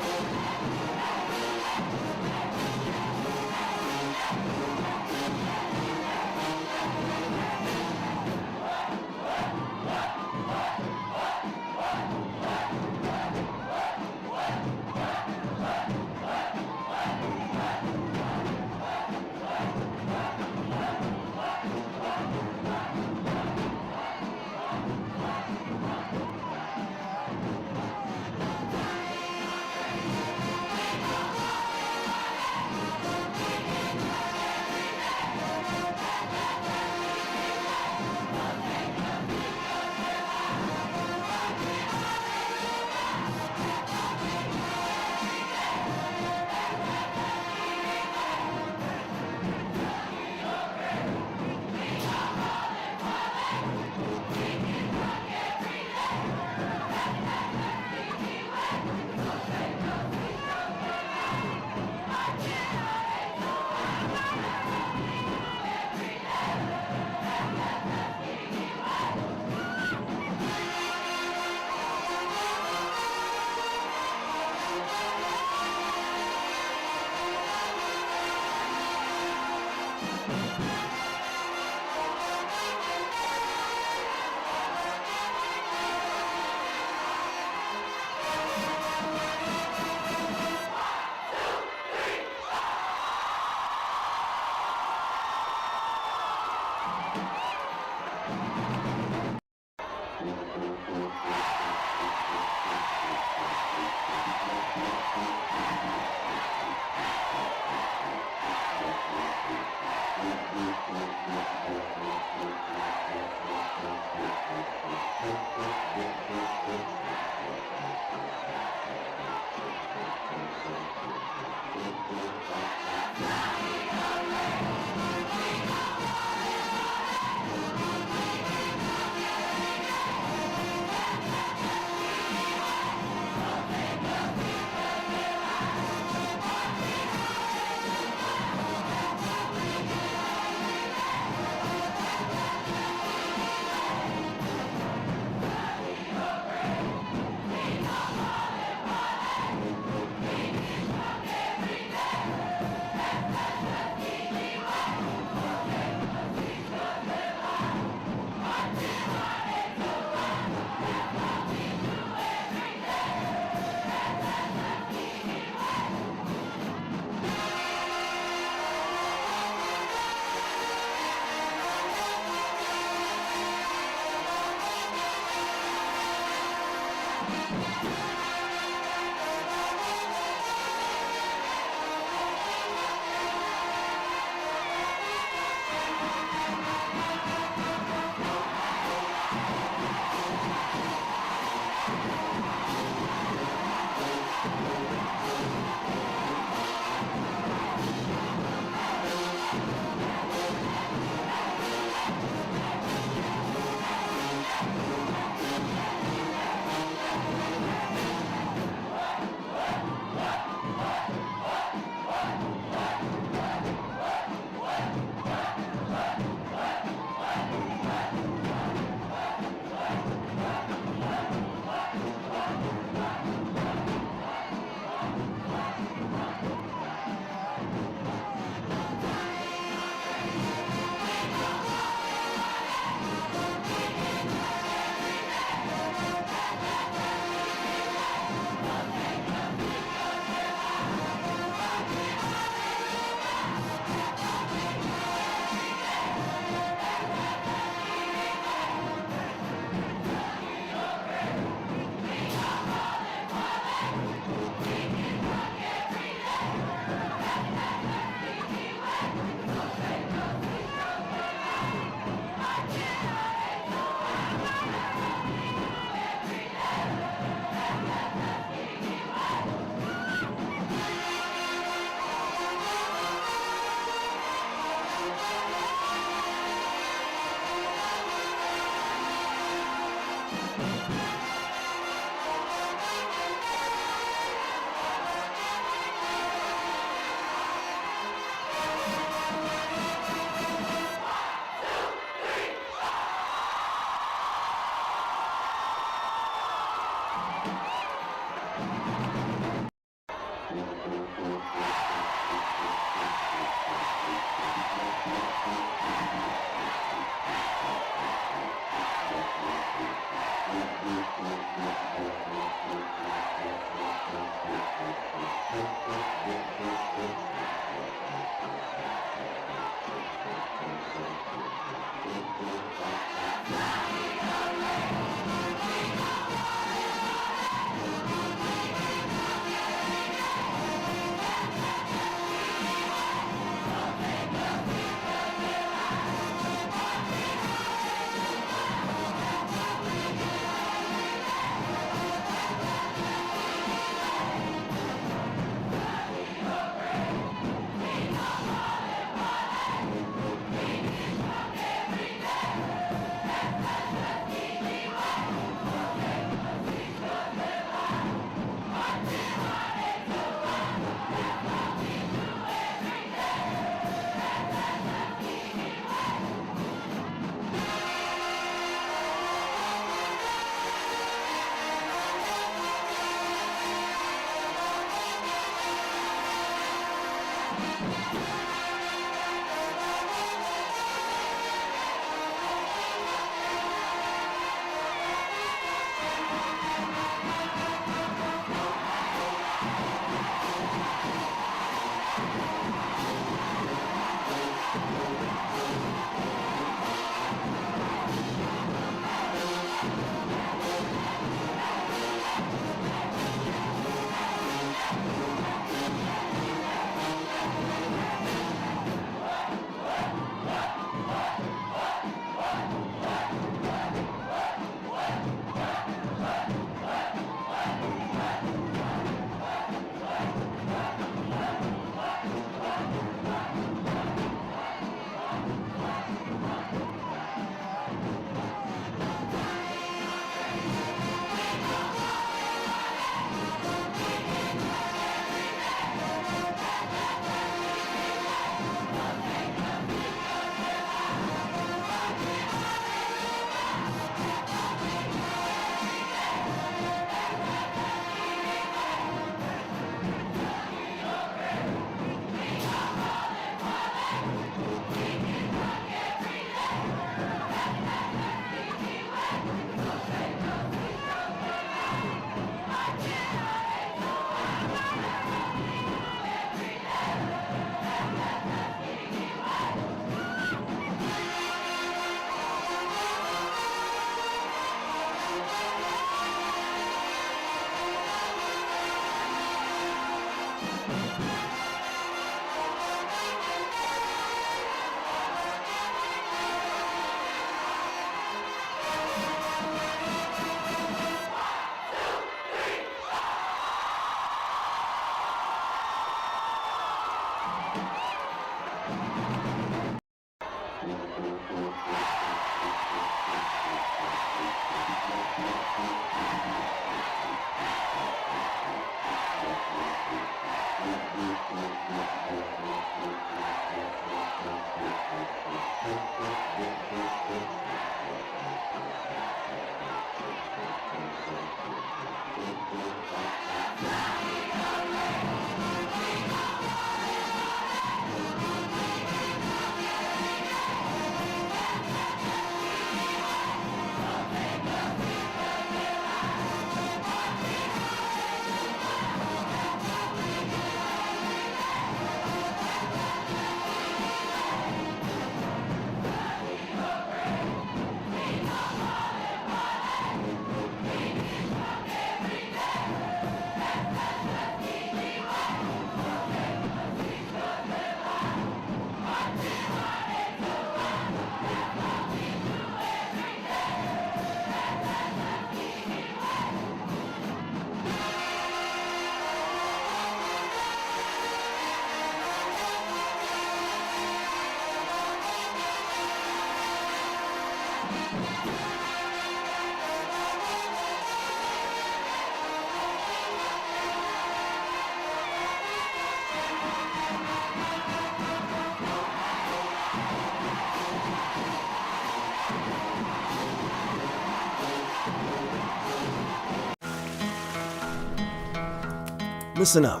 Speaker 11: Listen up.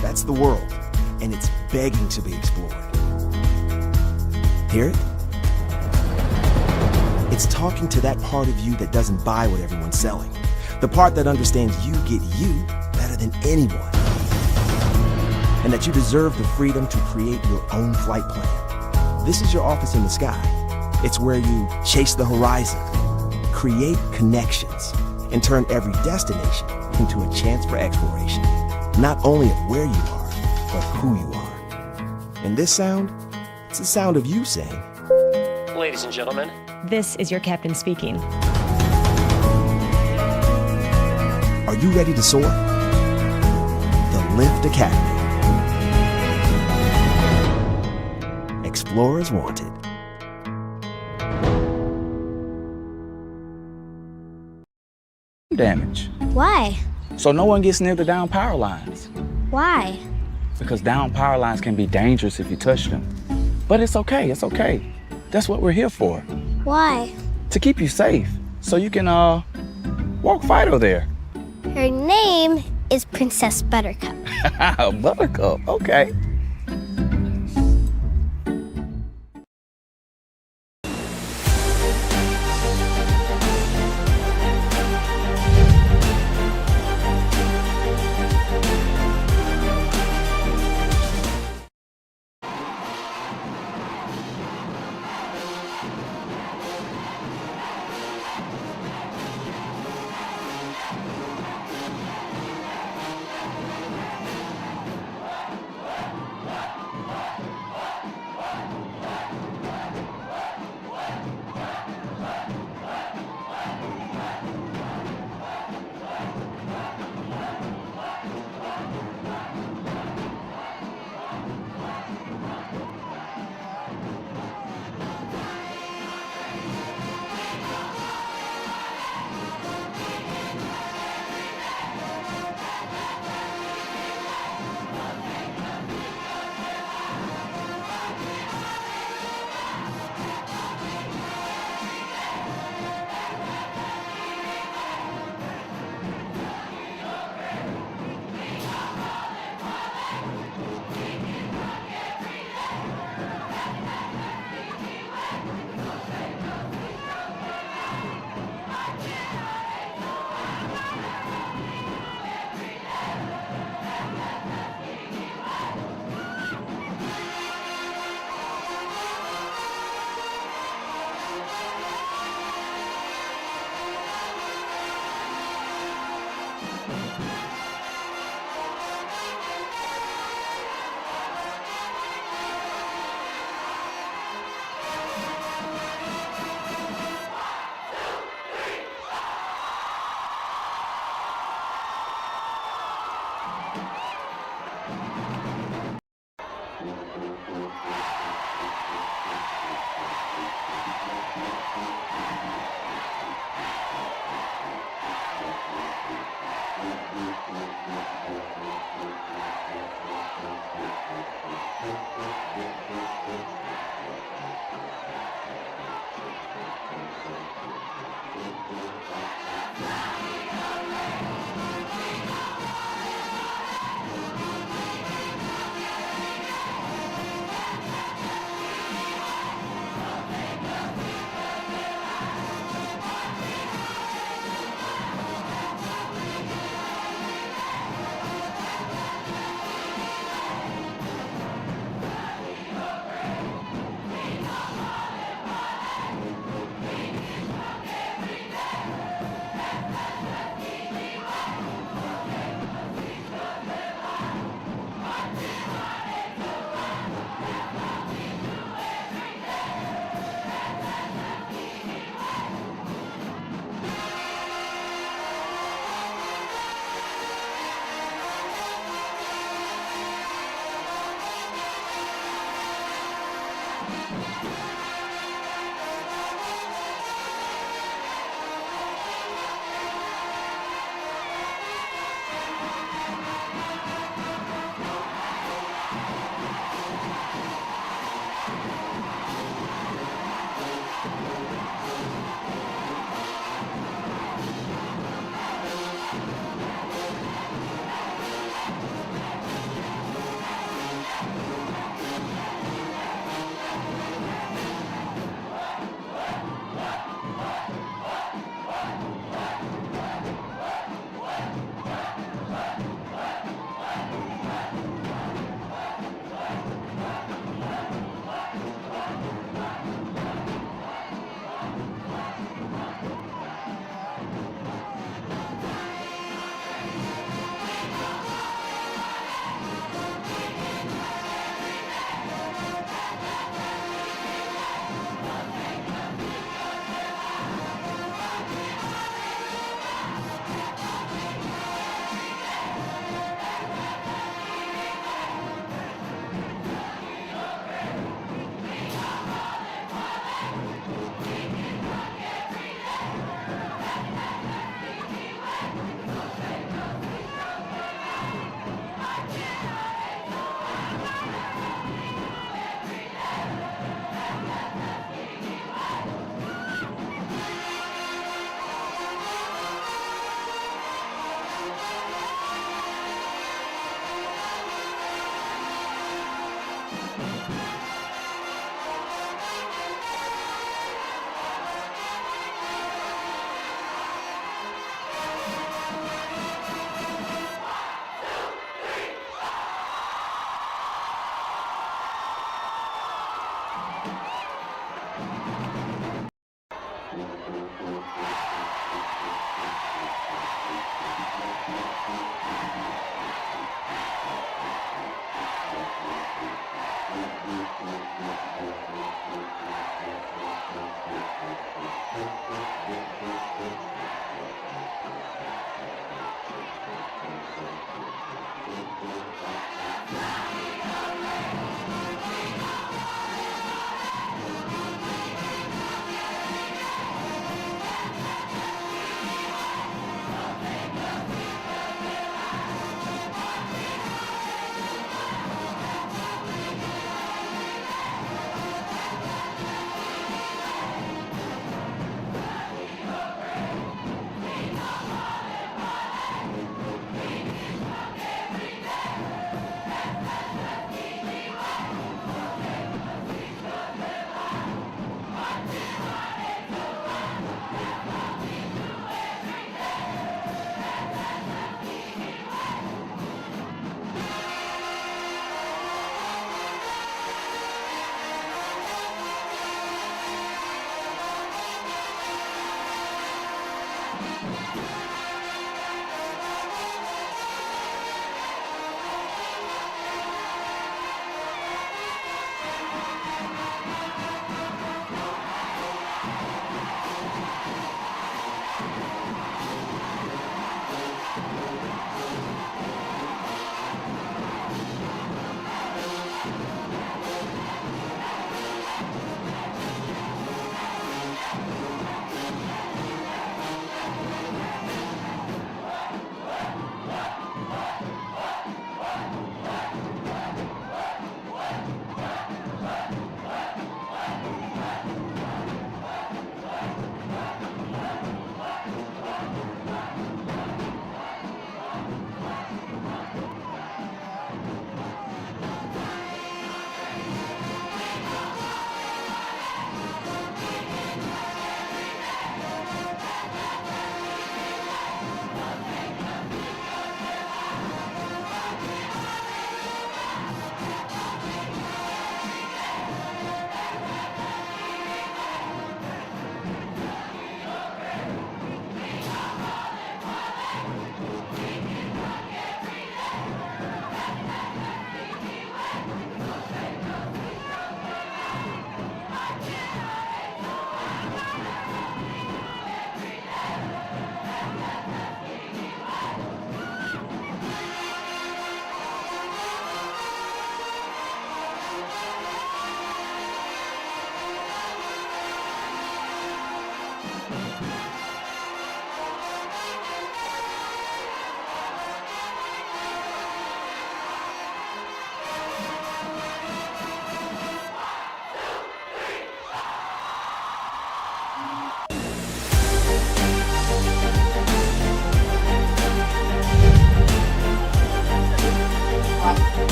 Speaker 11: That's the world, and it's begging to be explored. Hear it? It's talking to that part of you that doesn't buy what everyone's selling. The part that understands you get you better than anyone. And that you deserve the freedom to create your own flight plan. This is your office in the sky. It's where you chase the horizon, create connections, and turn every destination into a chance for exploration. Not only of where you are, but who you are. And this sound, it's the sound of you saying,
Speaker 12: Ladies and gentlemen,
Speaker 13: This is your captain speaking.
Speaker 11: are you ready to soar? The Lift Academy. Explorers wanted.
Speaker 17: Damage.
Speaker 6: Why?
Speaker 17: So no one gets near the down power lines.
Speaker 6: Why?
Speaker 17: Because down power lines can be dangerous if you touch them. But it's okay, it's okay. That's what we're here for.
Speaker 6: Why?
Speaker 17: To keep you safe. So you can, walk Fido there.
Speaker 6: Her name is Princess Buttercup.
Speaker 17: Buttercup, okay.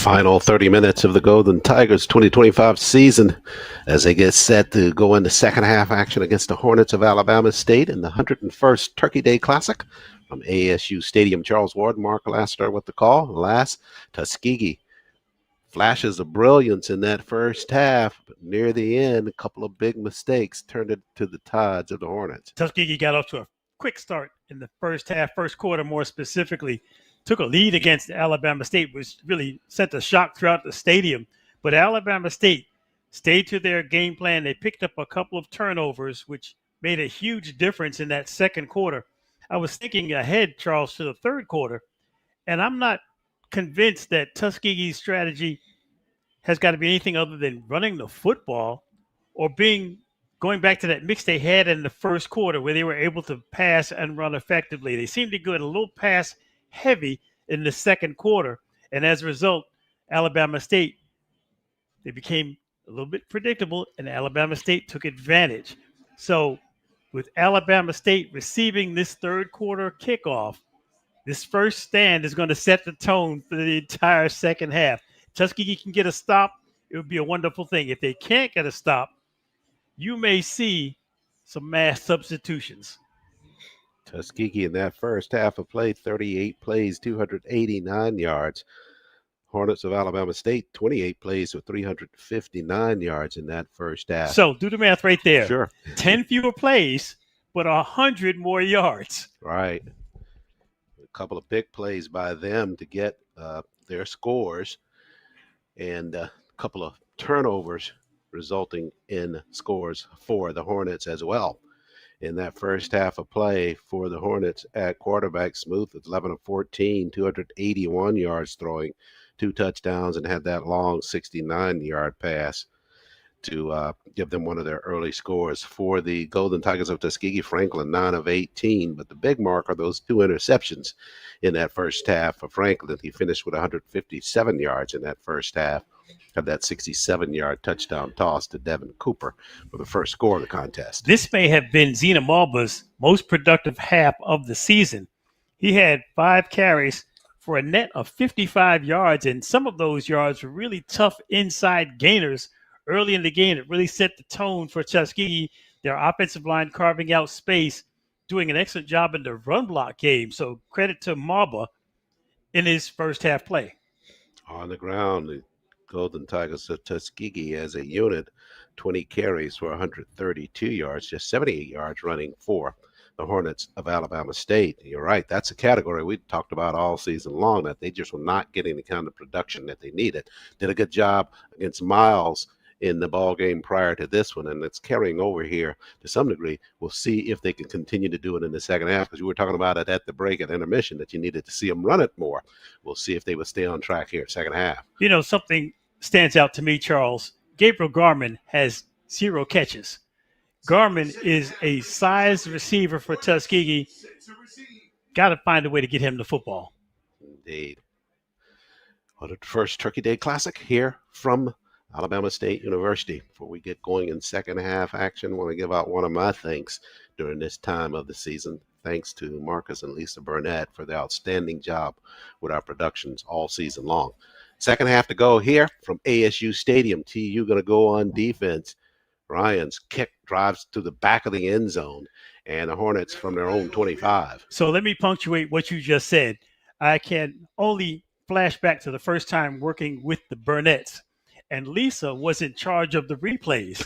Speaker 2: Final 30 minutes of the Golden Tigers 2025 season as they get set to go into second half action against the Hornets of Alabama State in the 101st Turkey Day Classic from ASU Stadium. Charles Ward, Mark Lassiter with the call. Last, Tuskegee. Flashes of brilliance in that first half, but near the end, a couple of big mistakes turned it to the tides of the Hornets.
Speaker 3: Tuskegee got off to a quick start in the first half, first quarter more specifically. Took a lead against Alabama State, which really sent a shock throughout the stadium. But Alabama State stayed to their game plan. They picked up a couple of turnovers, which made a huge difference in that second quarter. I was thinking ahead, Charles, to the third quarter, and I'm not convinced that Tuskegee's strategy has got to be anything other than running the football or going back to that mix they had in the first quarter where they were able to pass and run effectively. They seemed to go a little pass heavy in the second quarter. And as a result, Alabama State, they became a little bit predictable, and Alabama State took advantage. So with Alabama State receiving this third quarter kickoff. This first stand is going to set the tone for the entire second half. Tuskegee can get a stop, it would be a wonderful thing. If they can't get a stop, you may see some mass substitutions.
Speaker 2: Tuskegee in that first half of play, 38 plays, 289 yards. Hornets of Alabama State, 28 plays with 359 yards in that first half.
Speaker 3: So do the math right there.
Speaker 2: Sure.
Speaker 3: 10 fewer plays, but 100 more yards.
Speaker 2: Right. A couple of big plays by them to get their scores, and a couple of turnovers resulting in scores for the Hornets as well. In that first half of play for the Hornets at quarterback, Smoot was 11 of 14, 281 yards throwing, 2 touchdowns, and had that long 69-yard pass to give them one of their early scores. For the Golden Tigers of Tuskegee, Franklin, 9 of 18. But the big mark are those 2 interceptions in that first half for Franklin. He finished with 157 yards in that first half. Had that 67-yard touchdown toss to Devin Cooper for the first score of the contest.
Speaker 3: This may have been Zena Malba's most productive half of the season. He had 5 carries for a net of 55 yards, and some of those yards were really tough inside gainers early in the game. It really set the tone for Tuskegee, their offensive line carving out space, doing an excellent job in the run block game. So credit to Malba in his first half play.
Speaker 2: On the ground, the Golden Tigers of Tuskegee as a unit, 20 carries for 132 yards, just 78 yards running for the Hornets of Alabama State. You're right. That's a category we talked about all season long, that they just were not getting the kind of production that they needed. Did a good job against Miles in the ball game prior to this one, and it's carrying over here to some degree. We'll see if they can continue to do it in the second half, because you were talking about it at the break at intermission that you needed to see them run it more. We'll see if they will stay on track here second half.
Speaker 3: You know, something stands out to me, Charles. Gabriel Garman has 0 catches. Garman is a size receiver for Tuskegee. Got to find a way to get him the football.
Speaker 2: Indeed. Well, the first Turkey Day Classic here from Alabama State University. Before we get going in second half action, I want to give out one of my thanks during this time of the season. Thanks to Marcus and Lisa Burnett for their outstanding job with our productions all season long. Second half to go here from ASU Stadium. TU going to go on defense. Ryan's kick drives to the back of the end zone, and the Hornets from their own 25.
Speaker 3: So let me punctuate what you just said. I can only flash back to the first time working with the Burnett's, and Lisa was in charge of the replays.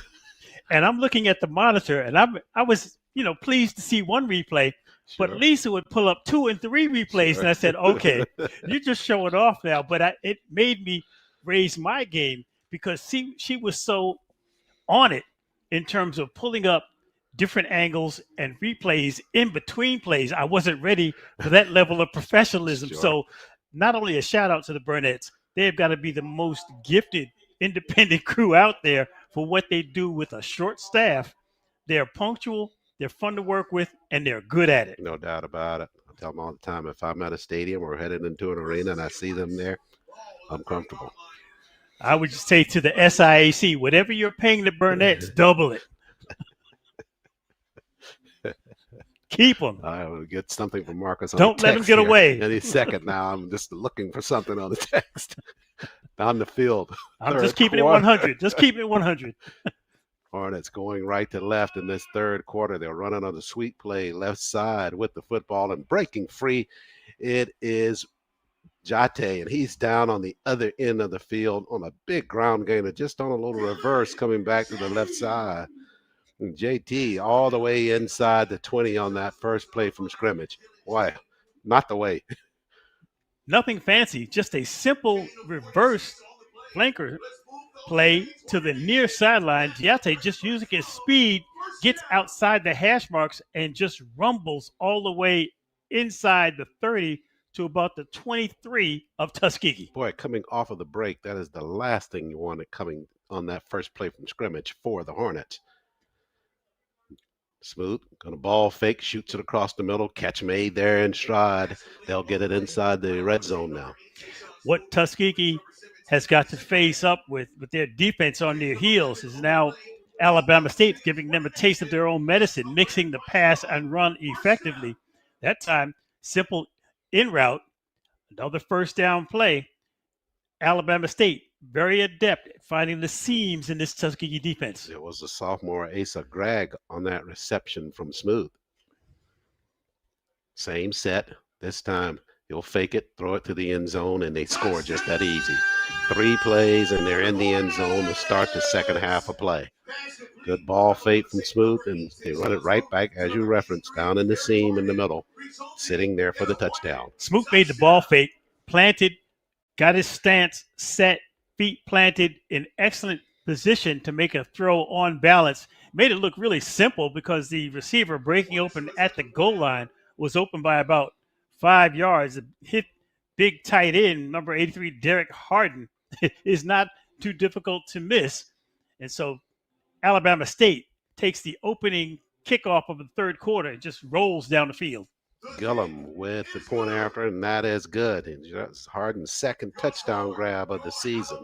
Speaker 3: And I'm looking at the monitor, and I was, pleased to see one replay, but Lisa would pull up 2 and 3 replays, and I said, okay, you're just showing off now. But it made me raise my game, because she was so on it in terms of pulling up different angles and replays in between plays. I wasn't ready for that level of professionalism. So not only a shout out to the Burnett's, they've got to be the most gifted independent crew out there for what they do with a short staff. They're punctual, they're fun to work with, and they're good at it.
Speaker 2: No doubt about it. I tell them all the time, if I'm at a stadium or headed into an arena and I see them there, I'm comfortable.
Speaker 3: I would just say to the SIAC, whatever you're paying the Burnett's, double it. Keep them.
Speaker 2: I will get something from Marcus on
Speaker 3: Don't
Speaker 2: the
Speaker 3: let them
Speaker 2: text
Speaker 3: get
Speaker 2: here
Speaker 3: away.
Speaker 2: any second now. I'm just looking for something on the text. On the field.
Speaker 3: I'm just keeping it 100. Just keeping it 100.
Speaker 2: Hornets going right to left in this third quarter. They're running on the sweep play left side with the football and breaking free. It is Jate, and he's down on the other end of the field on a big ground gainer, just on a little reverse coming back to the left side. And JT all the way inside the 20 on that first play from scrimmage. Boy, not the way.
Speaker 3: Nothing fancy, just a simple reverse flanker play to the near sideline. Jate just using his speed, gets outside the hash marks and just rumbles all the way inside the 30 to about the 23 of Tuskegee.
Speaker 2: Boy, coming off of the break, that is the last thing you wanted coming on that first play from scrimmage for the Hornets. Smooth, going to ball fake, shoots it across the middle, catch made there in stride. They'll get it inside the red zone now.
Speaker 3: What Tuskegee has got to face up with their defense on their heels is now Alabama State, giving them a taste of their own medicine, mixing the pass and run effectively. That time, simple in route, another first down play. Alabama State, very adept at finding the seams in this Tuskegee defense.
Speaker 2: It was the sophomore Asa Gregg on that reception from Smooth. Same set. This time, he'll fake it, throw it to the end zone, and they score just that easy. 3 plays, and they're in the end zone to start the second half of play. Good ball fake from Smooth, and they run it right back, as you referenced, down in the seam in the middle, sitting there for the touchdown.
Speaker 3: Smooth made the ball fake, planted, got his stance set, feet planted in excellent position to make a throw on balance. Made it look really simple because the receiver breaking open at the goal line was open by about 5 yards. Hit big tight end, number 83, Derek Harden, is not too difficult to miss. And so Alabama State takes the opening kickoff of the third quarter and just rolls down the field.
Speaker 2: Gillum with the point after, and that is good. And just Harden's second touchdown grab of the season.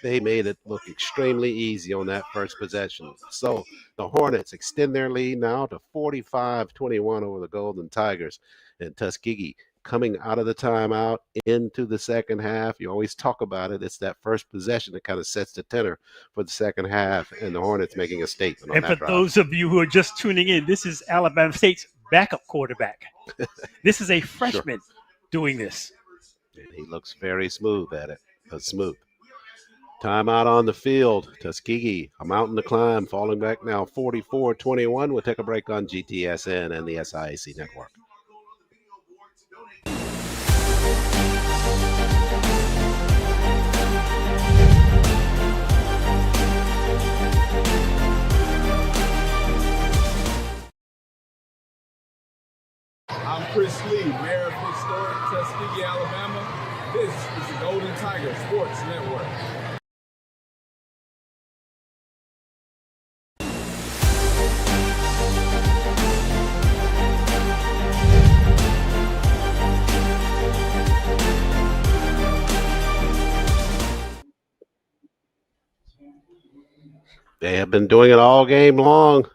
Speaker 2: They made it look extremely easy on that first possession. So the Hornets extend their lead now to 45-21 over the Golden Tigers. And Tuskegee coming out of the timeout into the second half. You always talk about it. It's that first possession that kind of sets the tenor for the second half, and the Hornets making a statement on
Speaker 3: and
Speaker 2: that
Speaker 3: for
Speaker 2: drive.
Speaker 3: Those of you who are just tuning in, this is Alabama State's backup quarterback. This is a freshman doing this.
Speaker 2: And he looks very smooth at it. Smooth. Timeout on the field. Tuskegee, a mountain to climb, falling back now 44-21. We'll take a break on GTSN and the SIAC network.
Speaker 18: I'm Chris Lee, Mayor of historic Tuskegee, Alabama. This is the Golden Tiger Sports Network.
Speaker 2: They have been doing it all game long.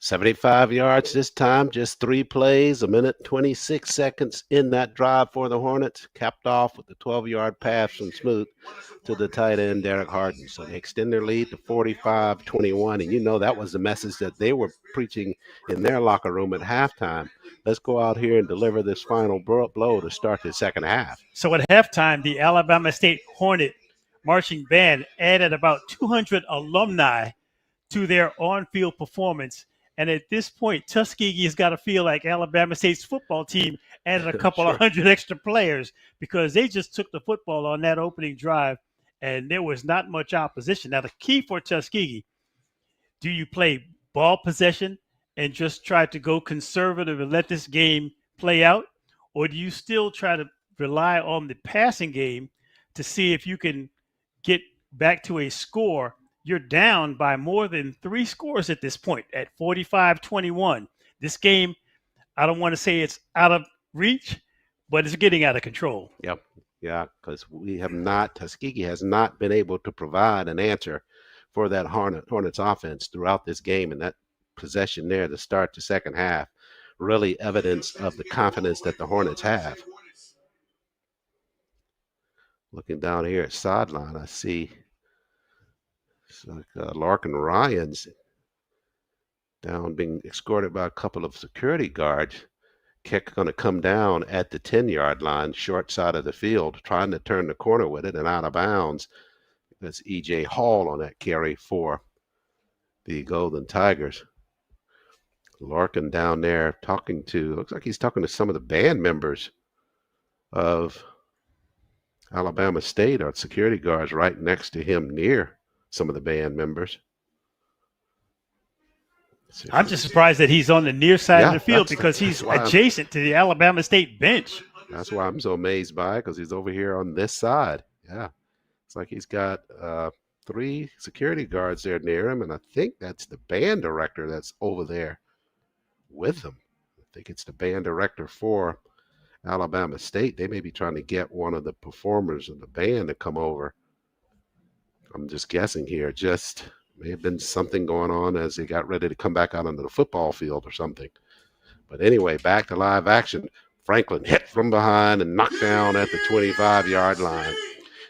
Speaker 2: 75 yards this time, just 3 plays, 1 minute, 26 seconds in that drive for the Hornets, capped off with the 12-yard pass from Smoot to the tight end, Derek Harden. So they extend their lead to 45-21, and you know that was the message that they were preaching in their locker room at halftime. Let's go out here and deliver this final blow to start the second half.
Speaker 3: So at halftime, the Alabama State Hornet marching band added about 200 alumni to their on-field performance. And at this point, Tuskegee has got to feel like Alabama State's football team added a couple of hundred extra players because they just took the football on that opening drive, and there was not much opposition. Now, the key for Tuskegee, do you play ball possession and just try to go conservative and let this game play out? Or do you still try to rely on the passing game to see if you can get back to a score? You're down by more than 3 scores at this point at 45-21. This game, I don't want to say it's out of reach, but it's getting out of control.
Speaker 2: Yep. Yeah, because Tuskegee has not been able to provide an answer for that Hornets offense throughout this game, and that possession there to start the second half, really evidence of the confidence that the Hornets have. Looking down here at sideline, I see it's like Larkin Ryan's down being escorted by a couple of security guards. Kick going to come down at the 10-yard line, short side of the field, trying to turn the corner with it and out of bounds. That's E.J. Hall on that carry for the Golden Tigers. Larkin down there looks like he's talking to some of the band members of Alabama State, or security guards right next to him near some of the band members.
Speaker 3: I'm just surprised that he's on the near side of the field because he's adjacent to the Alabama State bench.
Speaker 2: That's why I'm so amazed by it, because he's over here on this side. Yeah. It's like he's got 3 security guards there near him, and I think that's the band director that's over there with them. I think it's the band director for Alabama State. They may be trying to get one of the performers of the band to come over. I'm just guessing here, just May have been something going on as they got ready to come back out onto the football field or something. But anyway, back to live action. Franklin hit from behind and knocked down at the 25-yard line.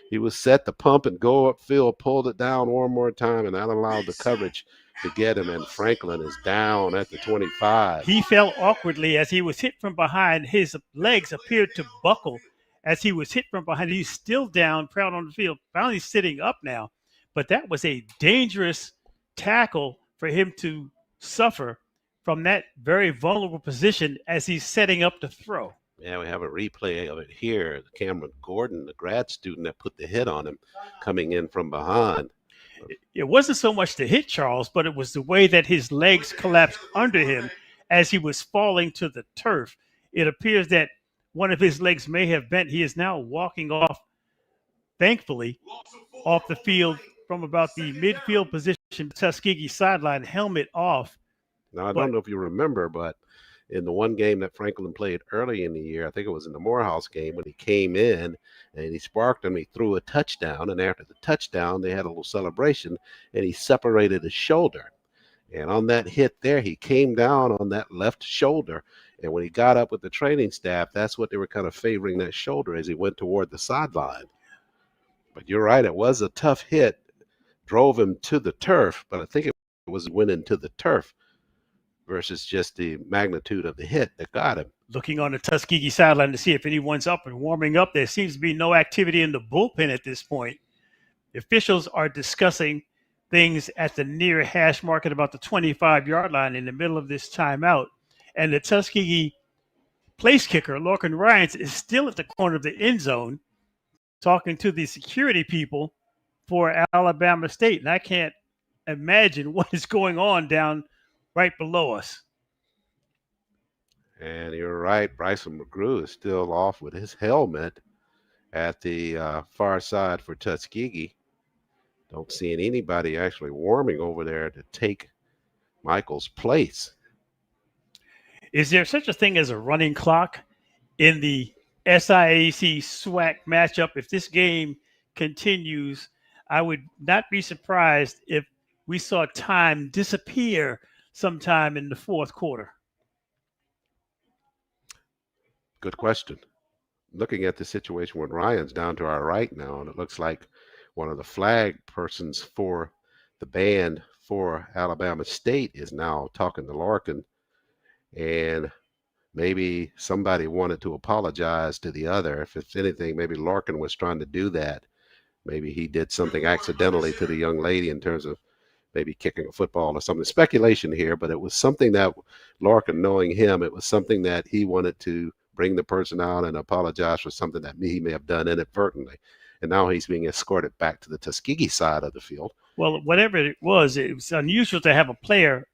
Speaker 2: He was set to pump and go upfield, pulled it down one more time, and that allowed the coverage to get him, and Franklin is down at the 25.
Speaker 3: He fell awkwardly as he was hit from behind. His legs appeared to buckle as he was hit from behind. He's still down, proud on the field, finally sitting up now. But that was a dangerous tackle for him to suffer from that very vulnerable position as he's setting up to throw.
Speaker 2: Yeah, we have a replay of it here. Cameron Gordon, the grad student that put the hit on him, coming in from behind.
Speaker 3: It wasn't so much the hit, Charles, but it was the way that his legs collapsed under him as he was falling to the turf. It appears that one of his legs may have bent. He is now walking off, thankfully, off the field from about the midfield position, Tuskegee sideline, helmet off.
Speaker 2: Now, I don't know if you remember, but in the one game that Franklin played early in the year, I think it was in the Morehouse game, when he came in and he sparked him, he threw a touchdown, and after the touchdown, they had a little celebration, and he separated his shoulder. And on that hit there, he came down on that left shoulder, and when he got up with the training staff, that's what they were kind of favoring, that shoulder as he went toward the sideline. But you're right, it was a tough hit, drove him to the turf, but I think it was winning to the turf versus just the magnitude of the hit that got him.
Speaker 3: Looking on the Tuskegee sideline to see if anyone's up and warming up. There seems to be no activity in the bullpen at this point. The officials are discussing things at the near hash mark at about the 25-yard line in the middle of this timeout. And the Tuskegee place kicker, Lorcan Ryans, is still at the corner of the end zone talking to the security people for Alabama State. And I can't imagine what is going on down right below us.
Speaker 2: And you're right, Bryson McGrew is still off with his helmet at the far side for Tuskegee. Don't see anybody actually warming over there to take Michael's place.
Speaker 3: Is there such a thing as a running clock in the SIAC SWAC matchup? If this game continues, I would not be surprised if we saw time disappear sometime in the fourth quarter.
Speaker 2: Good question. Looking at the situation when Ryan's down to our right now, and it looks like one of the flag persons for the band for Alabama State is now talking to Larkin, and maybe somebody wanted to apologize to the other. If it's anything, maybe Larkin was trying to do that. Maybe he did something accidentally to the young lady in terms of maybe kicking a football or something. Speculation here, but it was something that Larkin, knowing him, it was something that he wanted to bring the person out and apologize for something that he may have done inadvertently. And now he's being escorted back to the Tuskegee side of the field.
Speaker 3: Well, whatever it was unusual to have a player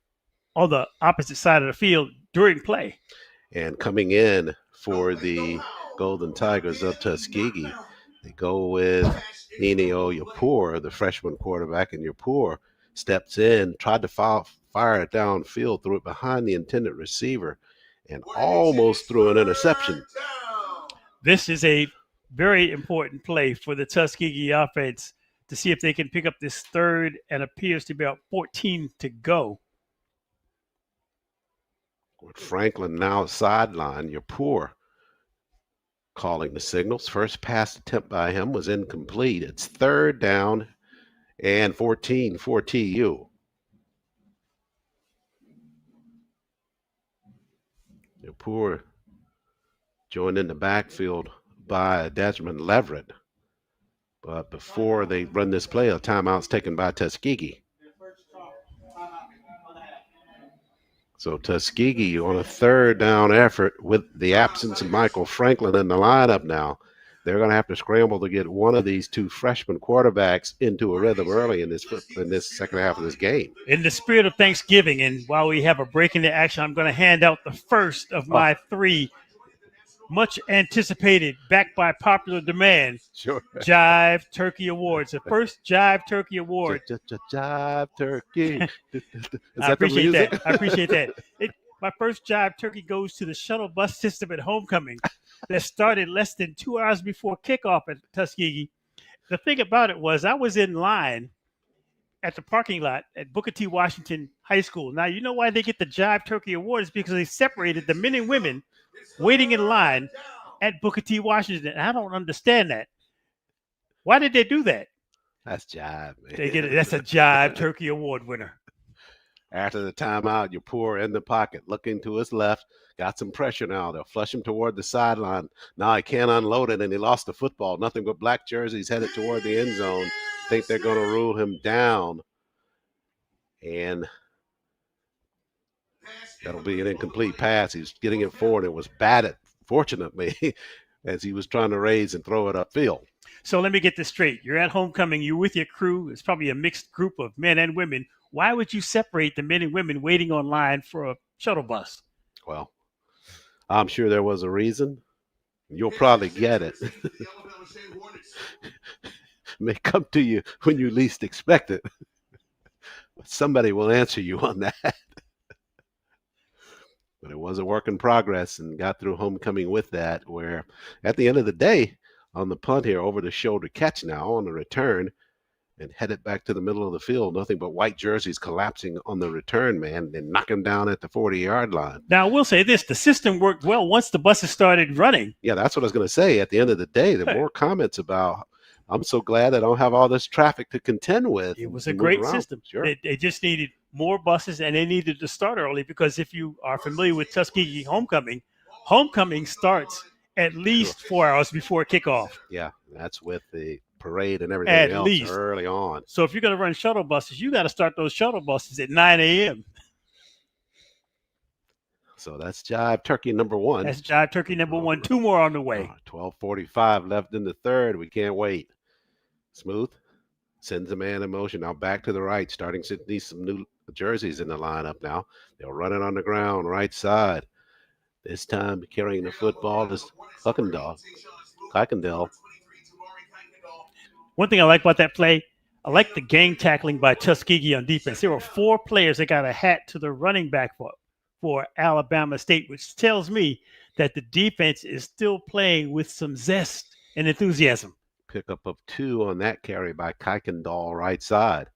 Speaker 3: on the opposite side of the field during play.
Speaker 2: And coming in for the Golden Tigers of Tuskegee, they go with Enio Yapur, the freshman quarterback, and Yapur steps in, tried to fire it downfield, threw it behind the intended receiver, and almost threw an interception.
Speaker 3: This is a very important play for the Tuskegee offense to see if they can pick up this third and appears to be about 14 to go.
Speaker 2: With Franklin now sideline, Yapur calling the signals. First pass attempt by him was incomplete. It's third down and 14 for TU. Yapur joined in the backfield by Desmond Leverett. But before they run this play, a timeout's taken by Tuskegee. So Tuskegee on a third down effort with the absence of Michael Franklin in the lineup now. They're going to have to scramble to get one of these two freshman quarterbacks into a rhythm early in this second half of this game.
Speaker 3: In the spirit of Thanksgiving, and while we have a break in the action, I'm going to hand out the first of my three much anticipated, backed by popular demand, Jive Turkey Awards. The first Jive Turkey Award.
Speaker 2: Jive Turkey.
Speaker 3: I appreciate that. I appreciate that. My first Jive Turkey goes to the shuttle bus system at homecoming that started less than 2 hours before kickoff at Tuskegee. The thing about it was I was in line at the parking lot at Booker T. Washington High School. Now, you know why they get the Jive Turkey Award is because they separated the men and women waiting in line at Booker T. Washington. And I don't understand that. Why did they do that?
Speaker 2: That's jive, man.
Speaker 3: They get it. That's a Jive Turkey Award winner.
Speaker 2: After the timeout, Yapur in the pocket, looking to his left, got some pressure now. They'll flush him toward the sideline. Now he can't unload it, and he lost the football. Nothing but black jerseys headed toward the end zone. Think they're going to rule him down. And that'll be an incomplete pass. He's getting it forward. It was batted, fortunately, as he was trying to raise and throw it upfield.
Speaker 3: So let me get this straight. You're at homecoming. You're with your crew. It's probably a mixed group of men and women. Why would you separate the men and women waiting online for a shuttle bus?
Speaker 2: Well, I'm sure there was a reason. You'll probably get it. It may come to you when you least expect it. But somebody will answer you on that. But it was a work in progress and got through homecoming with that, where at the end of the day, on the punt here, over the shoulder catch now on the return, and headed back to the middle of the field. Nothing but white jerseys collapsing on the return, man, and knock him down at the 40-yard line.
Speaker 3: Now, I will say this. The system worked well once the buses started running.
Speaker 2: Yeah, that's what I was going to say. At the end of the day, there were more comments about, I'm so glad I don't have all this traffic to contend with.
Speaker 3: It was a great system.
Speaker 2: Sure.
Speaker 3: They just needed more buses, and they needed to start early because if you are familiar with Tuskegee homecoming starts at least 4 hours before kickoff.
Speaker 2: Yeah, that's with the parade and everything else early on.
Speaker 3: So if you're going to run shuttle buses, you got to start those shuttle buses at 9 a.m.
Speaker 2: So that's Jive Turkey number one.
Speaker 3: That's Jive Turkey number one. Two more on the way.
Speaker 2: 12:45 left in the third. We can't wait. Smooth sends a man in motion. Now back to the right, starting to need some new jerseys in the lineup now. They'll run it on the ground, right side. This time carrying the football is Kuykendall.
Speaker 3: One thing I like about that play, I like the gang tackling by Tuskegee on defense. There were 4 players that got a hat to the running back for Alabama State, which tells me that the defense is still playing with some zest and enthusiasm.
Speaker 2: Pickup of 2 on that carry by Kuykendall, right side.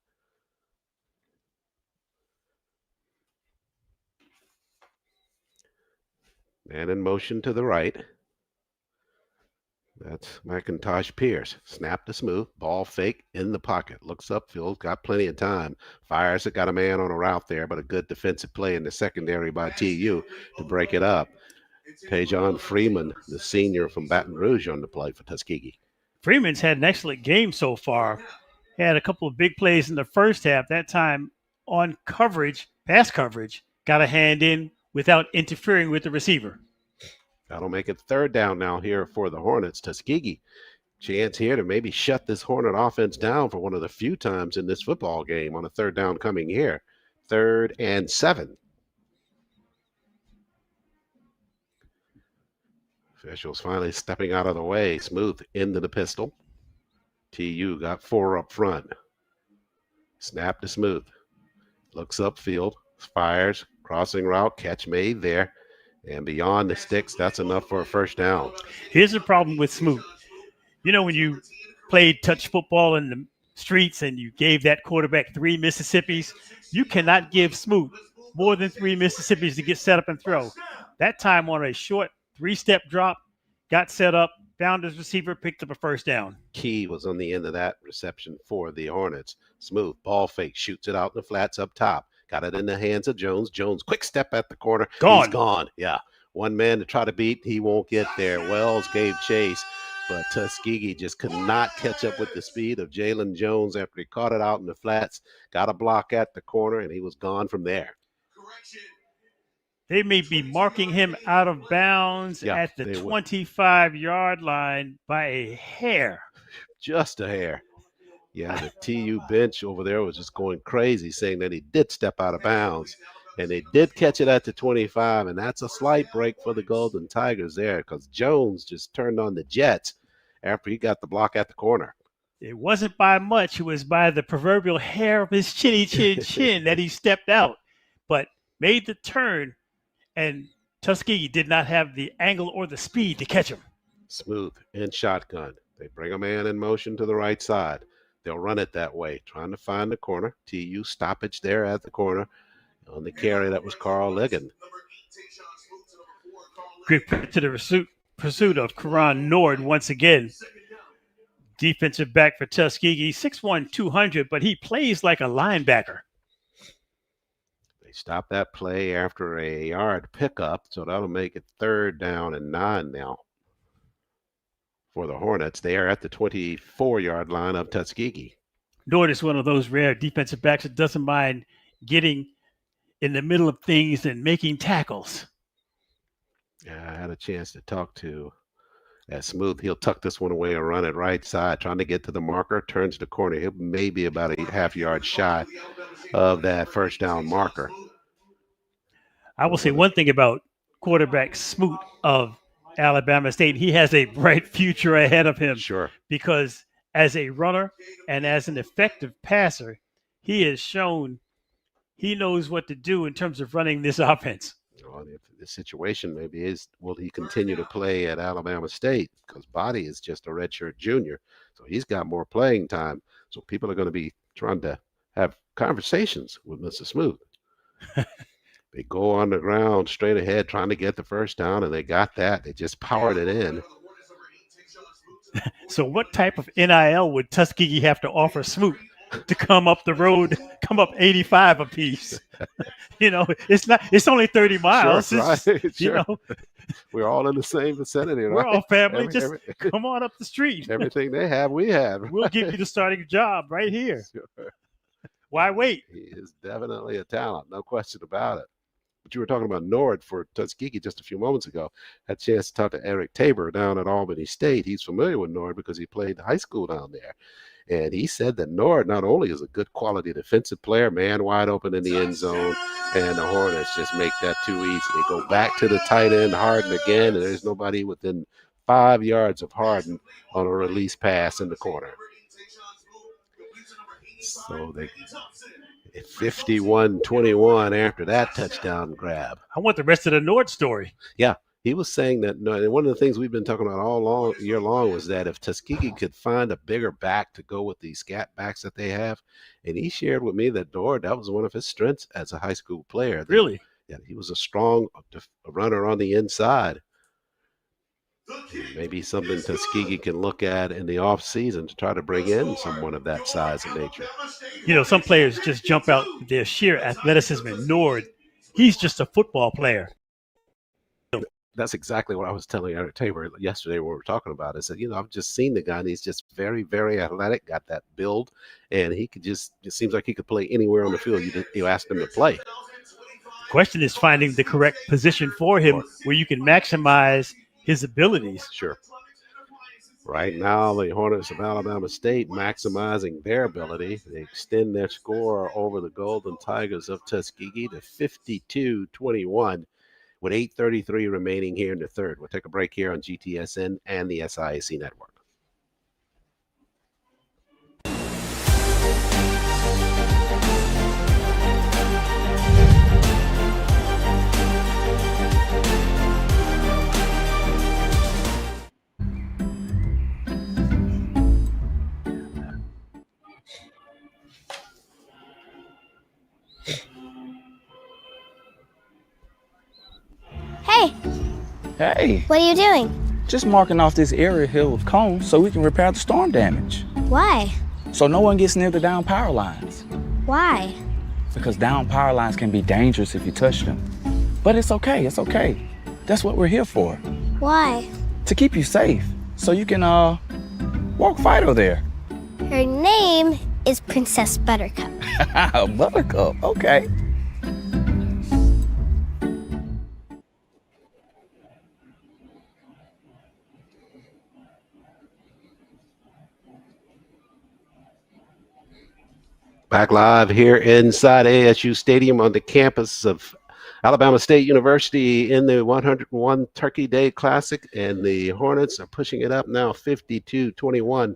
Speaker 2: Man in motion to the right. That's McIntosh Pierce. Snap to Smooth. Ball fake in the pocket. Looks upfield. Got plenty of time. Fires it. Got a man on a route there, but a good defensive play in the secondary by TU to break it up. Tejon Freeman, the senior from Baton Rouge, on the play for Tuskegee.
Speaker 3: Freeman's had an excellent game so far. He had a couple of big plays in the first half. That time on coverage, pass coverage, got a hand in without interfering with the receiver.
Speaker 2: That'll make it third down now here for the Hornets. Tuskegee, chance here to maybe shut this Hornet offense down for one of the few times in this football game on a third down coming here. 3rd and 7. Officials finally stepping out of the way. Smooth into the pistol. TU got 4 up front. Snap to Smooth. Looks upfield. Fires. Crossing route. Catch made there. And beyond the sticks, that's enough for a first down.
Speaker 3: Here's the problem with Smoot. You know, when you played touch football in the streets and you gave that quarterback 3 Mississippis, you cannot give Smoot more than 3 Mississippis to get set up and throw. That time on a short 3-step drop, got set up, found his receiver, picked up a first down.
Speaker 2: Key was on the end of that reception for the Hornets. Smooth, ball fake, shoots it out in the flats up top. Got it in the hands of Jones. Jones, quick step at the corner.
Speaker 3: Gone.
Speaker 2: He's gone. Yeah. One man to try to beat. He won't get there. Wells gave chase, but Tuskegee just could not catch up with the speed of Jalen Jones after he caught it out in the flats. Got a block at the corner, and he was gone from there.
Speaker 3: They may be marking him out of bounds at the 25-yard line by a hair.
Speaker 2: Just a hair. Yeah, the TU bench over there was just going crazy, saying that he did step out of bounds. And they did catch it at the 25, and that's a slight break for the Golden Tigers there because Jones just turned on the Jets after he got the block at the corner.
Speaker 3: It wasn't by much. It was by the proverbial hair of his chinny chin that he stepped out, but made the turn, and Tuskegee did not have the angle or the speed to catch him.
Speaker 2: Smooth in shotgun. They bring a man in motion to the right side. They'll run it that way, trying to find the corner. TU stoppage there at the corner. On the carry, that was Carl Ligon.
Speaker 3: Great credit to the pursuit of Karan Nord once again. Defensive back for Tuskegee, 6'1", 200, but he plays like a linebacker.
Speaker 2: They stopped that play after a yard pickup, so that'll make it 3rd down and 9 now for the Hornets. They are at the 24-yard line of Tuskegee.
Speaker 3: Nord is one of those rare defensive backs that doesn't mind getting in the middle of things and making tackles.
Speaker 2: Yeah, I had a chance to talk to Smooth. He'll tuck this one away and run it right side, trying to get to the marker, turns the corner. He'll maybe about a half-yard shy of that first down marker.
Speaker 3: I will say one thing about quarterback Smoot of Alabama State. He has a bright future ahead of him.
Speaker 2: Sure.
Speaker 3: Because as a runner and as an effective passer, he has shown he knows what to do in terms of running this offense.
Speaker 2: Well, the situation maybe is, will he continue to play at Alabama State? Because Body is just a redshirt junior, so he's got more playing time. So people are going to be trying to have conversations with Mr. Smooth. They go on the ground straight ahead trying to get the first down, and they got that. They just powered it in.
Speaker 3: So what type of NIL would Tuskegee have to offer Smoot to come up the road, come up 85 apiece? It's only 30 miles.
Speaker 2: Sure, right.
Speaker 3: Sure.
Speaker 2: We're all in the same vicinity, right?
Speaker 3: We're all family. Come on up the street.
Speaker 2: Everything they have, we have.
Speaker 3: We'll give you the starting job right here.
Speaker 2: Sure.
Speaker 3: Why wait?
Speaker 2: He is definitely a talent, no question about it. But you were talking about Nord for Tuskegee just a few moments ago. Had a chance to talk to Eric Tabor down at Albany State. He's familiar with Nord because he played high school down there. And he said that Nord not only is a good quality defensive player, man wide open in the end zone, and the Hornets just make that too easy. They go back to the tight end, Harden again, and there's nobody within 5 yards of Harden on a release pass in the corner. So they 51-21 after that touchdown grab.
Speaker 3: I want the rest of the Nord story.
Speaker 2: Yeah. He was saying that one of the things we've been talking about all year long was that if Tuskegee could find a bigger back to go with these scat backs that they have, and he shared with me that Nord, that was one of his strengths as a high school player.
Speaker 3: Really?
Speaker 2: Yeah, he was a strong runner on the inside. Maybe something Tuskegee can look at in the offseason to try to bring in someone of that size and nature.
Speaker 3: Some players just jump out with their sheer athleticism. And Nord, he's just a football player.
Speaker 2: That's exactly what I was telling Eric Tabor yesterday when we were talking about it. I said, I've just seen the guy, and he's just very, very athletic, got that build, and he could it seems like he could play anywhere on the field. You ask him to play.
Speaker 3: The question is finding the correct position for him where you can maximize his abilities.
Speaker 2: Sure. Right now, the Hornets of Alabama State maximizing their ability. They extend their score over the Golden Tigers of Tuskegee to 52-21. With 8:33 remaining here in the third. We'll take a break here on GTSN and the SIAC network.
Speaker 6: Hey.
Speaker 17: Hey.
Speaker 6: What are you doing?
Speaker 17: Just marking off this area hill of cones so we can repair the storm damage.
Speaker 6: Why?
Speaker 17: So no one gets near the down power lines.
Speaker 6: Why?
Speaker 17: Because down power lines can be dangerous if you touch them. But it's okay, it's okay. That's what we're here for.
Speaker 6: Why?
Speaker 17: To keep you safe, so you can, walk Fido there.
Speaker 6: Her name is Princess Buttercup.
Speaker 17: Buttercup, okay.
Speaker 2: Back live here inside ASU Stadium on the campus of Alabama State University in the 101 Turkey Day Classic, and the Hornets are pushing it up now 52-21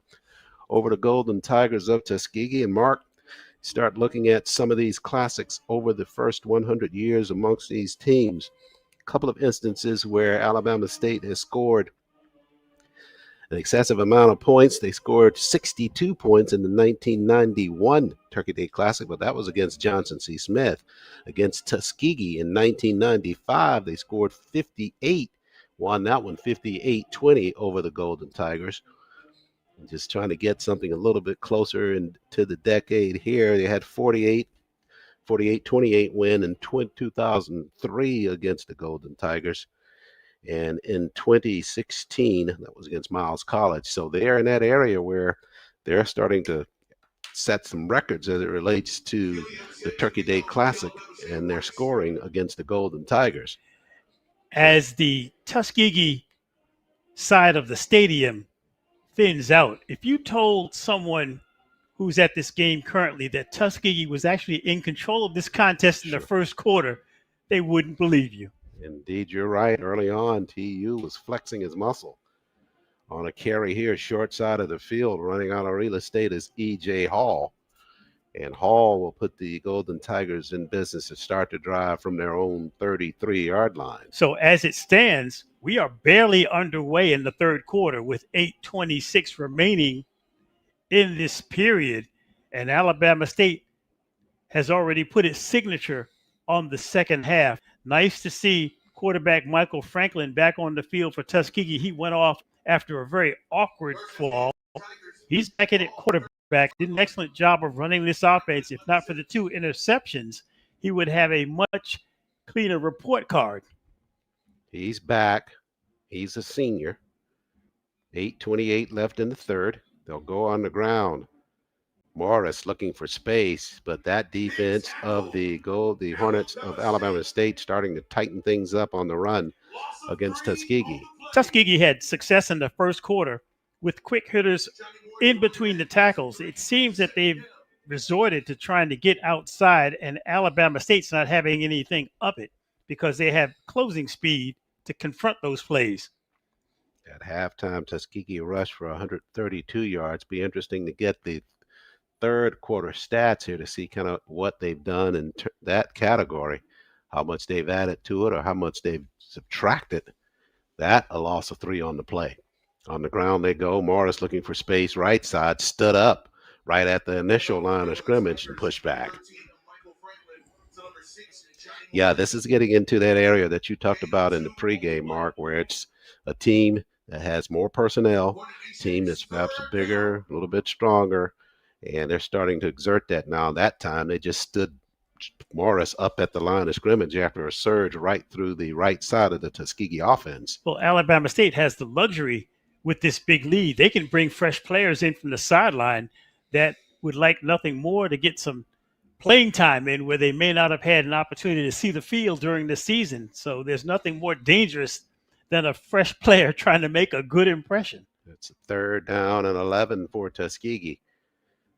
Speaker 2: over the Golden Tigers of Tuskegee. And Mark, start looking at some of these classics over the first 100 years amongst these teams. A couple of instances where Alabama State has scored an excessive amount of points. They scored 62 points in the 1991 Turkey Day Classic, but that was against Johnson C. Smith. Against Tuskegee in 1995, they scored 58, won that one 58-20 over the Golden Tigers. Just trying to get something a little bit closer into the decade here. They had 48-28 win in 2003 against the Golden Tigers. And in 2016, that was against Miles College. So they're in that area where they're starting to set some records as it relates to the Turkey Day Classic and their scoring against the Golden Tigers.
Speaker 3: As the Tuskegee side of the stadium thins out, if you told someone who's at this game currently that Tuskegee was actually in control of this contest in the first quarter, they wouldn't believe you.
Speaker 2: Indeed, you're right. Early on, TU was flexing his muscle. On a carry here, short side of the field, running out of real estate is E.J. Hall. And Hall will put the Golden Tigers in business to start the drive from their own 33-yard line.
Speaker 3: So as it stands, we are barely underway in the third quarter with 8:26 remaining in this period. And Alabama State has already put its signature on the second half. Nice to see quarterback Michael Franklin back on the field for Tuskegee. He went off after a very awkward fall. He's back in at quarterback. Did an excellent job of running this offense. If not for the 2 interceptions, he would have a much cleaner report card.
Speaker 2: He's back. He's a senior. 8:28 left in the third. They'll go on the ground. Morris looking for space, but that defense of the Hornets of Alabama State starting to tighten things up on the run against Tuskegee.
Speaker 3: Tuskegee had success in the first quarter with quick hitters in between the tackles. It seems that they've resorted to trying to get outside, and Alabama State's not having anything up it because they have closing speed to confront those plays.
Speaker 2: At halftime, Tuskegee rushed for 132 yards. Be interesting to get the third quarter stats here to see kind of what they've done in that category, how much they've added to it or how much they've subtracted. That a loss of 3 on the play. On the ground they go. Morris looking for space, right side, stood up right at the initial line of scrimmage and pushed back. Yeah, this is getting into that area that you talked about in the pregame, Mark, where it's a team that has more personnel, team that's perhaps bigger, a little bit stronger, and they're starting to exert that now. That time they just stood Morris up at the line of scrimmage after a surge right through the right side of the Tuskegee offense.
Speaker 3: Well, Alabama State has the luxury with this big lead. They can bring fresh players in from the sideline that would like nothing more to get some playing time in where they may not have had an opportunity to see the field during the season. So there's nothing more dangerous than a fresh player trying to make a good impression.
Speaker 2: It's a 3rd down and 11 for Tuskegee.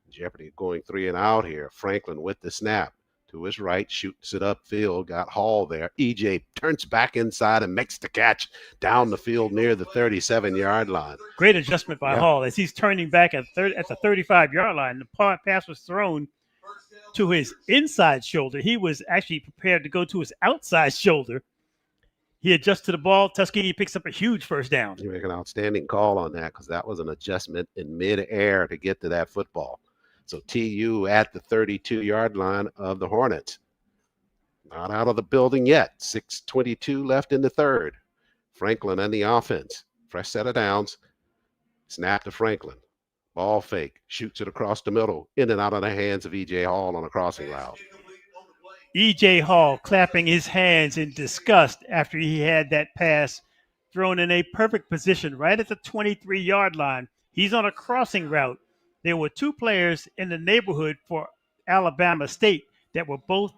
Speaker 2: Jeopardy going 3 and out here. Franklin with the snap to his right, shoots it upfield, got Hall there. EJ turns back inside and makes the catch down the field near the 37-yard line.
Speaker 3: Great adjustment by Hall as he's turning back at the 35-yard line. The pass was thrown to his inside shoulder. He was actually prepared to go to his outside shoulder. He adjusts to the ball. Tuskegee picks up a huge first down.
Speaker 2: You make an outstanding call on that because that was an adjustment in midair to get to that football. So TU at the 32-yard line of the Hornets. Not out of the building yet. 6:22 left in the third. Franklin on the offense. Fresh set of downs. Snap to Franklin. Ball fake. Shoots it across the middle. In and out of the hands of E.J. Hall on a crossing route.
Speaker 3: E.J. Hall clapping his hands in disgust after he had that pass thrown in a perfect position right at the 23-yard line. He's on a crossing route. There were 2 players in the neighborhood for Alabama State that were both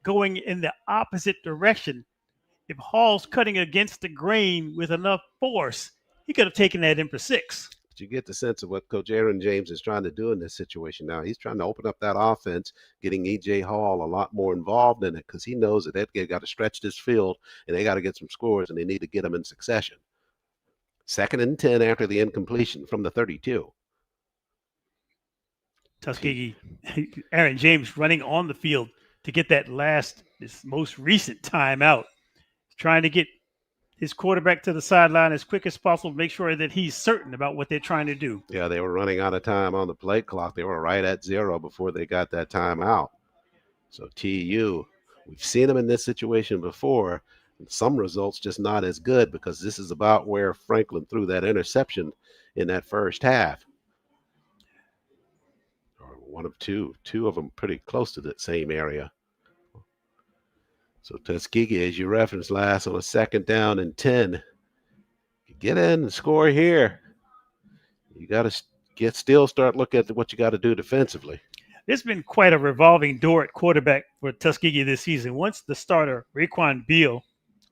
Speaker 3: going in the opposite direction. If Hall's cutting against the grain with enough force, he could have taken that in for 6.
Speaker 2: But you get the sense of what Coach Aaron James is trying to do in this situation now. He's trying to open up that offense, getting E.J. Hall a lot more involved in it because he knows that they've got to stretch this field and they got to get some scores and they need to get them in succession. 2nd and 10 after the incompletion from the 32.
Speaker 3: Tuskegee, Aaron James running on the field to get that this most recent timeout. Trying to get his quarterback to the sideline as quick as possible to make sure that he's certain about what they're trying to do.
Speaker 2: Yeah, they were running out of time on the play clock. They were right at 0 before they got that timeout. So TU, we've seen them in this situation before. And some results just not as good because this is about where Franklin threw that interception in that first half. Or one of two of them pretty close to that same area. So Tuskegee, as you referenced last, on a 2nd down and 10. Get in and score here. You got to still start looking at what you got to do defensively.
Speaker 3: There's been quite a revolving door at quarterback for Tuskegee this season. Once the starter, Raquan Beal,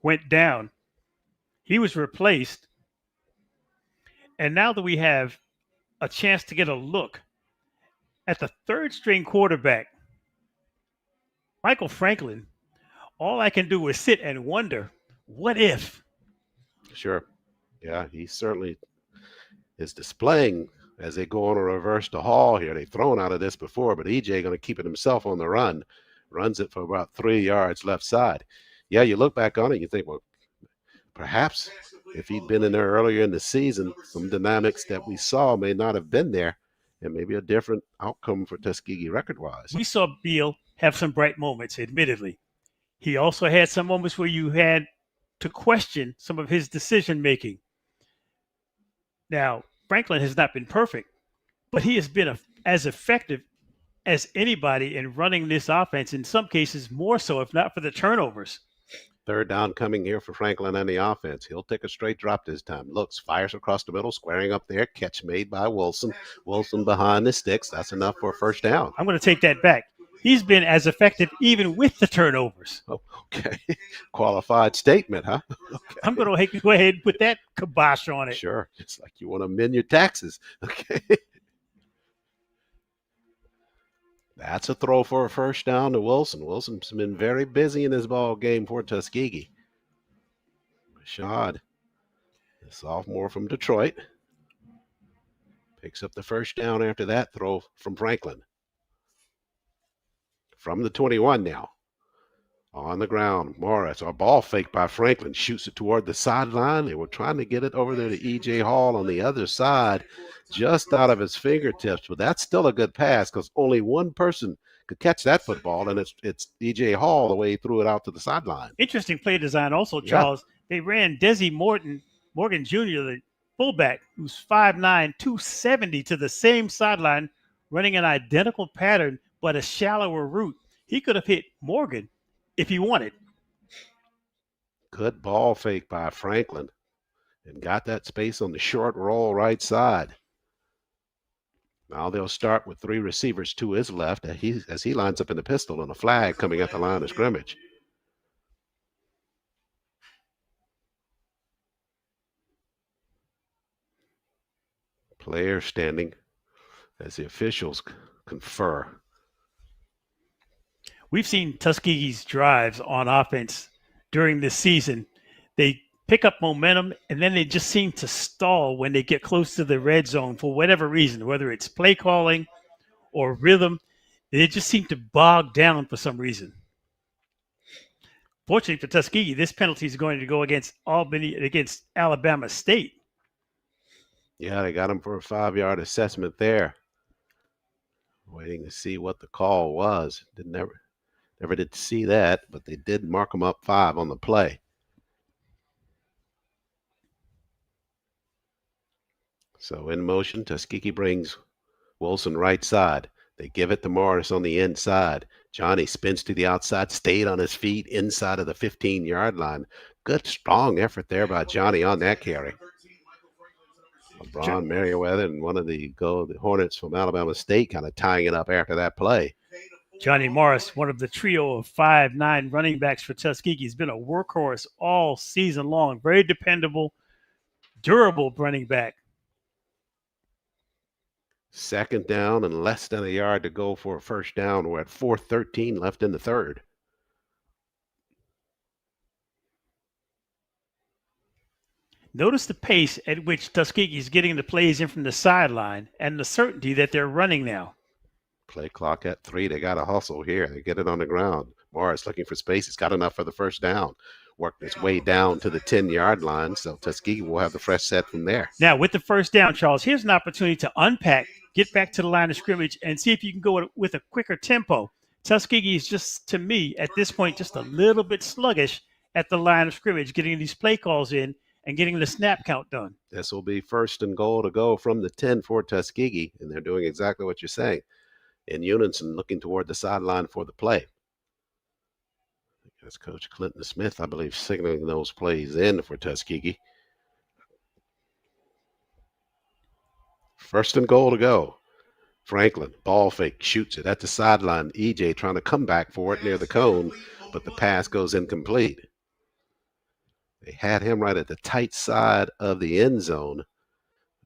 Speaker 3: went down, he was replaced. And now that we have a chance to get a look at the 3rd-string quarterback, Michael Franklin, all I can do is sit and wonder, what if?
Speaker 2: Sure. Yeah, he certainly is displaying as they go on a reverse to Hall here. They've thrown out of this before, but EJ going to keep it himself on the run. Runs it for about 3 yards left side. Yeah, you look back on it, you think, well, perhaps if he'd been in there earlier in the season, some dynamics that we saw may not have been there, and maybe a different outcome for Tuskegee record-wise.
Speaker 3: We saw Beal have some bright moments, admittedly. He also had some moments where you had to question some of his decision-making. Now, Franklin has not been perfect, but he has been as effective as anybody in running this offense, in some cases more so, if not for the turnovers.
Speaker 2: 3rd down coming here for Franklin and the offense. He'll take a straight drop this time. Looks, fires across the middle, squaring up there. Catch made by Wilson. Wilson behind the sticks. That's enough for a 1st down.
Speaker 3: I'm going to take that back. He's been as effective even with the turnovers.
Speaker 2: Oh, okay. Qualified statement, huh? Okay.
Speaker 3: I'm going to go ahead and put that kibosh on it.
Speaker 2: Sure. It's like you want to amend your taxes. Okay. That's a throw for a 1st down to Wilson. Wilson's been very busy in this ball game for Tuskegee. Rashad, the sophomore from Detroit, picks up the 1st down after that throw from Franklin. From the 21 now. On the ground, Morris, a ball fake by Franklin, shoots it toward the sideline. They were trying to get it over there to E.J. Hall on the other side, just out of his fingertips. But that's still a good pass because only one person could catch that football, and it's E.J. Hall the way he threw it out to the sideline.
Speaker 3: Interesting play design also, Charles. Yeah. They ran Desi Morgan Jr., the fullback, who's 5'9", 270, to the same sideline, running an identical pattern but a shallower route. He could have hit Morgan if he wanted.
Speaker 2: Good ball fake by Franklin and got that space on the short roll right side. Now they'll start with 3 receivers to his left as he lines up in the pistol and a flag coming at the line of scrimmage. Players standing as the officials confer.
Speaker 3: We've seen Tuskegee's drives on offense during this season. They pick up momentum, and then they just seem to stall when they get close to the red zone for whatever reason, whether it's play calling or rhythm. They just seem to bog down for some reason. Fortunately for Tuskegee, this penalty is going to go against Alabama State.
Speaker 2: Yeah, they got him for a 5-yard assessment there. Waiting to see what the call was. Never did see that, but they did mark him up 5 on the play. So in motion, Tuskegee brings Wilson right side. They give it to Morris on the inside. Johnny spins to the outside, stayed on his feet inside of the 15-yard line. Good, strong effort there by Johnny on that carry. LeBron Merriweather and one of the Hornets from Alabama State kind of tying it up after that play.
Speaker 3: Johnny Morris, one of the trio of 5'9" running backs for Tuskegee, has been a workhorse all season long. Very dependable, durable running back.
Speaker 2: 2nd down and less than a yard to go for a 1st down. We're at 4:13 left in the 3rd.
Speaker 3: Notice the pace at which Tuskegee is getting the plays in from the sideline and the certainty that they're running now.
Speaker 2: Play clock at 3. They got to hustle here. They get it on the ground. Morris looking for space. He's got enough for the 1st down. worked its way down to the 10-yard line. So Tuskegee will have the fresh set from there.
Speaker 3: Now, with the first down, Charles, here's an opportunity to unpack, get back to the line of scrimmage, and see if you can go with a quicker tempo. Tuskegee is just, to me, at this point, just a little bit sluggish at the line of scrimmage, getting these play calls in and getting the snap count done.
Speaker 2: This will be first and goal to go from the 10 for Tuskegee, and they're doing exactly what you're saying. In unison, looking toward the sideline for the play. That's Coach Clinton Smith, I believe, signaling those plays in for Tuskegee. First and goal to go. Franklin, ball fake, shoots it at the sideline. EJ trying to come back for it near the cone, but the pass goes incomplete. They had him right at the tight side of the end zone.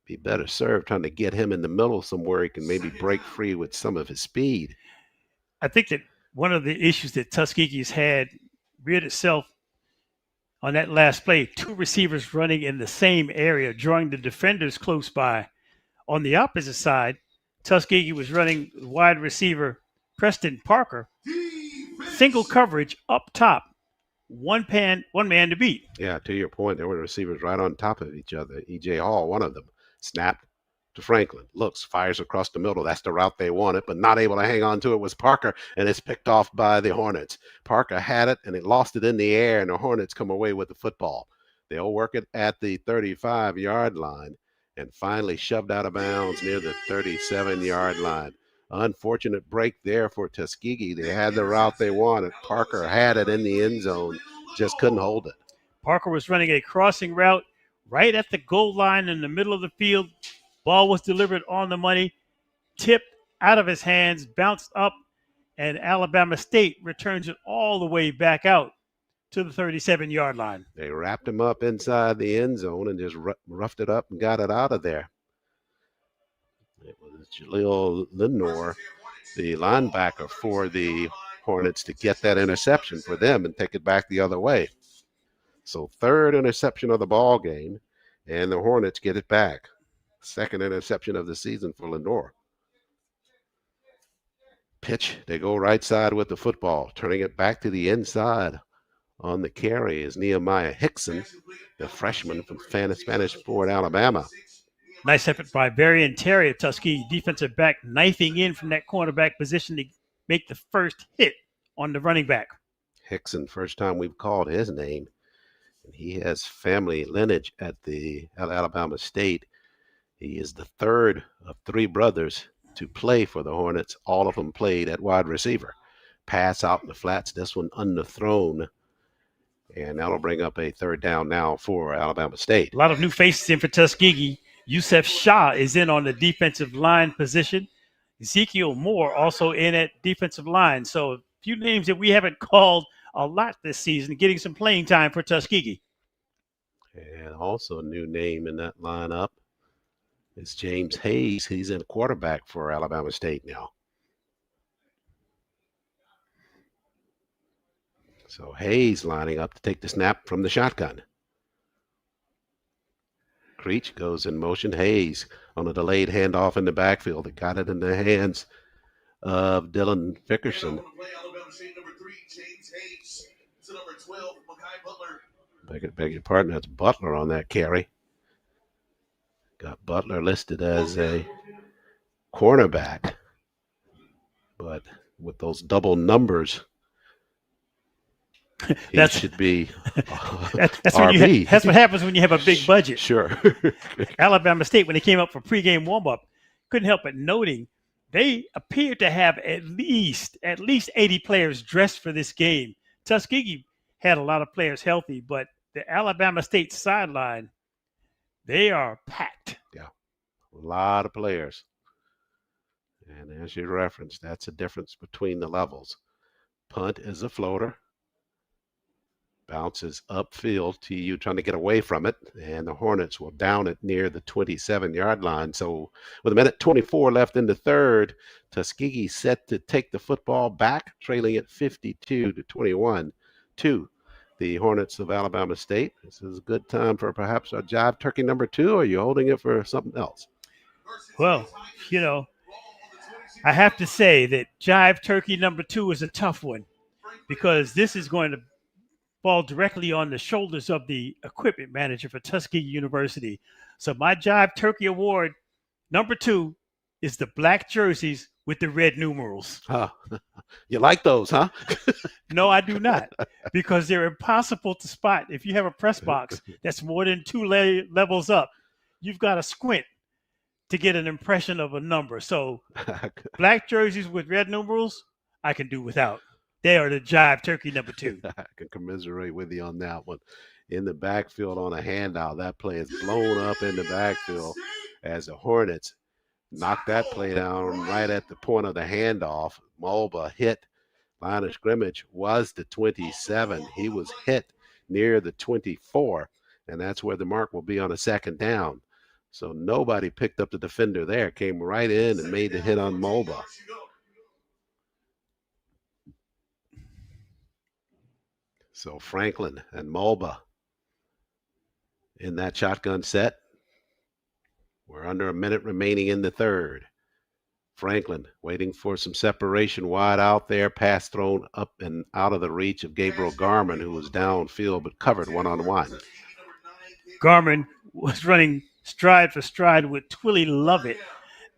Speaker 2: Be better served trying to get him in the middle somewhere he can maybe break free with some of his speed.
Speaker 3: I think that one of the issues that Tuskegee's had reared itself on that last play, two receivers running in the same area, drawing the defenders close by. On the opposite side, Tuskegee was running wide receiver Preston Parker, single coverage up top, one man to beat.
Speaker 2: Yeah, to your point, there were receivers right on top of each other. E.J. Hall, one of them, snapped to Franklin, looks, fires across the middle. That's the route they wanted, but not able to hang on to it was Parker, and it's picked off by the Hornets. Parker had it, and he lost it in the air, and the Hornets come away with the football. They'll work it at the 35-yard line and finally shoved out of bounds near the 37-yard line. Unfortunate break there for Tuskegee. They had the route they wanted. Parker had it in the end zone, just couldn't hold it.
Speaker 3: Parker was running a crossing route right at the goal line in the middle of the field. Ball was delivered on the money, tipped out of his hands, bounced up, and Alabama State returns it all the way back out to the 37-yard line.
Speaker 2: They wrapped him up inside the end zone and just roughed it up and got it out of there. It was Jaleel Lindor, the linebacker for the Hornets, to get that interception for them and take it back the other way. So third interception of the ball game, and the Hornets get it back. Second interception of the season for Lindor. Pitch, they go right side with the football, turning it back to the inside. On the carry is Nehemiah Hickson, the freshman from Spanish Fort, Alabama.
Speaker 3: Nice effort by Varian Terry, Tuskegee defensive back, knifing in from that cornerback position to make the first hit on the running back.
Speaker 2: Hickson, first time we've called his name. And he has family lineage at Alabama State. He is the third of three brothers to play for the Hornets. All of them played at wide receiver. Pass out in the flats, this one underthrown. And that'll bring up a third down now for Alabama State.
Speaker 3: A lot of new faces in for Tuskegee. Yusef Shah is in on the defensive line position. Ezekiel Moore also in at defensive line. So a few names that we haven't called a lot this season, getting some playing time for Tuskegee.
Speaker 2: And also a new name in that lineup is James Hayes. He's in quarterback for Alabama State now. So Hayes lining up to take the snap from the shotgun. Creech goes in motion. Hayes on a delayed handoff in the backfield. It got it in the hands of Dylan Fickerson. Beg your pardon, that's Butler on that carry. Got Butler listed as a cornerback, but with those double numbers, he should be
Speaker 3: that's
Speaker 2: RB.
Speaker 3: That's what happens when you have a big budget.
Speaker 2: Sure.
Speaker 3: Alabama State, when they came up for pregame warm-up, couldn't help but noting they appeared to have at least 80 players dressed for this game. Tuskegee had a lot of players healthy, but the Alabama State sideline, they are packed.
Speaker 2: Yeah, a lot of players. And as you referenced, that's the difference between the levels. Punt is a floater. Bounces upfield to you trying to get away from it, and the Hornets will down it near the 27-yard line. So with a minute 24 left in the third, Tuskegee set to take the football back, trailing it 52-21 to the Hornets of Alabama State. This is a good time for perhaps a jive turkey number 2, or are you holding it for something else?
Speaker 3: Well, I have to say that jive turkey number 2 is a tough one, because this is going to fall directly on the shoulders of the equipment manager for Tuskegee University. So my Jive Turkey Award number 2 is the black jerseys with the red numerals.
Speaker 2: Huh. You like those, huh?
Speaker 3: No, I do not, because they're impossible to spot. If you have a press box that's more than 2 levels up, you've got to squint to get an impression of a number. So black jerseys with red numerals, I can do without. They are the Jive Turkey number 2.
Speaker 2: I can commiserate with you on that one. In the backfield on a handout, that play is blown up in the backfield as the Hornets knocked that play down right at the point of the handoff. Mulba hit. Line of scrimmage was the 27. He was hit near the 24, and that's where the mark will be on a second down. So nobody picked up the defender there. Came right in and made the hit on Mulba. So Franklin and Mulba in that shotgun set. We're under a minute remaining in the third. Franklin waiting for some separation wide out there. Pass thrown up and out of the reach of Gabriel Garman, who was downfield but covered one-on-one.
Speaker 3: Garman was running stride for stride with Twilly Lovett.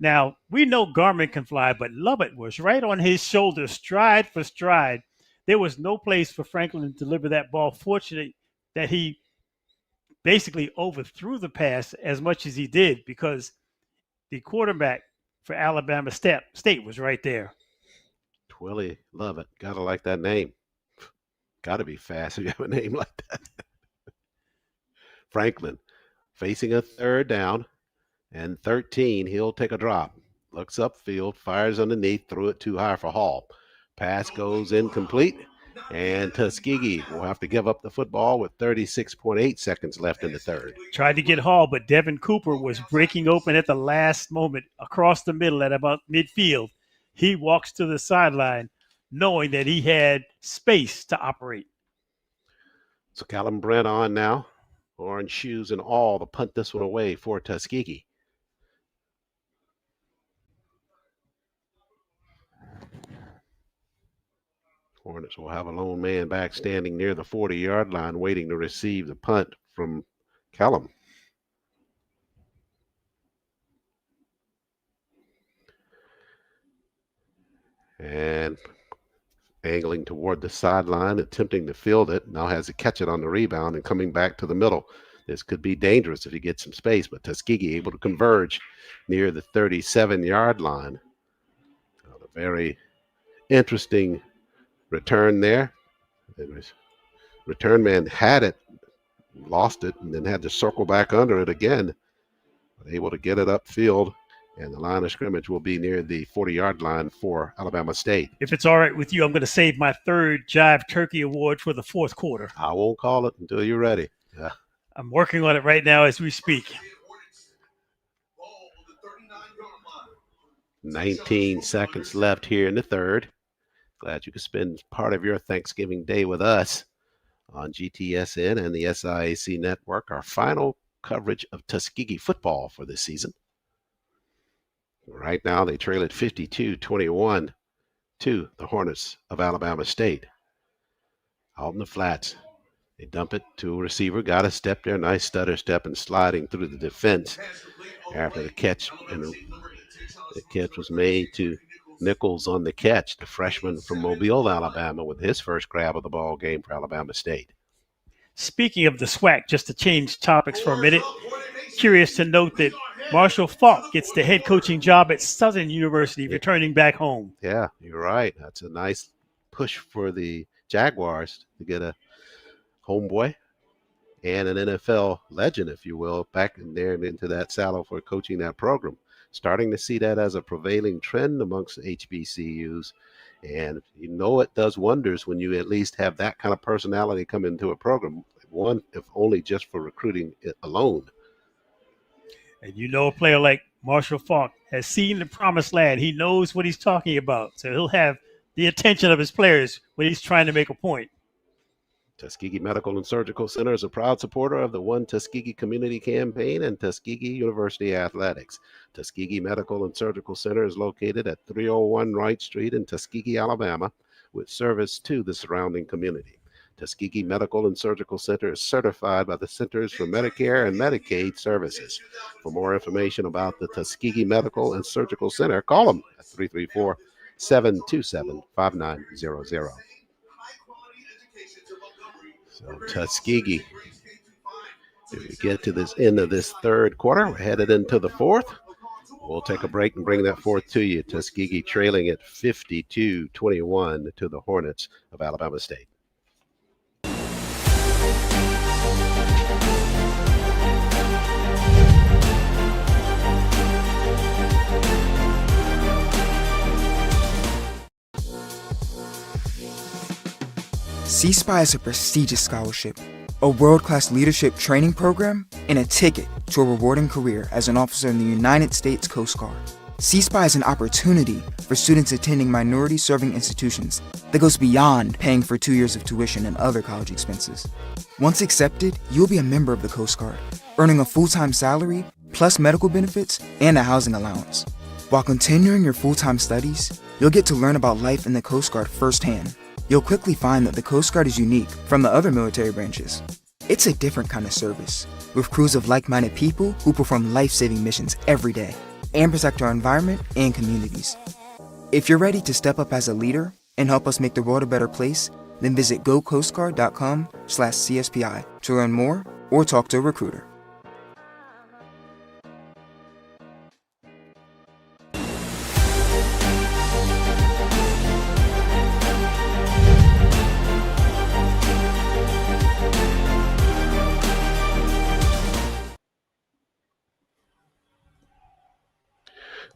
Speaker 3: Now, we know Garman can fly, but Lovett was right on his shoulder, stride for stride. There was no place for Franklin to deliver that ball. Fortunate that he basically overthrew the pass as much as he did, because the quarterback for Alabama State was right there.
Speaker 2: Twilly Lovett. Gotta like that name. Gotta be fast if you have a name like that. Franklin facing a third down and 13. He'll take a drop. Looks upfield, fires underneath, threw it too high for Hall. Pass goes incomplete, and Tuskegee will have to give up the football with 36.8 seconds left in the third.
Speaker 3: Tried to get Hall, but Devin Cooper was breaking open at the last moment across the middle at about midfield. He walks to the sideline knowing that he had space to operate.
Speaker 2: So Callum Brent on now. Orange shoes and all to punt this one away for Tuskegee. Hornets will have a lone man back standing near the 40-yard line waiting to receive the punt from Callum. And angling toward the sideline, attempting to field it. Now has to catch it on the rebound and coming back to the middle. This could be dangerous if he gets some space, but Tuskegee able to converge near the 37-yard line. A very interesting return there. Return man had it, lost it, and then had to circle back under it again. But able to get it upfield, and the line of scrimmage will be near the 40-yard line for Alabama State.
Speaker 3: If it's all right with you, I'm going to save my third Jive Turkey Award for the fourth quarter.
Speaker 2: I won't call it until you're ready. Yeah.
Speaker 3: I'm working on it right now as we speak.
Speaker 2: 19 seconds left here in the third. Glad you could spend part of your Thanksgiving Day with us on GTSN and the SIAC Network, our final coverage of Tuskegee football for this season. Right now, they trail at 52-21 to the Hornets of Alabama State. Out in the flats, they dump it to a receiver, got a step there, nice stutter step and sliding through the defense after the catch. And the catch was made to Nichols on the catch, the freshman from Mobile, Alabama, with his first grab of the ball game for Alabama State.
Speaker 3: Speaking of the SWAC, just to change topics for a minute, curious to note that Marshall Falk gets the head coaching job at Southern University, returning back home.
Speaker 2: Yeah, you're right. That's a nice push for the Jaguars to get a homeboy and an NFL legend, if you will, back in there and into that saddle for coaching that program. Starting to see that as a prevailing trend amongst HBCUs. And you know it does wonders when you at least have that kind of personality come into a program, one, if only just for recruiting it alone.
Speaker 3: And you know a player like Marshall Falk has seen the promised land. He knows what he's talking about. So he'll have the attention of his players when he's trying to make a point.
Speaker 2: Tuskegee Medical and Surgical Center is a proud supporter of the One Tuskegee Community Campaign and Tuskegee University Athletics. Tuskegee Medical and Surgical Center is located at 301 Wright Street in Tuskegee, Alabama, with service to the surrounding community. Tuskegee Medical and Surgical Center is certified by the Centers for Medicare and Medicaid Services. For more information about the Tuskegee Medical and Surgical Center, call them at 334-727-5900. So Tuskegee, as we get to this end of this third quarter, we're headed into the fourth. We'll take a break and bring that fourth to you. Tuskegee trailing at 52-21 to the Hornets of Alabama State.
Speaker 4: C-SPY is a prestigious scholarship, a world-class leadership training program, and a ticket to a rewarding career as an officer in the United States Coast Guard. C-SPY is an opportunity for students attending minority-serving institutions that goes beyond paying for 2 years of tuition and other college expenses. Once accepted, you'll be a member of the Coast Guard, earning a full-time salary, plus medical benefits and a housing allowance. While continuing your full-time studies, you'll get to learn about life in the Coast Guard firsthand. You'll quickly find that the Coast Guard is unique from the other military branches. It's a different kind of service, with crews of like-minded people who perform life-saving missions every day and protect our environment and communities. If you're ready to step up as a leader and help us make the world a better place, then visit gocoastguard.com/CSPI to learn more or talk to a recruiter.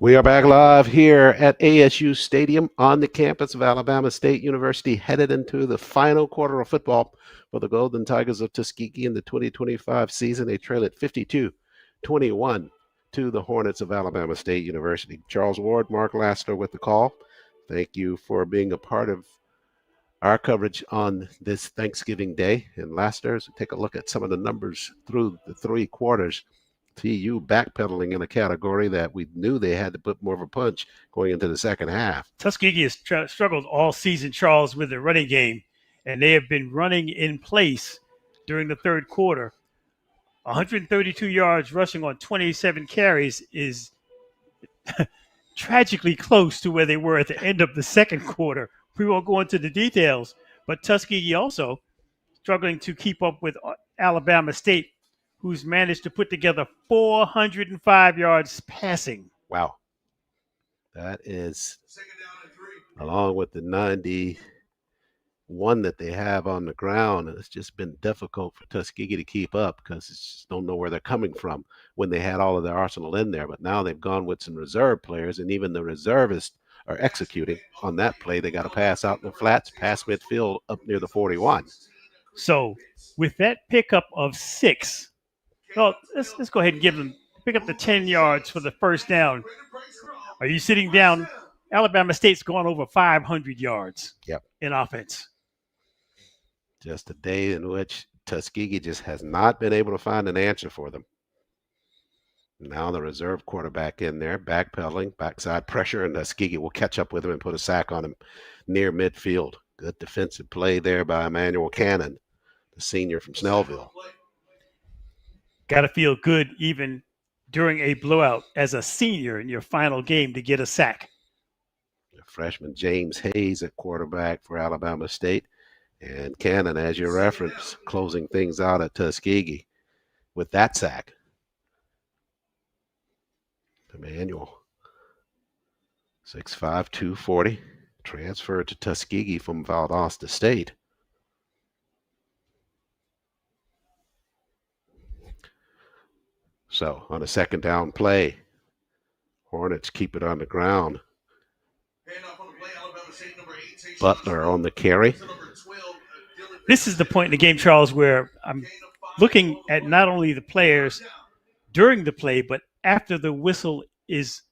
Speaker 2: We are back live here at ASU Stadium on the campus of Alabama State University, headed into the final quarter of football for the Golden Tigers of Tuskegee in the 2025 season. They trail at 52-21 to the Hornets of Alabama State University. Charles Ward, Mark Lassiter with the call. Thank you for being a part of our coverage on this Thanksgiving Day. And Lassiter, as we take a look at some of the numbers through the three quarters, TU backpedaling in a category that we knew they had to put more of a punch going into the second half.
Speaker 3: Tuskegee has struggled all season, Charles, with the running game, and they have been running in place during the third quarter. 132 yards rushing on 27 carries is tragically close to where they were at the end of the second quarter. We won't go into the details, but Tuskegee also struggling to keep up with Alabama State, who's managed to put together 405 yards passing.
Speaker 2: Wow. That is, along with the 91 that they have on the ground, it's just been difficult for Tuskegee to keep up because they just don't know where they're coming from when they had all of their arsenal in there. But now they've gone with some reserve players, and even the reservists are executing on that play. They got a pass out in the flats, pass midfield up near the 41.
Speaker 3: So with that pickup of 6, well, let's go ahead and pick up the 10 yards for the first down. Are you sitting down? Alabama State's gone over 500 yards in offense.
Speaker 2: Just a day in which Tuskegee just has not been able to find an answer for them. Now the reserve quarterback in there, backpedaling, backside pressure, and Tuskegee will catch up with him and put a sack on him near midfield. Good defensive play there by Emmanuel Cannon, the senior from Snellville.
Speaker 3: Got to feel good even during a blowout as a senior in your final game to get a sack.
Speaker 2: Freshman James Hayes at quarterback for Alabama State. And Cannon, as you reference, closing things out at Tuskegee with that sack. Emmanuel, 6'5", 240, transferred to Tuskegee from Valdosta State. So on a second down play, Hornets keep it on the ground. Butler on the carry.
Speaker 3: This is the point in the game, Charles, where I'm looking at not only the players during the play, but after the whistle is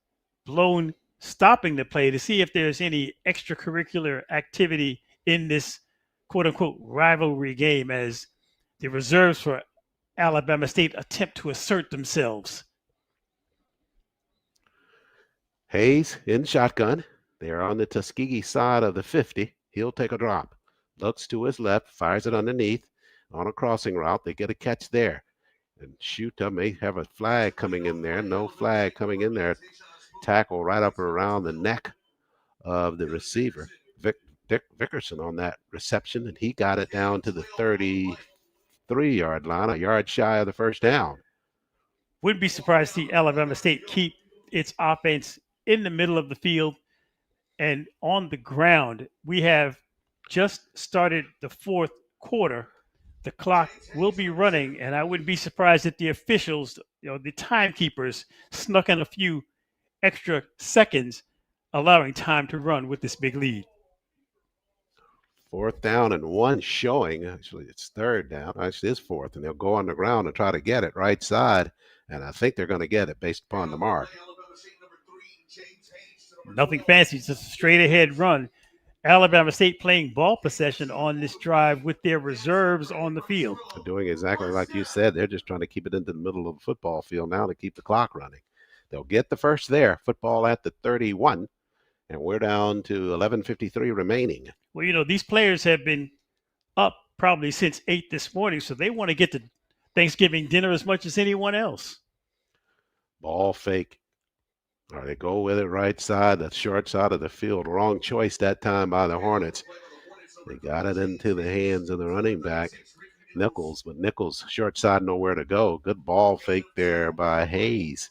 Speaker 3: blown, stopping the play to see if there's any extracurricular activity in this quote-unquote rivalry game as the reserves for Alabama State attempt to assert themselves.
Speaker 2: Hayes in shotgun. They're on the Tuskegee side of the 50. He'll take a drop. looks to his left, fires it underneath on a crossing route. They get a catch there. And Shuta may have a flag coming in there. No flag coming in there. Tackle right up around the neck of the receiver. Dick Vickerson on that reception, and he got it down to the 33-yard line, a yard shy of the first down.
Speaker 3: Wouldn't be surprised to see Alabama State keep its offense in the middle of the field and on the ground. We have just started the fourth quarter. The clock will be running, and I wouldn't be surprised if the officials, the timekeepers, snuck in a few extra seconds, allowing time to run with this big lead.
Speaker 2: 4th down and 1 showing. Actually, it's 3rd down. Actually, it's 4th, and they'll go on the ground and try to get it right side, and I think they're going to get it based upon the mark.
Speaker 3: Nothing fancy, just a straight-ahead run. Alabama State playing ball possession on this drive with their reserves on the field.
Speaker 2: They're doing exactly like you said. They're just trying to keep it into the middle of the football field now to keep the clock running. They'll get the first there. Football at the 31, and we're down to 11:53 remaining.
Speaker 3: Well, these players have been up probably since 8 this morning, so they want to get to Thanksgiving dinner as much as anyone else.
Speaker 2: Ball fake. All right, they go with it right side, the short side of the field. Wrong choice that time by the Hornets. They got it into the hands of the running back, Nichols, but Nichols, short side, nowhere to go. Good ball fake there by Hayes.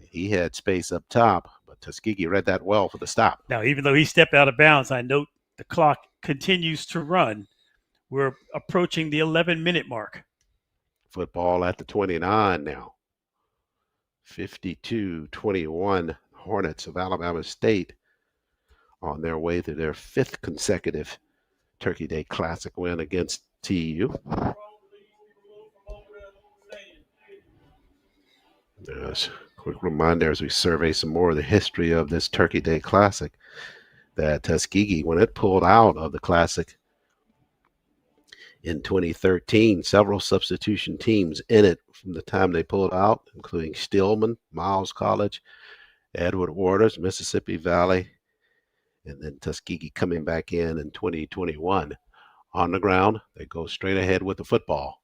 Speaker 2: He had space up top, but Tuskegee read that well for the stop.
Speaker 3: Now, even though he stepped out of bounds, I note the clock continues to run. We're approaching the 11-minute mark.
Speaker 2: Football at the 29 now. 52-21 Hornets of Alabama State on their way to their 5th consecutive Turkey Day Classic win against TU. Yes, quick reminder as we survey some more of the history of this Turkey Day Classic that Tuskegee, when it pulled out of the Classic in 2013, several substitution teams in it from the time they pulled out, including Stillman, Miles College, Edward Waters, Mississippi Valley, and then Tuskegee coming back in 2021. On the ground, they go straight ahead with the football,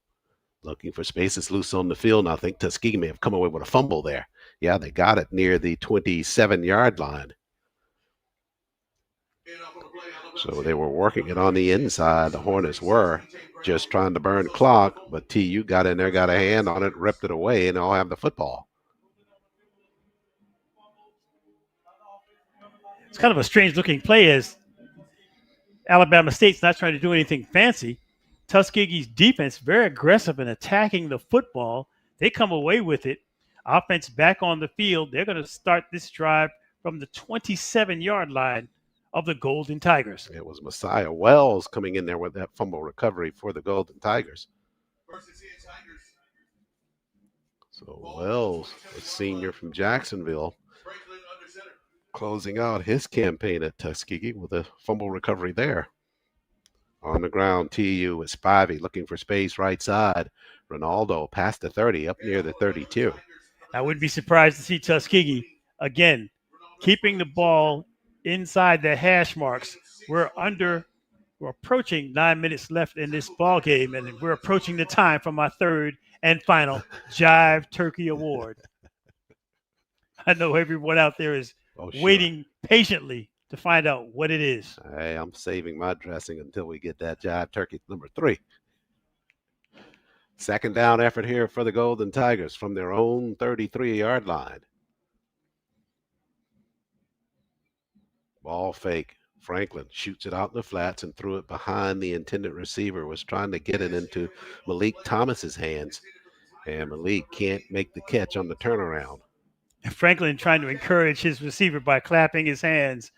Speaker 2: looking for spaces loose on the field. And I think Tuskegee may have come away with a fumble there. Yeah, they got it near the 27-yard line. So they were working it on the inside. The Hornets were just trying to burn clock, but TU got in there, got a hand on it, ripped it away, and they'll have the football.
Speaker 3: It's kind of a strange-looking play as Alabama State's not trying to do anything fancy. Tuskegee's defense very aggressive in attacking the football. They come away with it. Offense back on the field. They're going to start this drive from the 27-yard line of the Golden Tigers.
Speaker 2: It was Messiah Wells coming in there with that fumble recovery for the Golden Tigers. So Wells, a senior from Jacksonville, closing out his campaign at Tuskegee with a fumble recovery there. On the ground, TU is Spivey looking for space right side. Ronaldo past the 30, up near the 32.
Speaker 3: I wouldn't be surprised to see Tuskegee, again, keeping the ball inside the hash marks. We're approaching 9 minutes left in this ball game, and we're approaching the time for my 3rd and final Jive Turkey Award. I know everyone out there is waiting patiently to find out what it is.
Speaker 2: Hey, I'm saving my dressing until we get that Jive Turkey number 3. 2nd down effort here for the Golden Tigers from their own 33-yard line. Ball fake. Franklin shoots it out in the flats and threw it behind the intended receiver. Was trying to get it into Malik Thomas's hands, and Malik can't make the catch on the turnaround.
Speaker 3: Franklin trying to encourage his receiver by clapping his hands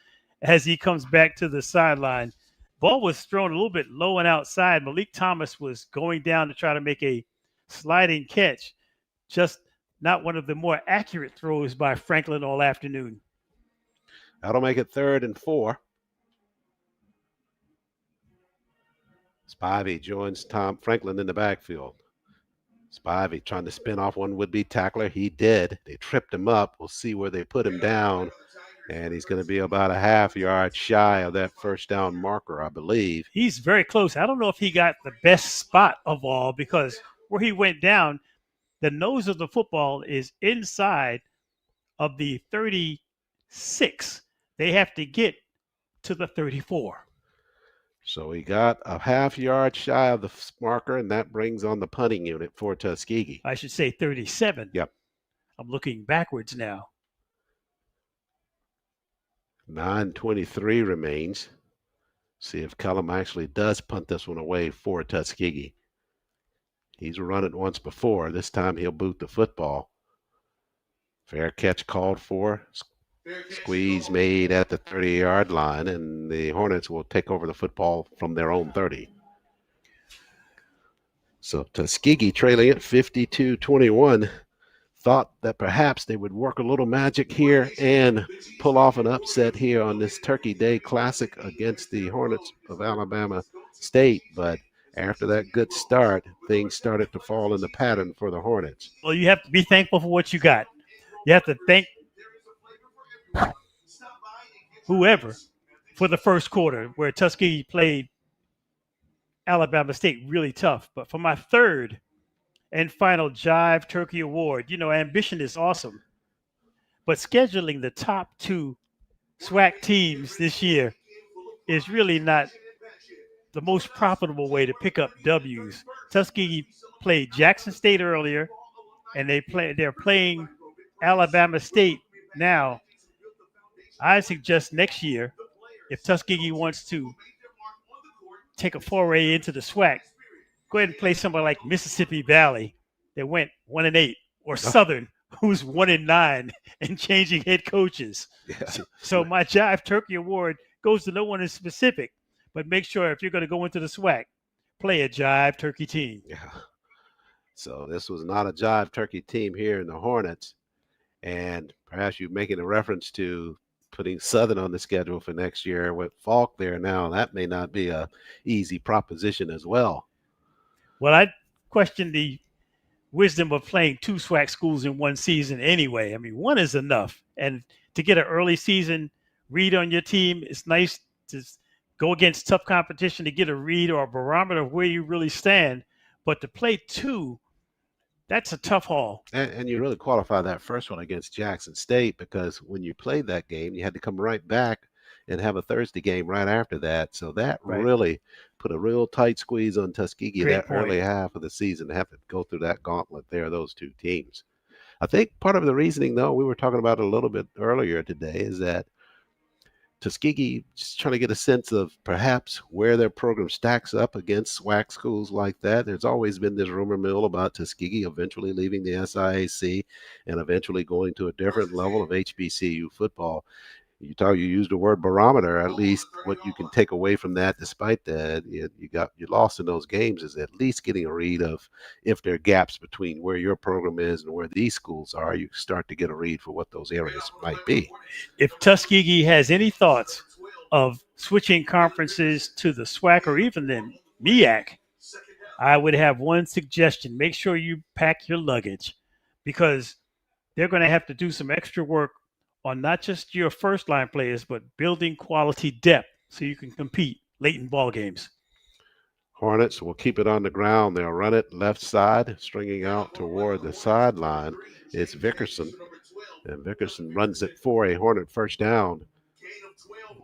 Speaker 3: as he comes back to the sideline. Ball was thrown a little bit low and outside. Malik Thomas was going down to try to make a sliding catch. Just not one of the more accurate throws by Franklin all afternoon.
Speaker 2: That'll make it 3rd and 4. Spivey joins Tom Franklin in the backfield. Spivey trying to spin off one would-be tackler. He did. They tripped him up. We'll see where they put him down. And he's going to be about a half yard shy of that first down marker, I believe.
Speaker 3: He's very close. I don't know if he got the best spot of all, because where he went down, the nose of the football is inside of the 36. They have to get to the 34.
Speaker 2: So he got a half yard shy of the marker, and that brings on the punting unit for Tuskegee.
Speaker 3: I should say 37.
Speaker 2: Yep.
Speaker 3: I'm looking backwards now.
Speaker 2: 9:23 remains. See if Cullum actually does punt this one away for Tuskegee. He's run it once before. This time he'll boot the football. Fair catch called for. Squeeze made at the 30-yard line, and the Hornets will take over the football from their own 30. So Tuskegee trailing it 52-21. Thought that perhaps they would work a little magic here and pull off an upset here on this Turkey Day Classic against the Hornets of Alabama State. But after that good start, things started to fall in the pattern for the Hornets.
Speaker 3: Well, you have to be thankful for what you got. You have to thank whoever for the first quarter, where Tuskegee played Alabama State really tough. But for my third and final Jive Turkey Award, ambition is awesome, but scheduling the top two SWAC teams this year is really not the most profitable way to pick up W's. Tuskegee played Jackson State earlier, and they're playing Alabama State now. I suggest next year, if Tuskegee wants to take a foray into the SWAC, go ahead and play somebody like Mississippi Valley that went 1-8, or Southern, who's 1-9 and changing head coaches.
Speaker 2: Yeah.
Speaker 3: So my Jive Turkey Award goes to no one in specific, but make sure if you're going to go into the SWAC, play a Jive Turkey team.
Speaker 2: Yeah. So this was not a Jive Turkey team here in the Hornets, and perhaps you're making a reference to putting Southern on the schedule for next year with Falk there now. That may not be a easy proposition as well.
Speaker 3: Well, I question the wisdom of playing two SWAC schools in one season anyway. I mean, one is enough. And to get an early season read on your team, it's nice to go against tough competition to get a read or a barometer of where you really stand. But to play two, that's a tough haul.
Speaker 2: And you really qualify that first one against Jackson State, because when you played that game, you had to come right back and have a Thursday game right after that. So that really put a real tight squeeze on Tuskegee early half of the season to have to go through that gauntlet there, those two teams. I think part of the reasoning, though, we were talking about it a little bit earlier today, is that Tuskegee just trying to get a sense of perhaps where their program stacks up against SWAC schools like that. There's always been this rumor mill about Tuskegee eventually leaving the SIAC and eventually going to a different level of HBCU football. You used the word barometer. At least what you can take away from that, despite that, you lost in those games, is at least getting a read of if there are gaps between where your program is and where these schools are. You start to get a read for what those areas might be.
Speaker 3: If Tuskegee has any thoughts of switching conferences to the SWAC or even the MEAC, I would have one suggestion: make sure you pack your luggage, because they're going to have to do some extra work on not just your first line players, but building quality depth so you can compete late in ball games.
Speaker 2: Hornets will keep it on the ground. They'll run it left side, stringing out toward the sideline. It's Vickerson, and Vickerson runs it for a Hornet first down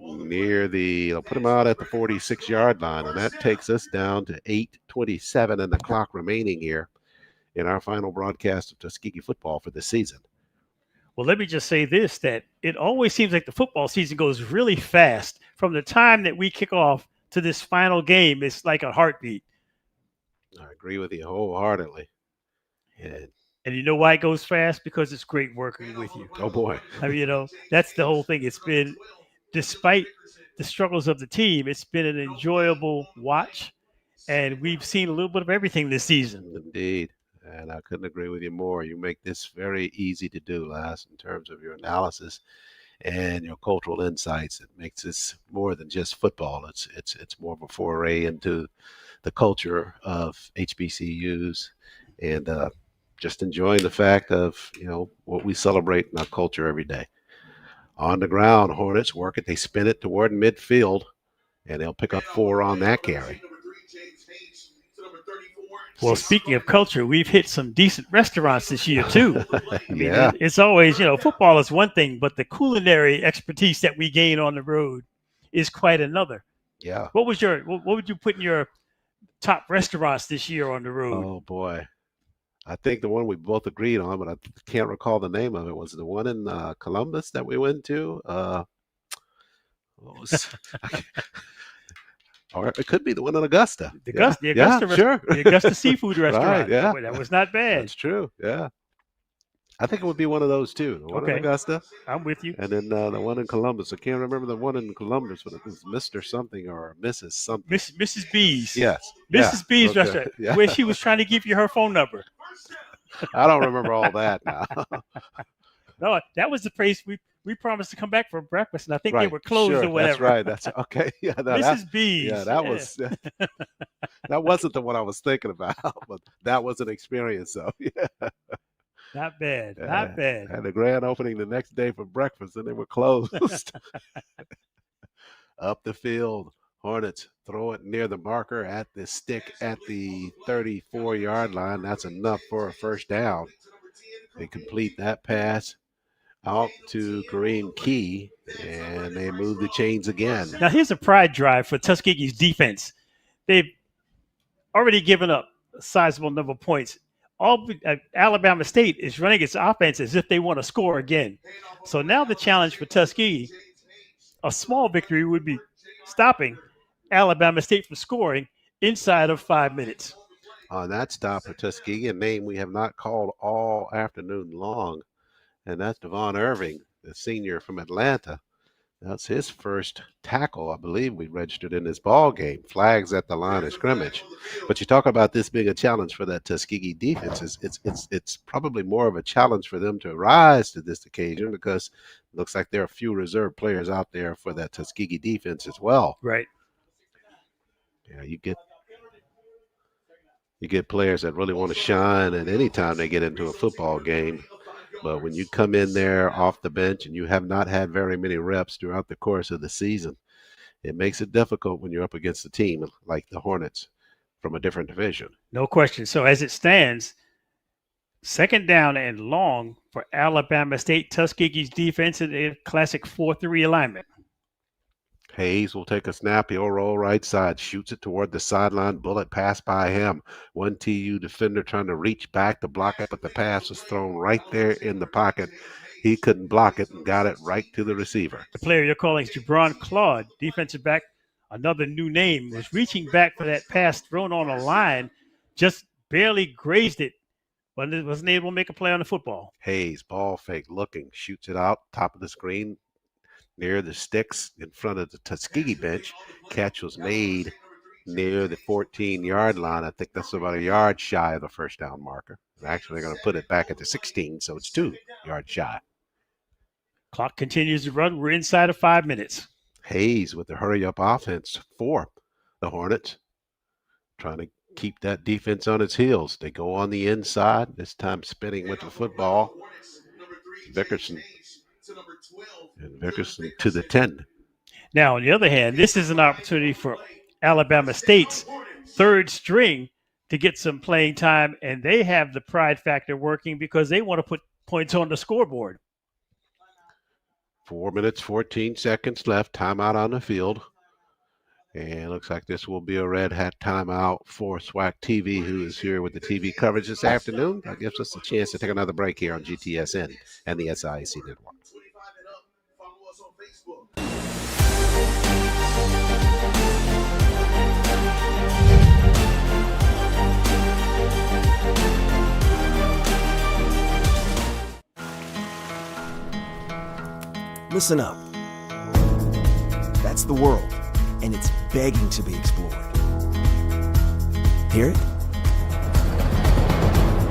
Speaker 2: they'll put him out at the 46-yard line, and that takes us down to 8:27 and the clock remaining here in our final broadcast of Tuskegee football for this season.
Speaker 3: Well, let me just say this, that it always seems like the football season goes really fast. From the time that we kick off to this final game, it's like a heartbeat.
Speaker 2: I agree with you wholeheartedly.
Speaker 3: And you know why it goes fast? Because it's great working with you.
Speaker 2: Oh, boy.
Speaker 3: I mean, that's the whole thing. It's been, despite the struggles of the team, it's been an enjoyable watch, and we've seen a little bit of everything this season.
Speaker 2: Indeed. And I couldn't agree with you more. You make this very easy to do, Lass, in terms of your analysis and your cultural insights. It makes this more than just football. It's more of a foray into the culture of HBCUs and just enjoying the fact of, what we celebrate in our culture every day. On the ground, Hornets work it. They spin it toward midfield, and they'll pick up 4 on that carry.
Speaker 3: Well, speaking of culture, we've hit some decent restaurants this year, too. I mean,
Speaker 2: Yeah.
Speaker 3: it's always, football is one thing, but the culinary expertise that we gain on the road is quite another.
Speaker 2: Yeah.
Speaker 3: What would you put in your top restaurants this year on the road?
Speaker 2: Oh, boy. I think the one we both agreed on, but I can't recall the name of it, was the one in Columbus that we went to. Or it could be the one in Augusta.
Speaker 3: The Augusta
Speaker 2: sure.
Speaker 3: The Augusta Seafood Restaurant.
Speaker 2: Right, yeah.
Speaker 3: Boy, that was not bad.
Speaker 2: That's true. Yeah. I think it would be one of those two. The one in Augusta.
Speaker 3: I'm with you.
Speaker 2: And then the one in Columbus. I can't remember the one in Columbus, but it was Mr. something or Mrs. something.
Speaker 3: Mrs. B's.
Speaker 2: Yes.
Speaker 3: Mrs. B's
Speaker 2: Okay.
Speaker 3: restaurant,
Speaker 2: Yeah.
Speaker 3: where she was trying to give you her phone number.
Speaker 2: I don't remember all that now.
Speaker 3: No, that was the place we promised to come back for breakfast, and I think they
Speaker 2: Right,
Speaker 3: were closed
Speaker 2: sure,
Speaker 3: or whatever.
Speaker 2: That's right. That's okay. Yeah, no,
Speaker 3: Mrs. B's.
Speaker 2: Yeah, that was that wasn't the one I was thinking about, but that was an experience. So yeah,
Speaker 3: Not bad. Not bad.
Speaker 2: Had the grand opening the next day for breakfast, and they were closed. Up the field, Hornets throw it near the marker at the stick at the 34-yard line. That's enough for a first down. They complete that pass out to Kareem Key, and they move the chains again.
Speaker 3: Now, here's a pride drive for Tuskegee's defense. They've already given up a sizable number of points. Alabama State is running its offense as if they want to score again. So now the challenge for Tuskegee, a small victory would be stopping Alabama State from scoring inside of 5 minutes.
Speaker 2: On that stop for Tuskegee, a name we have not called all afternoon long, and that's Devon Irving, the senior from Atlanta. That's his first tackle, I believe, we registered in this ball game. Flags at the line of scrimmage. But you talk about this being a challenge for that Tuskegee defense. It's probably more of a challenge for them to rise to this occasion, because it looks like there are a few reserve players out there for that Tuskegee defense as well.
Speaker 3: Right.
Speaker 2: Yeah, you get players that really want to shine at any time they get into a football game. But when you come in there off the bench and you have not had very many reps throughout the course of the season, it makes it difficult when you're up against a team like the Hornets from a different division.
Speaker 3: No question. So as it stands, second down and long for Alabama State. Tuskegee's defense in a classic 4-3 alignment.
Speaker 2: Hayes will take a snap. He'll roll right side, shoots it toward the sideline. Bullet pass by him. One TU defender trying to reach back to block it, but the pass was thrown right there in the pocket. He couldn't block it and got it right to the receiver.
Speaker 3: The player you're calling is Jabron Claude, defensive back, another new name, was reaching back for that pass thrown on a line, just barely grazed it, but wasn't able to make a play on the football.
Speaker 2: Hayes, ball fake, looking, shoots it out, top of the screen, near the sticks in front of the Tuskegee bench. Catch was made near the 14-yard line. I think that's about a yard shy of the first down marker. They're actually going to put it back at the 16, so it's 2 yards shy.
Speaker 3: Clock continues to run. We're inside of 5 minutes.
Speaker 2: Hayes with the hurry-up offense for the Hornets, trying to keep that defense on its heels. They go on the inside, this time spinning with the football. Vickerson to the 10.
Speaker 3: Now, on the other hand, this is an opportunity for Alabama State's third string to get some playing time, and they have the pride factor working because they want to put points on the scoreboard.
Speaker 2: 4 minutes, 14 seconds left. Timeout on the field. And it looks like this will be a red hat timeout for SWAC TV, who is here with the TV coverage this afternoon. That gives us a chance to take another break here on GTSN and the SIAC Network.
Speaker 11: Listen up. That's the world, and it's begging to be explored. Hear it?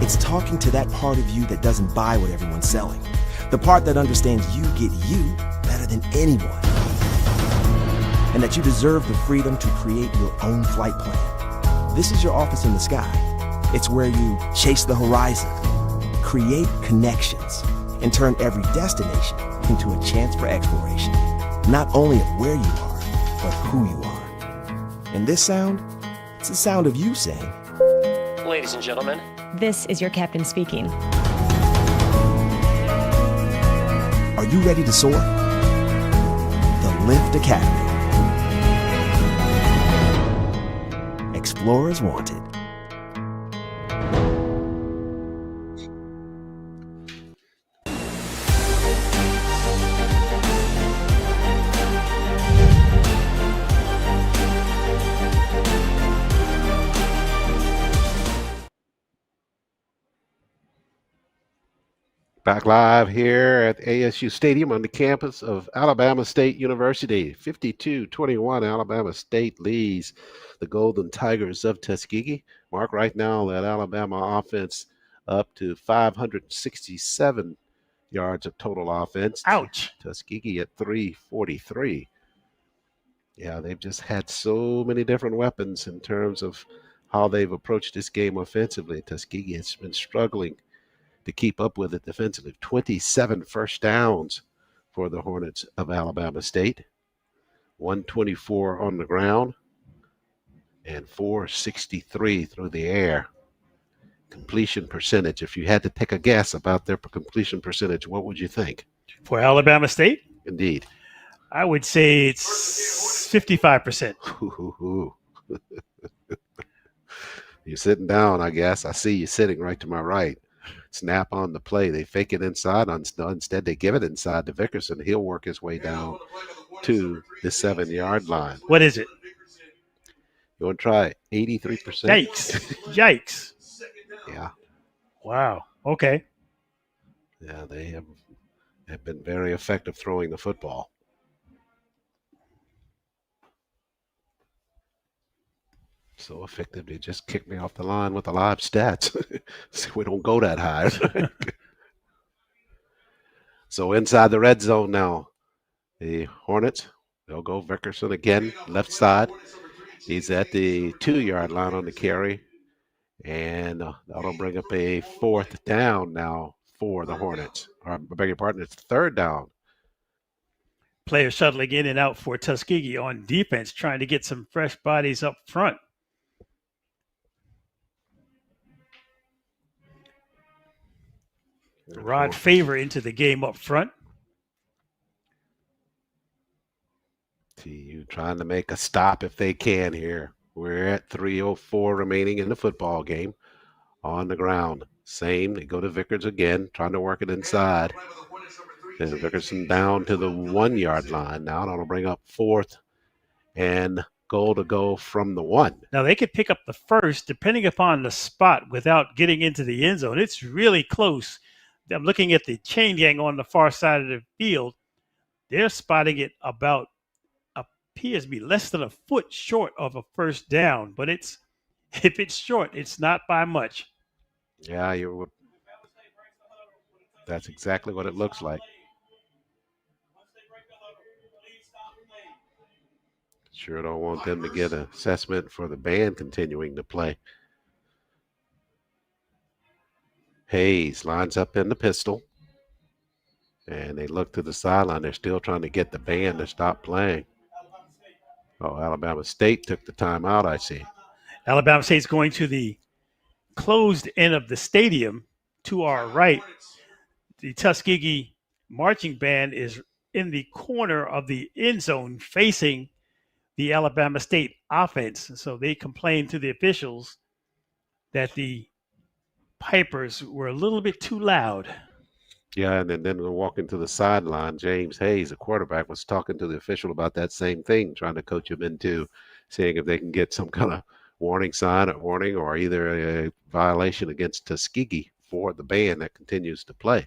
Speaker 11: It's talking to that part of you that doesn't buy what everyone's selling. The part that understands you get you better than anyone. And that you deserve the freedom to create your own flight plan. This is your office in the sky. It's where you chase the horizon, create connections, and turn every destination into a chance for exploration. Not only of where you are, but who you are. And this sound, it's the sound of you saying,
Speaker 12: Ladies and gentlemen,
Speaker 13: This is your captain speaking.
Speaker 11: are you ready to soar? The Lift Academy. Explorers wanted.
Speaker 2: Back live here at ASU Stadium on the campus of Alabama State University. 52-21, Alabama State leads the Golden Tigers of Tuskegee. Mark, right now that Alabama offense up to 567 yards of total offense.
Speaker 3: Ouch.
Speaker 2: Tuskegee at 343. Yeah, they've just had so many different weapons in terms of how they've approached this game offensively. Tuskegee has been struggling to keep up with it defensively. 27 first downs for the Hornets of Alabama State. 124 on the ground and 463 through the air. Completion percentage, if you had to take a guess about their completion percentage, what would you think?
Speaker 3: For Alabama State?
Speaker 2: Indeed.
Speaker 3: I would say it's 55%.
Speaker 2: You're sitting down, I guess. I see you sitting right to my right. Snap on the play. They fake it inside. Instead, they give it inside to Vickerson. He'll work his way down to the 7-yard line.
Speaker 3: What is it?
Speaker 2: You want to try it? 83%?
Speaker 3: Yikes. Yikes.
Speaker 2: Yeah.
Speaker 3: Wow. Okay.
Speaker 2: Yeah, they have been very effective throwing the football. So effective, they just kicked me off the line with the live stats. So we don't go that high. So inside the red zone now, the Hornets, they'll go Vickerson again, left side. He's at the 2-yard line on the carry. And that'll bring up a 4th down now for the Hornets. I beg your pardon, it's 3rd down.
Speaker 3: Players shuttling in and out for Tuskegee on defense, trying to get some fresh bodies up front. Rod Favor into the game up front.
Speaker 2: TU trying to make a stop if they can here. We're at 3:04 remaining in the football game. On the ground. Same. They go to Vickers again, trying to work it inside. Then Vickerson down to the 1-yard line. Now that'll bring up 4th and goal to go from the 1.
Speaker 3: Now they could pick up the first depending upon the spot without getting into the end zone. It's really close. I'm looking at the chain gang on the far side of the field. They're spotting it about, appears to be less than a foot short of a first down. But if it's short, it's not by much.
Speaker 2: Yeah, that's exactly what it looks like. Sure don't want them to get an assessment for the band continuing to play. Hayes lines up in the pistol. And they look to the sideline. They're still trying to get the band to stop playing. Oh, Alabama State took the timeout, I see.
Speaker 3: Alabama State's going to the closed end of the stadium to our right. The Tuskegee marching band is in the corner of the end zone facing the Alabama State offense. So they complained to the officials that the Pipers were a little bit too loud.
Speaker 2: Yeah, and then walking to the sideline, James Hayes, the quarterback, was talking to the official about that same thing, trying to coach him into seeing if they can get some kind of warning sign or either a violation against Tuskegee for the band that continues to play.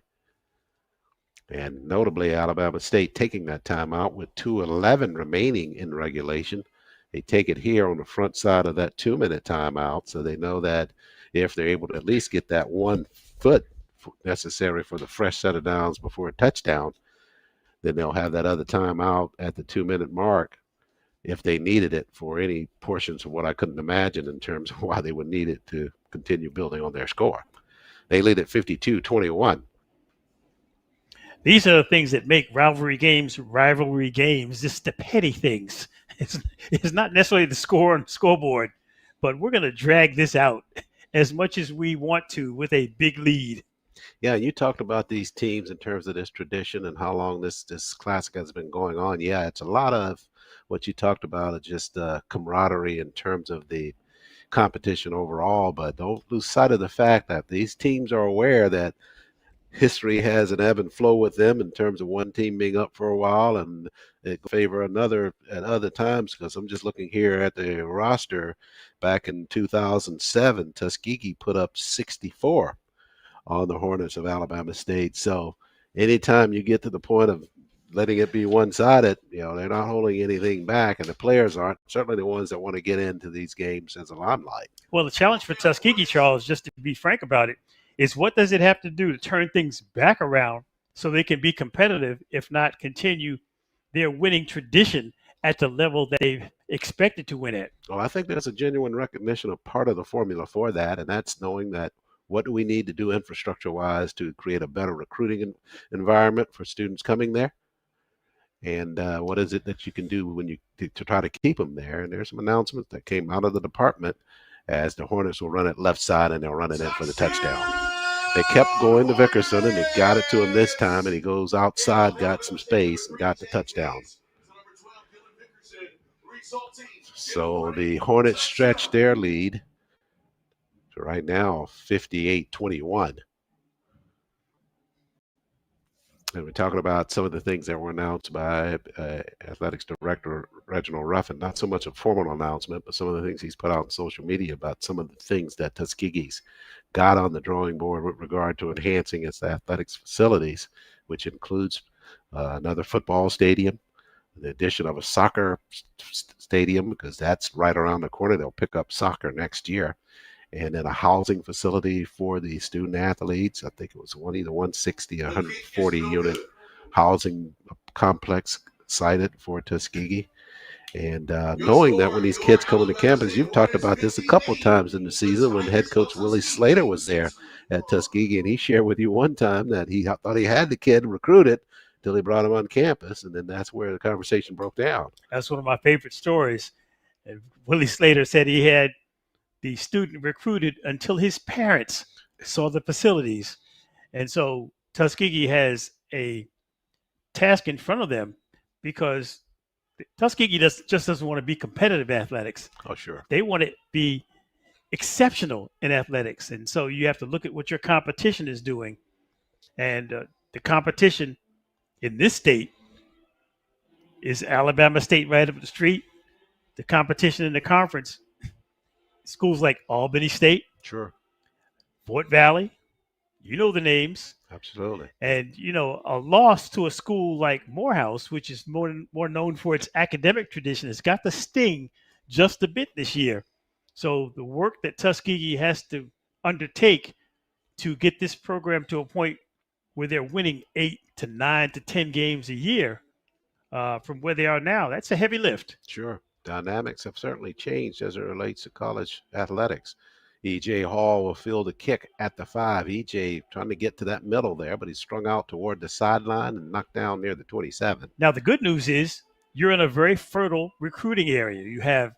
Speaker 2: And notably, Alabama State taking that timeout with 2:11 remaining in regulation. They take it here on the front side of that 2-minute timeout, so they know that if they're able to at least get that 1 foot necessary for the fresh set of downs before a touchdown, then they'll have that other timeout at the 2-minute mark if they needed it for any portions of what I couldn't imagine in terms of why they would need it to continue building on their score. They lead at 52-21.
Speaker 3: These are the things that make rivalry games, just the petty things. It's not necessarily the score on the scoreboard, but we're going to drag this out as much as we want to with a big lead.
Speaker 2: Yeah, you talked about these teams in terms of this tradition and how long this classic has been going on. Yeah, it's a lot of what you talked about, is just camaraderie in terms of the competition overall. But don't lose sight of the fact that these teams are aware that history has an ebb and flow with them in terms of one team being up for a while and it favor another at other times. Because I'm just looking here at the roster. Back in 2007, Tuskegee put up 64 on the Hornets of Alabama State. So anytime you get to the point of letting it be one-sided, they're not holding anything back, and the players aren't, certainly the ones that want to get into these games as a limelight.
Speaker 3: Well, the challenge for Tuskegee, Charles, just to be frank about it, is what does it have to do to turn things back around so they can be competitive, if not continue their winning tradition at the level that they've expected to win at?
Speaker 2: Well, I think there's a genuine recognition of part of the formula for that, and that's knowing that what do we need to do infrastructure-wise to create a better recruiting environment for students coming there? And what is it that you can do when you to try to keep them there? And there's some announcements that came out of the department as the Hornets will run it left side and they'll run it in for the touchdown. They kept going to Vickerson, and they got it to him this time, and he goes outside, got some space, and got the touchdown. So the Hornets stretched their lead to right now 58-21. And we're talking about some of the things that were announced by Athletics Director Reginald Ruffin. Not so much a formal announcement, but some of the things he's put out on social media about some of the things that Tuskegee's got on the drawing board with regard to enhancing its athletics facilities, which includes another football stadium, the addition of a soccer stadium, because that's right around the corner. They'll pick up soccer next year. And then a housing facility for the student athletes. I think it was either 160 or 140 unit housing complex sited for Tuskegee. And knowing that when these kids come into campus, you've talked about this a couple of times in the season when head coach Willie Slater was there at Tuskegee, and he shared with you one time that he thought he had the kid recruited till he brought him on campus, and then that's where the conversation broke down.
Speaker 3: That's one of my favorite stories. And Willie Slater said he had the student recruited until his parents saw the facilities. And so Tuskegee has a task in front of them, because Tuskegee just doesn't want to be competitive in athletics.
Speaker 2: Oh, sure.
Speaker 3: They want to be exceptional in athletics. And so you have to look at what your competition is doing. And the competition in this state is Alabama State right up the street. The competition in the conference, schools like Albany State,
Speaker 2: sure,
Speaker 3: Fort Valley, you know the names.
Speaker 2: Absolutely.
Speaker 3: And, a loss to a school like Morehouse, which is more known for its academic tradition, has got the sting just a bit this year. So the work that Tuskegee has to undertake to get this program to a point where they're winning 8 to 9 to 10 games a year from where they are now, that's a heavy lift.
Speaker 2: Sure. Dynamics have certainly changed as it relates to college athletics. E.J. Hall will field a kick at the 5. E.J. trying to get to that middle there, but he's strung out toward the sideline and knocked down near the 27.
Speaker 3: Now, the good news is you're in a very fertile recruiting area. You have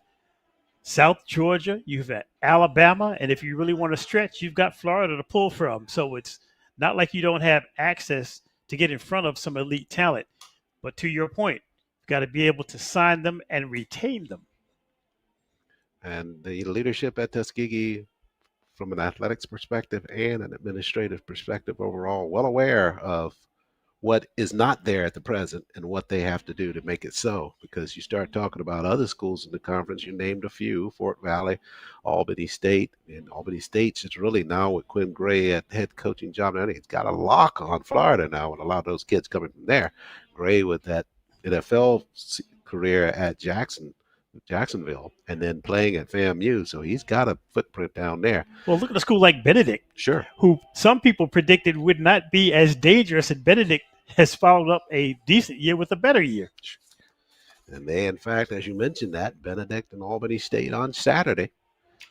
Speaker 3: South Georgia, you've got Alabama, and if you really want to stretch, you've got Florida to pull from. So it's not like you don't have access to get in front of some elite talent. But to your point, you've got to be able to sign them and retain them.
Speaker 2: And the leadership at Tuskegee, from an athletics perspective and an administrative perspective overall, well aware of what is not there at the present and what they have to do to make it so. Because you start talking about other schools in the conference, you named a few, Fort Valley, Albany State. And Albany State's is really now with Quinn Gray at head coaching job. I think he's got a lock on Florida now and a lot of those kids coming from there. Gray with that NFL career at Jacksonville, and then playing at FAMU, so he's got a footprint down there.
Speaker 3: Well, look at a school like Benedict,
Speaker 2: sure,
Speaker 3: who some people predicted would not be as dangerous, and Benedict has followed up a decent year with a better year.
Speaker 2: And they, in fact, as you mentioned, that Benedict and Albany State on Saturday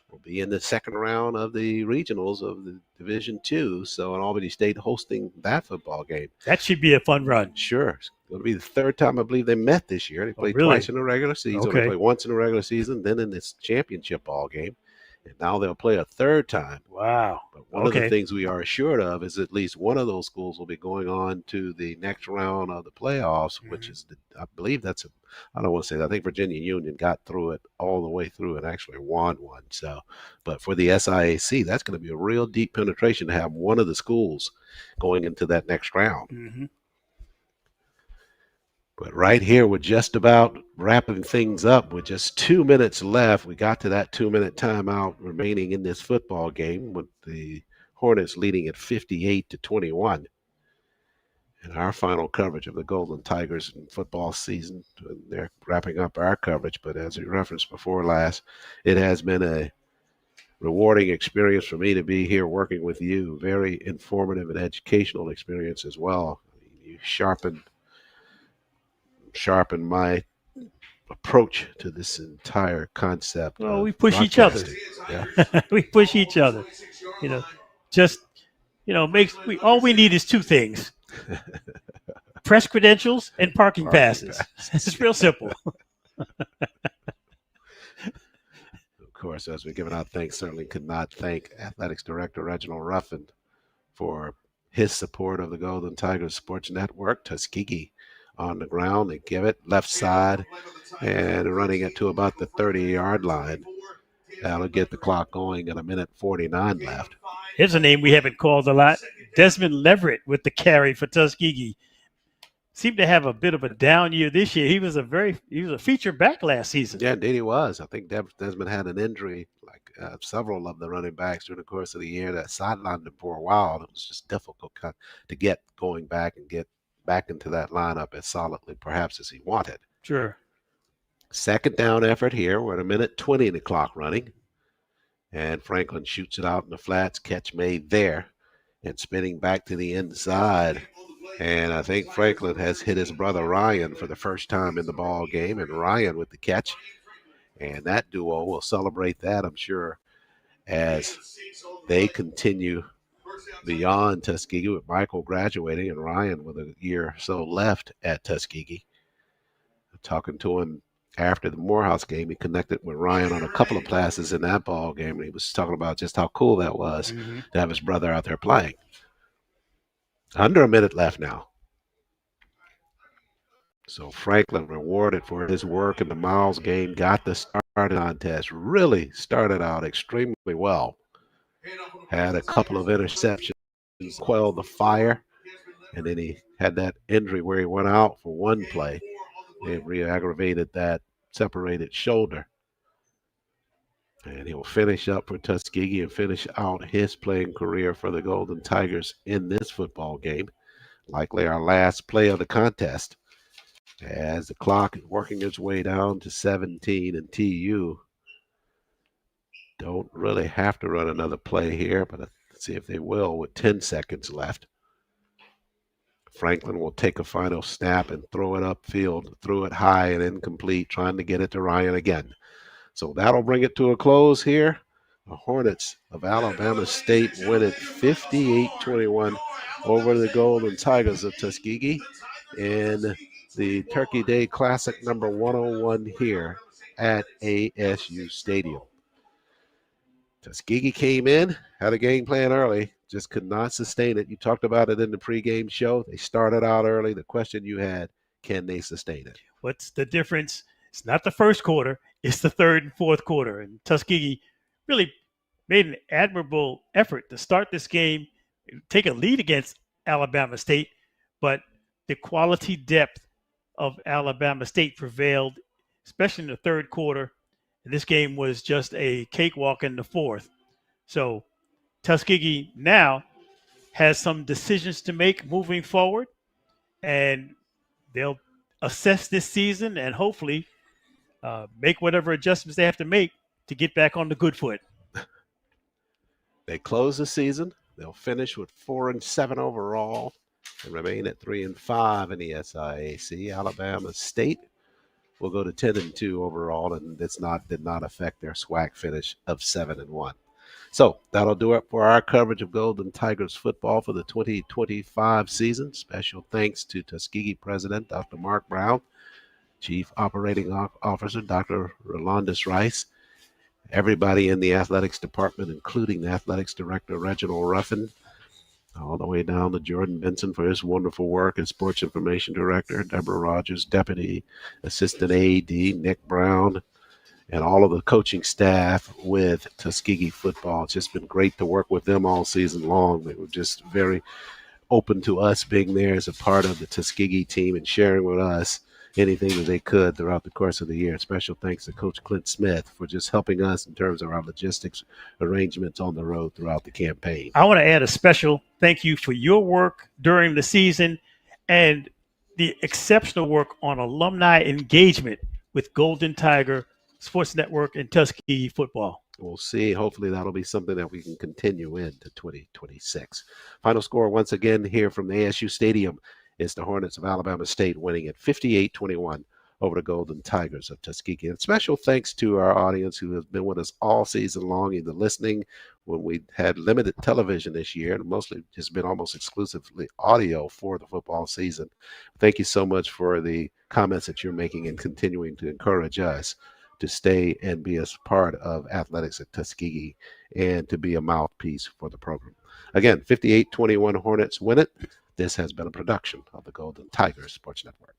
Speaker 2: will be in the second round of the regionals of the Division II. So, in Albany State hosting that football game.
Speaker 3: That should be a fun run.
Speaker 2: Sure. It's going to be the third time I believe they met this year. They played twice in the regular season.
Speaker 3: Okay.
Speaker 2: They played once in the regular season, then in this championship ball game. And now they'll play a third time.
Speaker 3: Wow.
Speaker 2: But one of the things we are assured of is at least one of those schools will be going on to the next round of the playoffs, which is, I believe that's I don't want to say that. I think Virginia Union got through it all the way through and actually won one. So, but for the SIAC, that's going to be a real deep penetration to have one of the schools going into that next round.
Speaker 3: Mm-hmm.
Speaker 2: But right here, we're just about wrapping things up with just 2 minutes left. We got to that 2-minute timeout remaining in this football game with the Hornets leading at 58-21. And our final coverage of the Golden Tigers in football season, they're wrapping up our coverage. But as we referenced before last, it has been a rewarding experience for me to be here working with you. Very informative and educational experience as well. You sharpen my approach to this entire concept.
Speaker 3: Well, we push each other.
Speaker 2: Yeah.
Speaker 3: We push each other. All we need is two things: press credentials and parking passes. It's real simple.
Speaker 2: Of course, as we're giving out thanks, certainly could not thank Athletics Director Reginald Ruffin for his support of the Golden Tigers Sports Network. Tuskegee on the ground. They give it left side and running it to about the 30-yard line. That'll get the clock going at 1:49 left.
Speaker 3: Here's a name we haven't called a lot. Desmond Leverett with the carry for Tuskegee. Seemed to have a bit of a down year this year. He was a feature back last season.
Speaker 2: Yeah, indeed he was. I think Desmond had an injury, like several of the running backs during the course of the year, that sidelined him for a while. It was just difficult to get going back and get back into that lineup as solidly perhaps as he wanted.
Speaker 3: Sure.
Speaker 2: Second down effort here. We're at 1:20 in the clock running. And Franklin shoots it out in the flats. Catch made there. And spinning back to the inside. And I think Franklin has hit his brother Ryan for the first time in the ball game. And Ryan with the catch. And that duo will celebrate that, I'm sure, as they continue beyond Tuskegee, with Michael graduating and Ryan with a year or so left at Tuskegee. Talking to him after the Morehouse game, he connected with Ryan on a couple of passes in that ball game, and he was talking about just how cool that was to have his brother out there playing. Under a minute left now. So Franklin rewarded for his work in the Miles game, got the start contest, really started out extremely well. Had a couple of interceptions, quelled the fire, and then he had that injury where he went out for one play. It re-aggravated that separated shoulder. And he'll finish up for Tuskegee and finish out his playing career for the Golden Tigers in this football game. Likely our last play of the contest, as the clock is working its way down to 17, and TU don't really have to run another play here, but let's see if they will with 10 seconds left. Franklin will take a final snap and throw it upfield, threw it high and incomplete, trying to get it to Ryan again. So that'll bring it to a close here. The Hornets of Alabama State win it 58-21 over the Golden Tigers of Tuskegee in the Turkey Day Classic number 101 here at ASU Stadium. Tuskegee came in, had a game plan early, just could not sustain it. You talked about it in the pregame show. They started out early. The question you had, can they sustain it?
Speaker 3: What's the difference? It's not the first quarter. It's the third and fourth quarter. And Tuskegee really made an admirable effort to start this game, take a lead against Alabama State, but the quality depth of Alabama State prevailed, especially in the third quarter. And this game was just a cakewalk in the fourth. So Tuskegee now has some decisions to make moving forward, and they'll assess this season and hopefully make whatever adjustments they have to make to get back on the good foot.
Speaker 2: They close the season. They'll finish with 4-7 overall and remain at 3-5 in the SIAC. Alabama State will go to 10-2 overall, and did not affect their SWAC finish of 7-1. So that'll do it for our coverage of Golden Tigers football for the 2025 season. Special thanks to Tuskegee President Dr. Mark Brown, Chief Operating Officer Dr. Rolandis Rice, everybody in the athletics department, including the athletics director Reginald Ruffin, all the way down to Jordan Benson for his wonderful work as sports information director, Deborah Rogers, deputy assistant AD, Nick Brown, and all of the coaching staff with Tuskegee football. It's just been great to work with them all season long. They were just very open to us being there as a part of the Tuskegee team and sharing with us anything that they could throughout the course of the year. Special thanks to Coach Clint Smith for just helping us in terms of our logistics arrangements on the road throughout the campaign.
Speaker 3: I want to add a special thank you for your work during the season and the exceptional work on alumni engagement with Golden Tiger Sports Network and Tuskegee football.
Speaker 2: We'll see. Hopefully that'll be something that we can continue into 2026. Final score once again here from the ASU Stadium is the Hornets of Alabama State winning at 58-21 over the Golden Tigers of Tuskegee. And special thanks to our audience who has been with us all season long, either listening when we had limited television this year, and mostly just been almost exclusively audio for the football season. Thank you so much for the comments that you're making and continuing to encourage us to stay and be a part of athletics at Tuskegee and to be a mouthpiece for the program. Again, 58-21 Hornets win it. This has been a production of the Golden Tigers Sports Network.